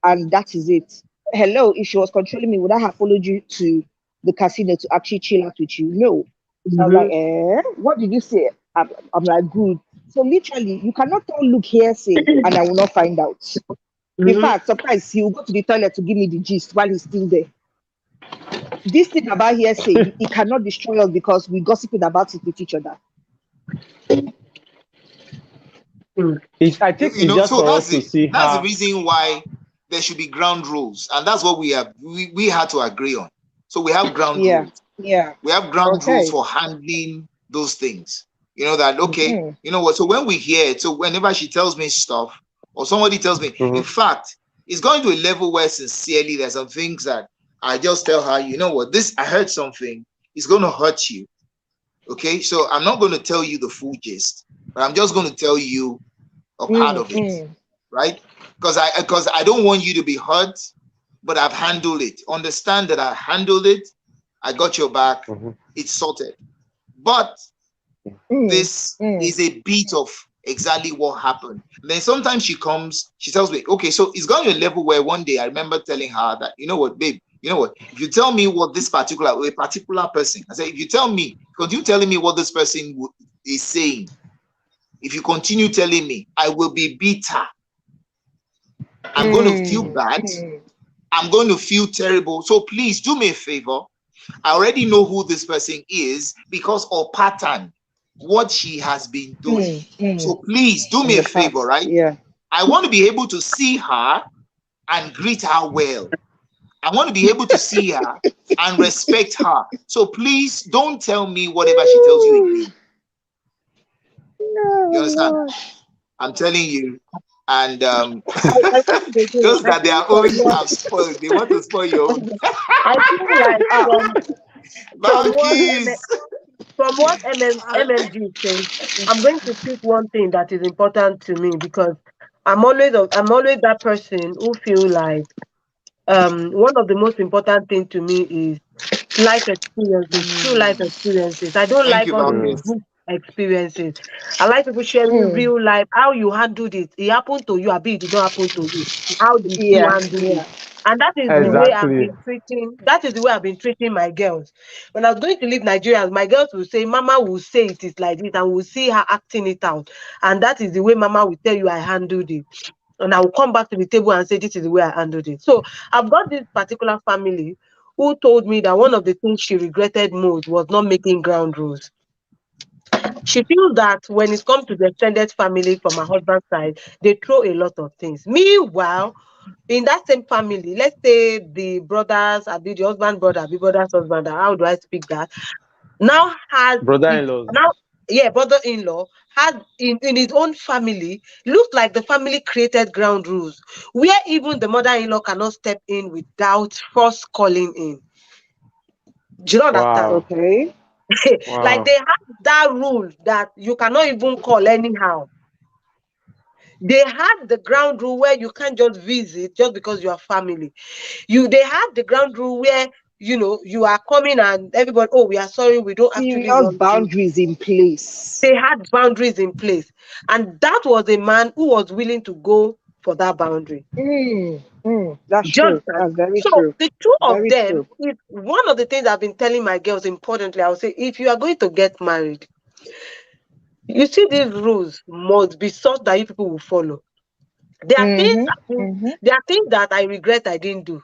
and that is it. Hello, if she was controlling me, would I have followed you to the casino to actually chill out with you? No. So I was like, what did you say? I'm like, good. So literally, you cannot tell Luke hearsay and I will not find out. In fact, sometimes he will go to the toilet to give me the gist while he's still there. This thing about hearsay, it cannot destroy us because we gossiping about it with each other. I think that's the reason why there should be ground rules, and that's what we have. We had to agree on. So we have ground rules. Yeah. We have ground rules for handling those things. You know that, okay, you know what? So when we hear it, so whenever she tells me stuff or somebody tells me, in fact, it's going to a level where sincerely there's some things that I just tell her, you know what, I heard something, it's going to hurt you. Okay, so I'm not going to tell you the full gist, but I'm just going to tell you a part of it, right? Because I don't want you to be hurt, but I've handled it. Understand that I handled it. I got your back. It's sorted. But this is a bit of exactly what happened. And then sometimes she comes, she tells me, okay, so it's gone to a level where one day I remember telling her that, you know what, babe, you know what, if you tell me what a particular person, I said, if you tell me, continue telling me what this person is saying, if you continue telling me, I will be bitter. I'm going to feel bad. I'm going to feel terrible. So please do me a favor. I already know who this person is because of pattern. what she has been doing. So please do me a favor, right? Yeah. I want to be able to see her and greet her well. I want to be able to see her and respect her. So please don't tell me whatever she tells you again. No, you understand? Lord. I'm telling you. And I think those that their own have spoiled, they want to spoil your own. I feel like from what MMG is saying, I'm going to pick one thing that is important to me, because I'm always that person who feel like one of the most important things to me is life experiences, true life experiences. I don't Thank like you, all Valkyrie. these book experiences. I like people sharing real life, how you handled it. It happened to you, it did not happen to you. How did you handle it? And that is the way I've been treating. That is the way I've been treating my girls. When I was going to leave Nigeria, my girls will say, "Mama will say it is like this," and we'll see her acting it out. And that is the way Mama will tell you I handled it. And I will come back to the table and say, "This is the way I handled it." So I've got this particular family who told me that one of the things she regretted most was not making ground rules. She feels that when it comes to the extended family from her husband's side, they throw a lot of things. Meanwhile, in that same family, let's say the brothers, the husband brother, the brother's husband, how do I speak that? Now has brother-in-law. Brother-in-law has in his own family, looks like the family created ground rules where even the mother-in-law cannot step in without first calling in. Do you understand? Okay. Like they have that rule that you cannot even call anyhow. They had the ground rule where you can't just visit just because you are family. They had the ground rule where you are coming and everybody, "Oh, we are sorry, we don't actually want boundaries in place." They had boundaries in place, and that was a man who was willing to go for that boundary. That's true. That's very true. The two of them, one of the things I've been telling my girls, importantly, I would say, if you are going to get married, you see, these rules must be such that you people will follow. There are things that I regret I didn't do.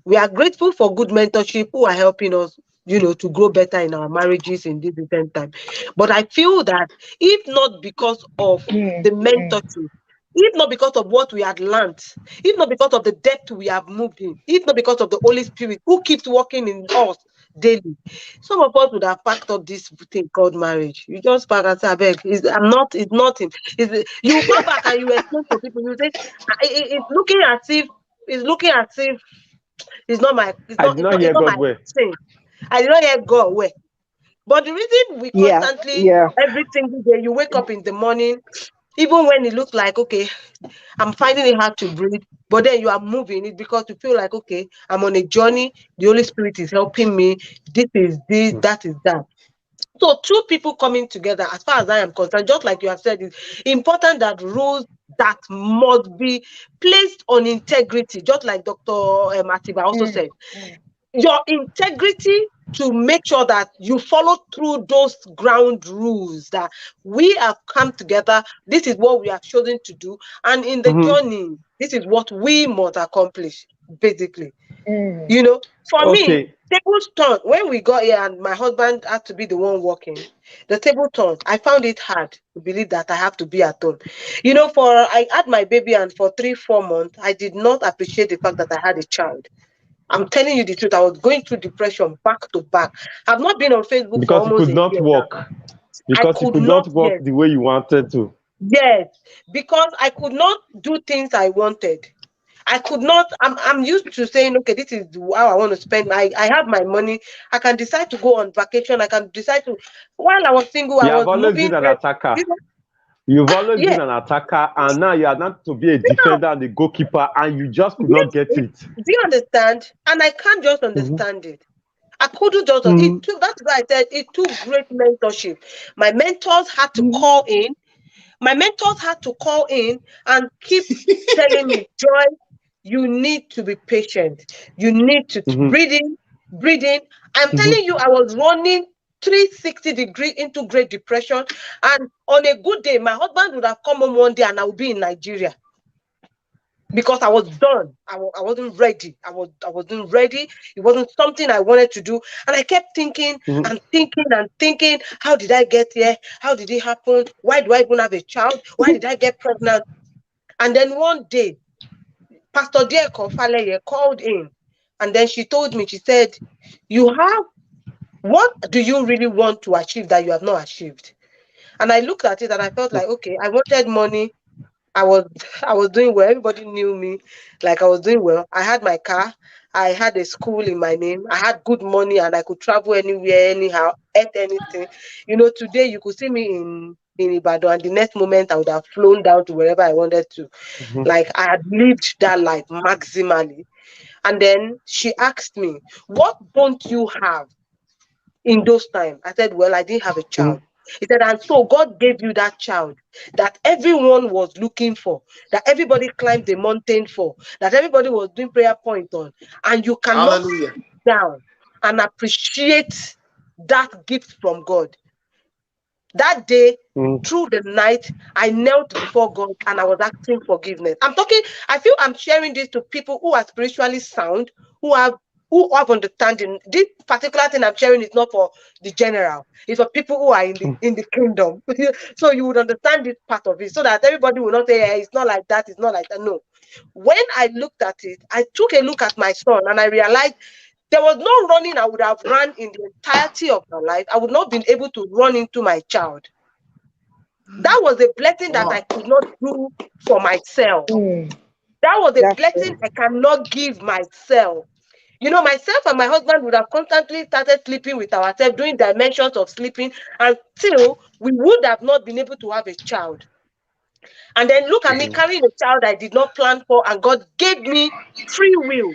We are grateful for good mentorship who are helping us, to grow better in our marriages in this recent time. But I feel that if not because of the mentorship, if not because of what we had learned, if not because of the depth we have moved in, if not because of the Holy Spirit who keeps working in us daily, some of us would have packed up this thing called marriage. You just pack and say, "I beg, it's nothing." You come back and you explain to people, you say, it's looking as if it's not my thing. I did not hear God way. But the reason we constantly, every single day, you wake up in the morning, even when it looks like, okay, I'm finding it hard to breathe, but then you are moving, it's because you feel like, okay, I'm on a journey, the Holy Spirit is helping me, this is this, that is that. So two people coming together, as far as I am concerned, just like you have said, it's important that rules that must be placed on integrity, just like Dr. Atiba also said. Your integrity to make sure that you follow through those ground rules that we have come together. This is what we have chosen to do. And in the journey, this is what we must accomplish, basically. For me, tables turn. When we got here and my husband had to be the one working, the table turned. I found it hard to believe that I have to be at home. I had my baby, and for 3-4 months, I did not appreciate the fact that I had a child. I'm telling you the truth. I was going through depression back to back. I've not been on Facebook because for almost you could not work. Because you could not work the way you wanted to. Yes, because I could not do things I wanted. I could not. I'm used to saying, okay, this is how I want to spend. I have my money. I can decide to go on vacation. I can decide to. While I was single, I was always been an attacker. You've always been an attacker, and now you are not to be a defender and a goalkeeper, and you just could not get it. Do you understand? And I can't just understand it. I couldn't just. That's why I said it took great mentorship. My mentors had to call in. My mentors had to call in and keep telling me, "Joy, you need to be patient. You need to breathing. I'm telling you, I was running 360-degree into Great Depression, and on a good day, my husband would have come home one day and I would be in Nigeria. because I was done. I wasn't ready. I wasn't ready. It wasn't something I wanted to do. And I kept thinking and thinking and thinking, how did I get here? How did it happen? Why do I even have a child? Why did I get pregnant? And then one day, Pastor Dieko Faleye called in, and then she told me, she said, what do you really want to achieve that you have not achieved? And I looked at it and I felt like, okay, I wanted money. I was doing well. Everybody knew me, like I was doing well. I had my car. I had a school in my name. I had good money and I could travel anywhere, anyhow, at anything. Today you could see me in Ibadan, and the next moment I would have flown down to wherever I wanted to. Like I had lived that life maximally. And then she asked me, what don't you have in those times? I said, well, I didn't have a child. He said, and so God gave you that child that everyone was looking for, that everybody climbed the mountain for, that everybody was doing prayer point on, and you cannot sit down and appreciate that gift from God. That day, through the night, I knelt before God and I was asking forgiveness. I feel I'm sharing this to people who are spiritually sound, who have understanding. This particular thing I'm sharing is not for the general. It's for people who are in the kingdom. So you would understand this part of it, so that everybody will not say, hey, it's not like that, it's not like that. No. When I looked at it, I took a look at my son and I realized there was no running I would have run in the entirety of my life. I would not have been able to run into my child. That was a blessing that I could not do for myself. That was a blessing I cannot give myself. Myself and my husband would have constantly started sleeping with ourselves, doing dimensions of sleeping, until we would have not been able to have a child. And then look at me carrying a child I did not plan for, and God gave me free will.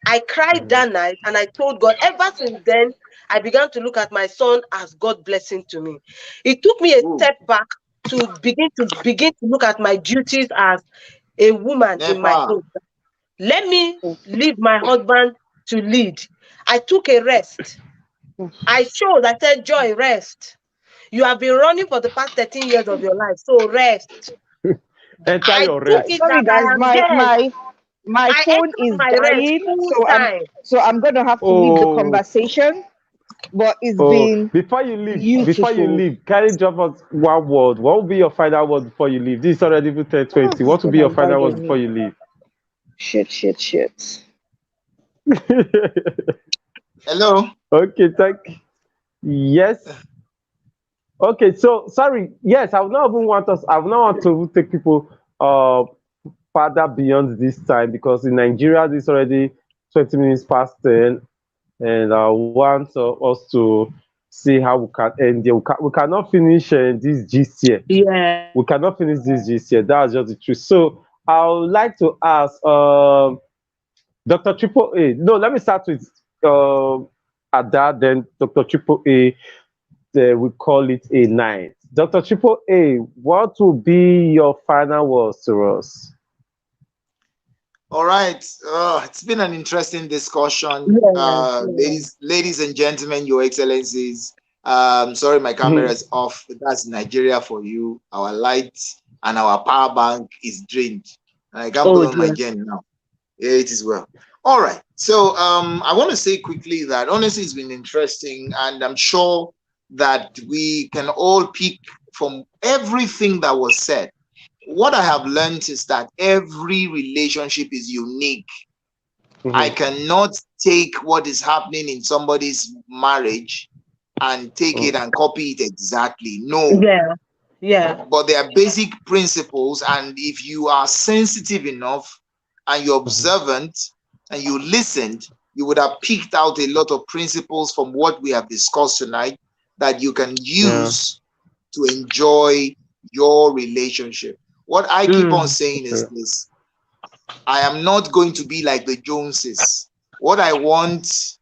I cried that night and I told God, ever since then, I began to look at my son as God's blessing to me. It took me a step back to begin to look at my duties as a woman in my home. Let me leave my husband to lead. I took a rest. I said, Joy, rest. You have been running for the past 13 years of your life, so rest. Enter your rest. Sorry, guys, my phone is dying, so I'm going to have to leave the conversation. But it's been before you leave, can you drop us one word? What will be your final word before you leave? This is already 10:20. What will be your final word before you leave? Shit. Hello. Okay, yes. Okay, so sorry. Yes, I would not want to take people further beyond this time, because in Nigeria this is already 20 minutes past 10, and I want us to see how we can end here. We cannot finish this gist here. Yeah. We cannot finish this gist here. That's just the truth. So I would like to ask Dr. Triple A. No, let me start with Ada, then Dr. Triple A. We call it a night. Dr. Triple A, what will be your final words to us? All right. It's been an interesting discussion. Ladies and gentlemen, Your Excellencies. Sorry, my camera is off. That's Nigeria for you. Our light and our power bank is drained. I can't put on my gen now. Yeah, it is well. All right. So I want to say quickly that honestly it's been interesting, and I'm sure that we can all pick from everything that was said. What I have learned is that every relationship is unique. I cannot take what is happening in somebody's marriage and take it and copy it exactly. No. Yeah. But there are basic principles, and if you are sensitive enough and you're observant and you listened, you would have picked out a lot of principles from what we have discussed tonight that you can use to enjoy your relationship. What I keep on saying is this: I am not going to be like the Joneses. What I want,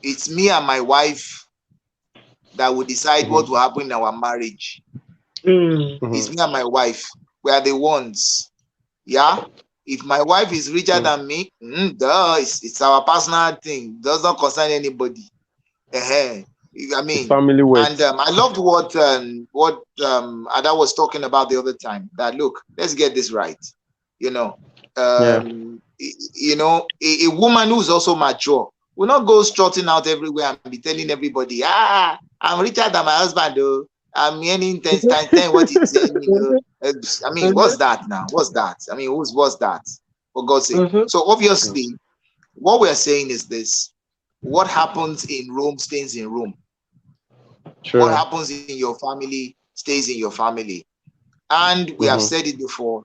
it's me and my wife that will decide what will happen in our marriage. It's me and my wife. We are the ones. Yeah. If my wife is richer than me, it's our personal thing. Does not concern anybody. I mean, family weight. And I loved what Ada was talking about the other time. That look, let's get this right. you know, you know, a woman who's also mature will not go strutting out everywhere and be telling everybody, I'm richer than my husband, though. I'm earning 10 times 10 what he's saying, you know. I mean, what's that now? What's that? I mean, what's that? For God's sake. So obviously, what we're saying is this: what happens in Rome stays in Rome. What happens in your family stays in your family. And we have said it before,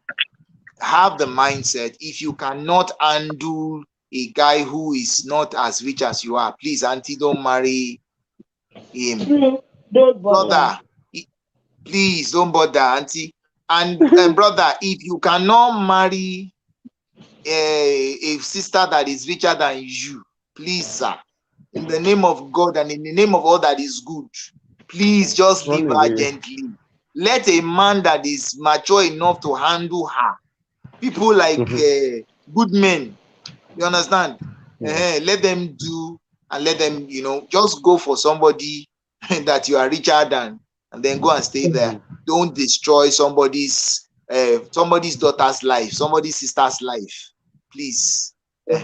have the mindset, if you cannot handle a guy who is not as rich as you are, please, auntie, don't marry him. Don't bother. Brother, please don't bother, auntie. And brother, if you cannot marry a sister that is richer than you, please, sir, in the name of God and in the name of all that is good, please just leave her gently. Let a man that is mature enough to handle her. People like good men, you understand? Let them do, and let them, you know, just go for somebody that you are richer than, and then go and stay there. Don't destroy somebody's daughter's life, somebody's sister's life, please. We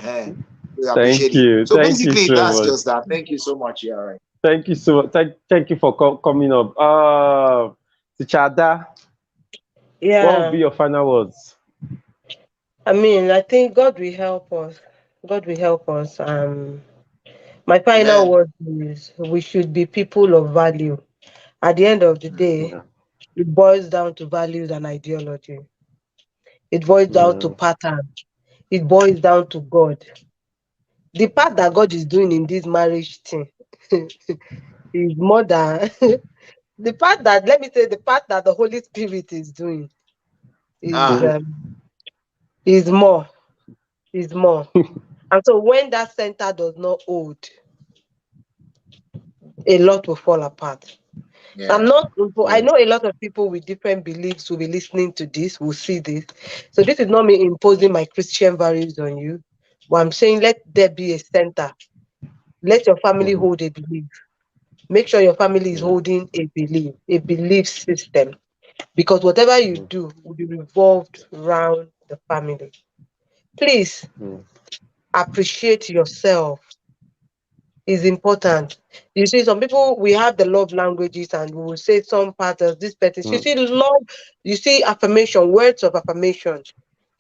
appreciate it. So basically, that's just that. Thank you so much. Yeah, right. Thank you so much. Thank you for coming up. Tichada, what will be your final words? I mean, I think God will help us. God will help us. My final word is we should be people of value. At the end of the day, it boils down to values and ideology. It boils down to pattern. It boils down to God. The part that God is doing in this marriage thing is more than the part that, let me say, the part that the Holy Spirit is doing is more. Is more. And so when that center does not hold, a lot will fall apart. I know a lot of people with different beliefs will be listening to this, will see this. So this is not me imposing my Christian values on you, but I'm saying let there be a center. Let your family hold a belief. Make sure your family is holding a belief system. Because whatever you do will be revolved around the family. Please appreciate yourself. Is important. You see, some people, we have the love languages and we will say some parts of this person. You see, love, you see, affirmation, words of affirmation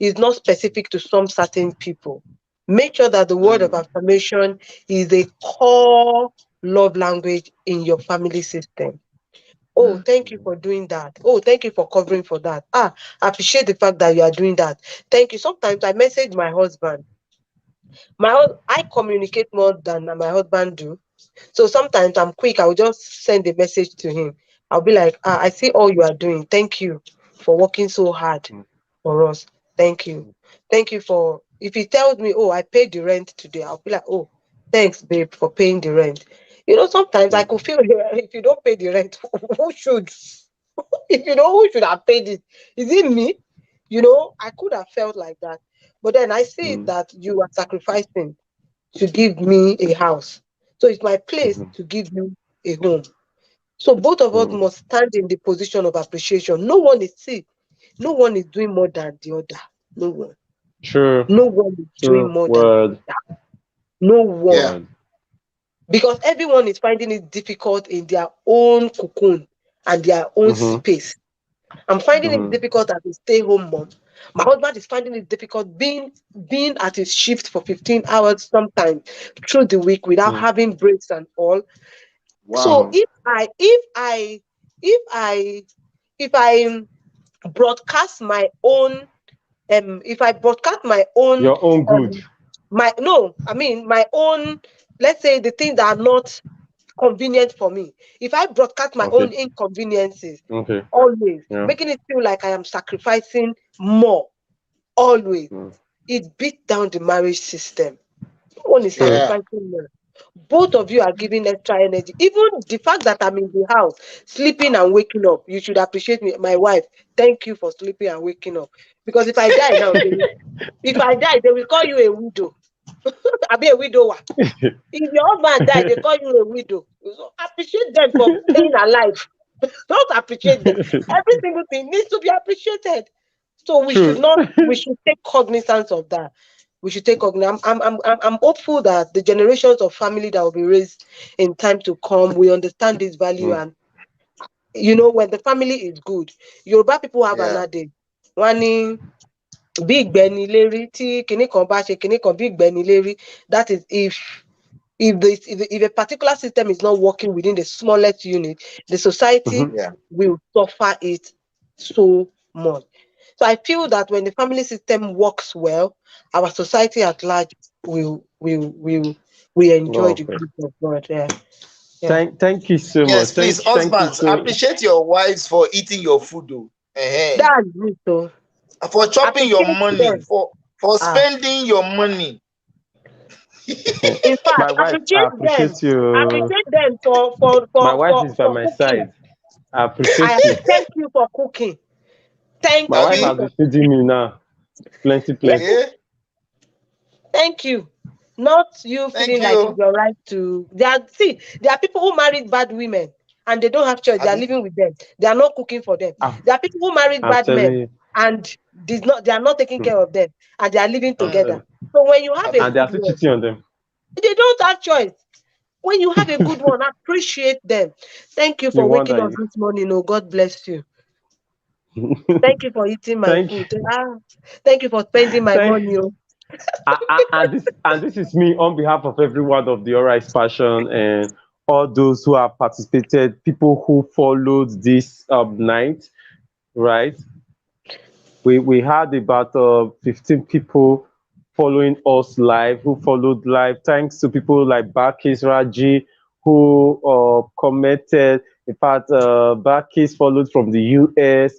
is not specific to some certain people. Make sure that the word of affirmation is a core love language in your family system. Oh, thank you for doing that. Oh, thank you for covering for that. I appreciate the fact that you are doing that. Thank you. Sometimes I message my husband. I communicate more than my husband do. So sometimes I'm quick. I will just send a message to him. I'll be like, I see all you are doing. Thank you for working so hard for us. Thank you. Thank you for, if he tells me, oh, I paid the rent today, I'll be like, oh, thanks, babe, for paying the rent. You know, sometimes I could feel if you don't pay the rent, who should? If you know, who should have paid it? Is it me? You know, I could have felt like that. But then I see that you are sacrificing to give me a house. So it's my place to give you a home. So both of us must stand in the position of appreciation. No one is doing more than the other. No one. True. No one is doing more than the other. No one. Yeah. Because everyone is finding it difficult in their own cocoon and their own space. I'm finding it difficult as a stay-home mom. My husband is finding it difficult being at his shift for 15 hours sometimes through the week without having breaks and all. Wow. So if I broadcast my own your own good, my own, let's say the things that are not convenient for me. If I broadcast my own inconveniences, always making it feel like I am sacrificing more, always, it beats down the marriage system. No one is sacrificing more. Both of you are giving extra energy. Even the fact that I'm in the house, sleeping and waking up, you should appreciate me, my wife. Thank you for sleeping and waking up. Because if I die now, they will call you a widow. I'll be a widower. If your husband died, they call you a widow. So appreciate them for staying alive. Don't appreciate them. Every single thing needs to be appreciated. So we should not. We should take cognizance of that. We should take cognizance. I'm hopeful that the generations of family that will be raised in time to come will understand this value. And when the family is good, Yoruba people have another day. One big Benny Leary, kini kan ba se kini kan big Benny Leary. That is if a particular system is not working within the smallest unit, the society will suffer it so much. So I feel that when the family system works well, our society at large will enjoy the grace of God. Yeah. Thank you so much. Yes, please, husbands, appreciate your wives for eating your food, though. That's it, though. For chopping your money, for spending your money. In fact, appreciate you. Appreciate them for my wife is by my cooking. side. I appreciate you. Thank you for cooking. Thank my wife has been feeding me now. Plenty. Yeah. Thank you. Not you feeling like it's your right to. There are people who married bad women and they don't have choice. They are living with them. They are not cooking for them. There are people who married bad men and they are not taking care of them and they are living together. So when you have a and they are still cheating on them, they don't have choice. When you have a good one, appreciate them. Thank you for waking up this morning. Oh, God bless you. Thank you for eating my food. Thank you for spending my money. and this is me on behalf of everyone of the Alright Passion and all those who have participated, people who followed this night, right? We had about 15 people following us live, who followed live. Thanks to people like Bakis Raji, who commented. In fact, Bakis followed from the US.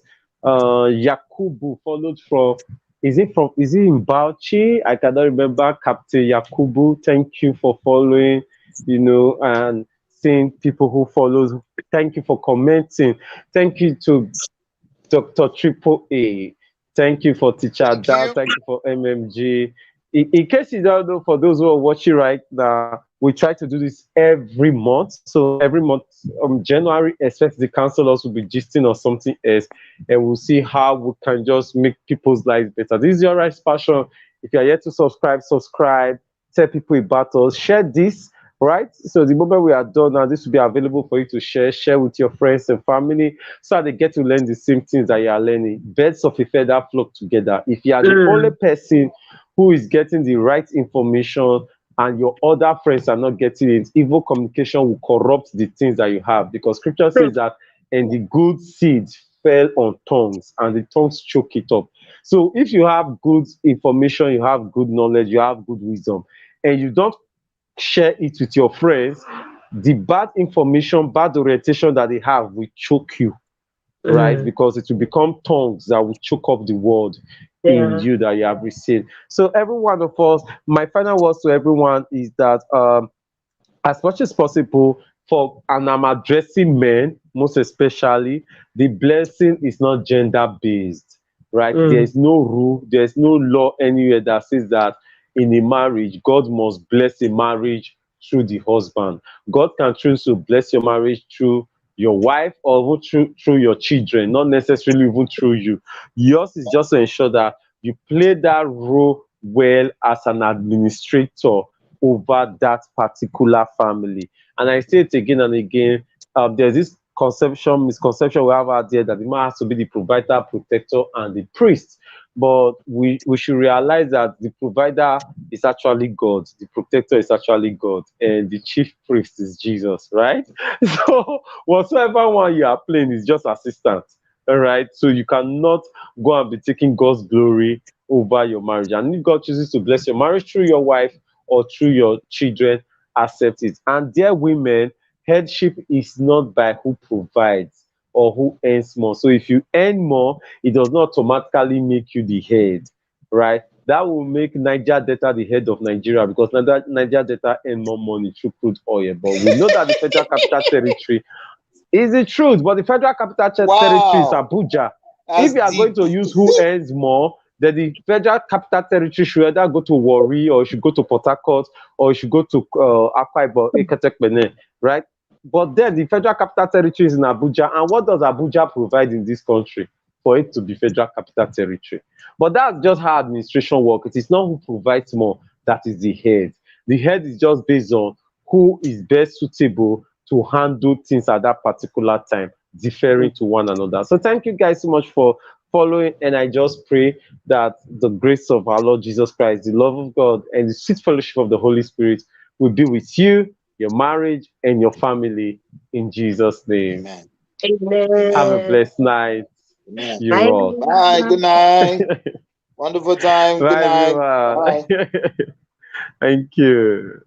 Yakubu followed from. Is it in Bauchi? I cannot remember. Captain Yakubu, thank you for following. And seeing people who follow. Thank you for commenting. Thank you to Dr. Triple A. Thank you for Teacher Dal. Thank you for MMG. In case you don't know, for those who are watching right now, we try to do this every month. So every month, January, expect the counselors will be gisting or something else, and we'll see how we can just make people's lives better. This is your Alright Passion. If you are yet to subscribe, tell people about us, share this. Right, so the moment we are done now, this will be available for you to share with your friends and family, so that they get to learn the same things that you are learning. Birds of a feather flock together. If you are the only person who is getting the right information and your other friends are not getting it, evil communication will corrupt the things that you have, because Scripture says that, and the good seed fell on tongues, and the tongues choke it up. So if you have good information, you have good knowledge, you have good wisdom, and you don't share it with your friends, the bad information, bad orientation that they have will choke you, right? Because it will become tongues that will choke up the word in you that you have received. So every one of us, my final words to everyone is that as much as possible, and I'm addressing men most especially, the blessing is not gender-based, right? There's no rule, there's no law anywhere that says that in a marriage, God must bless a marriage through the husband. God can choose to bless your marriage through your wife or through your children, not necessarily even through you. Yours is just to ensure that you play that role well as an administrator over that particular family. And I say it again and again, there's this misconception we have out there that the man has to be the provider, protector, and the priest. But we should realize that the provider is actually God, the protector is actually God, and the chief priest is Jesus, right? So whatsoever one you are playing is just assistant, all right? So you cannot go and be taking God's glory over your marriage. And if God chooses to bless your marriage through your wife or through your children, accept it. And dear women, headship is not by who provides or who earns more. So if you earn more, it does not automatically make you the head, right? That will make Niger Delta the head of Nigeria, because Niger Delta earn more money through crude oil. But we know that the Federal Capital Territory is the truth, but the Federal Capital Territory is Abuja. If you are going to use who earns more, then the Federal Capital Territory should either go to Warri, or should go to Port Harcourt, or should go to Akwa Ibom, Iketekpene, right? But then the Federal Capital Territory is in Abuja. And what does Abuja provide in this country? for it to be Federal Capital Territory. But that's just how administration works. It is not who provides more that is the head. The head is just based on who is best suitable to handle things at that particular time, differing to one another. So thank you guys so much for following, and I just pray that the grace of our Lord Jesus Christ, the love of God, and the sweet fellowship of the Holy Spirit will be with you, your marriage, and your family in Jesus' name. Amen. Amen. Have a blessed night. Amen. You Bye. all. Bye. Good night. Wonderful time. Good Bye, night. everyone. Bye. Thank you.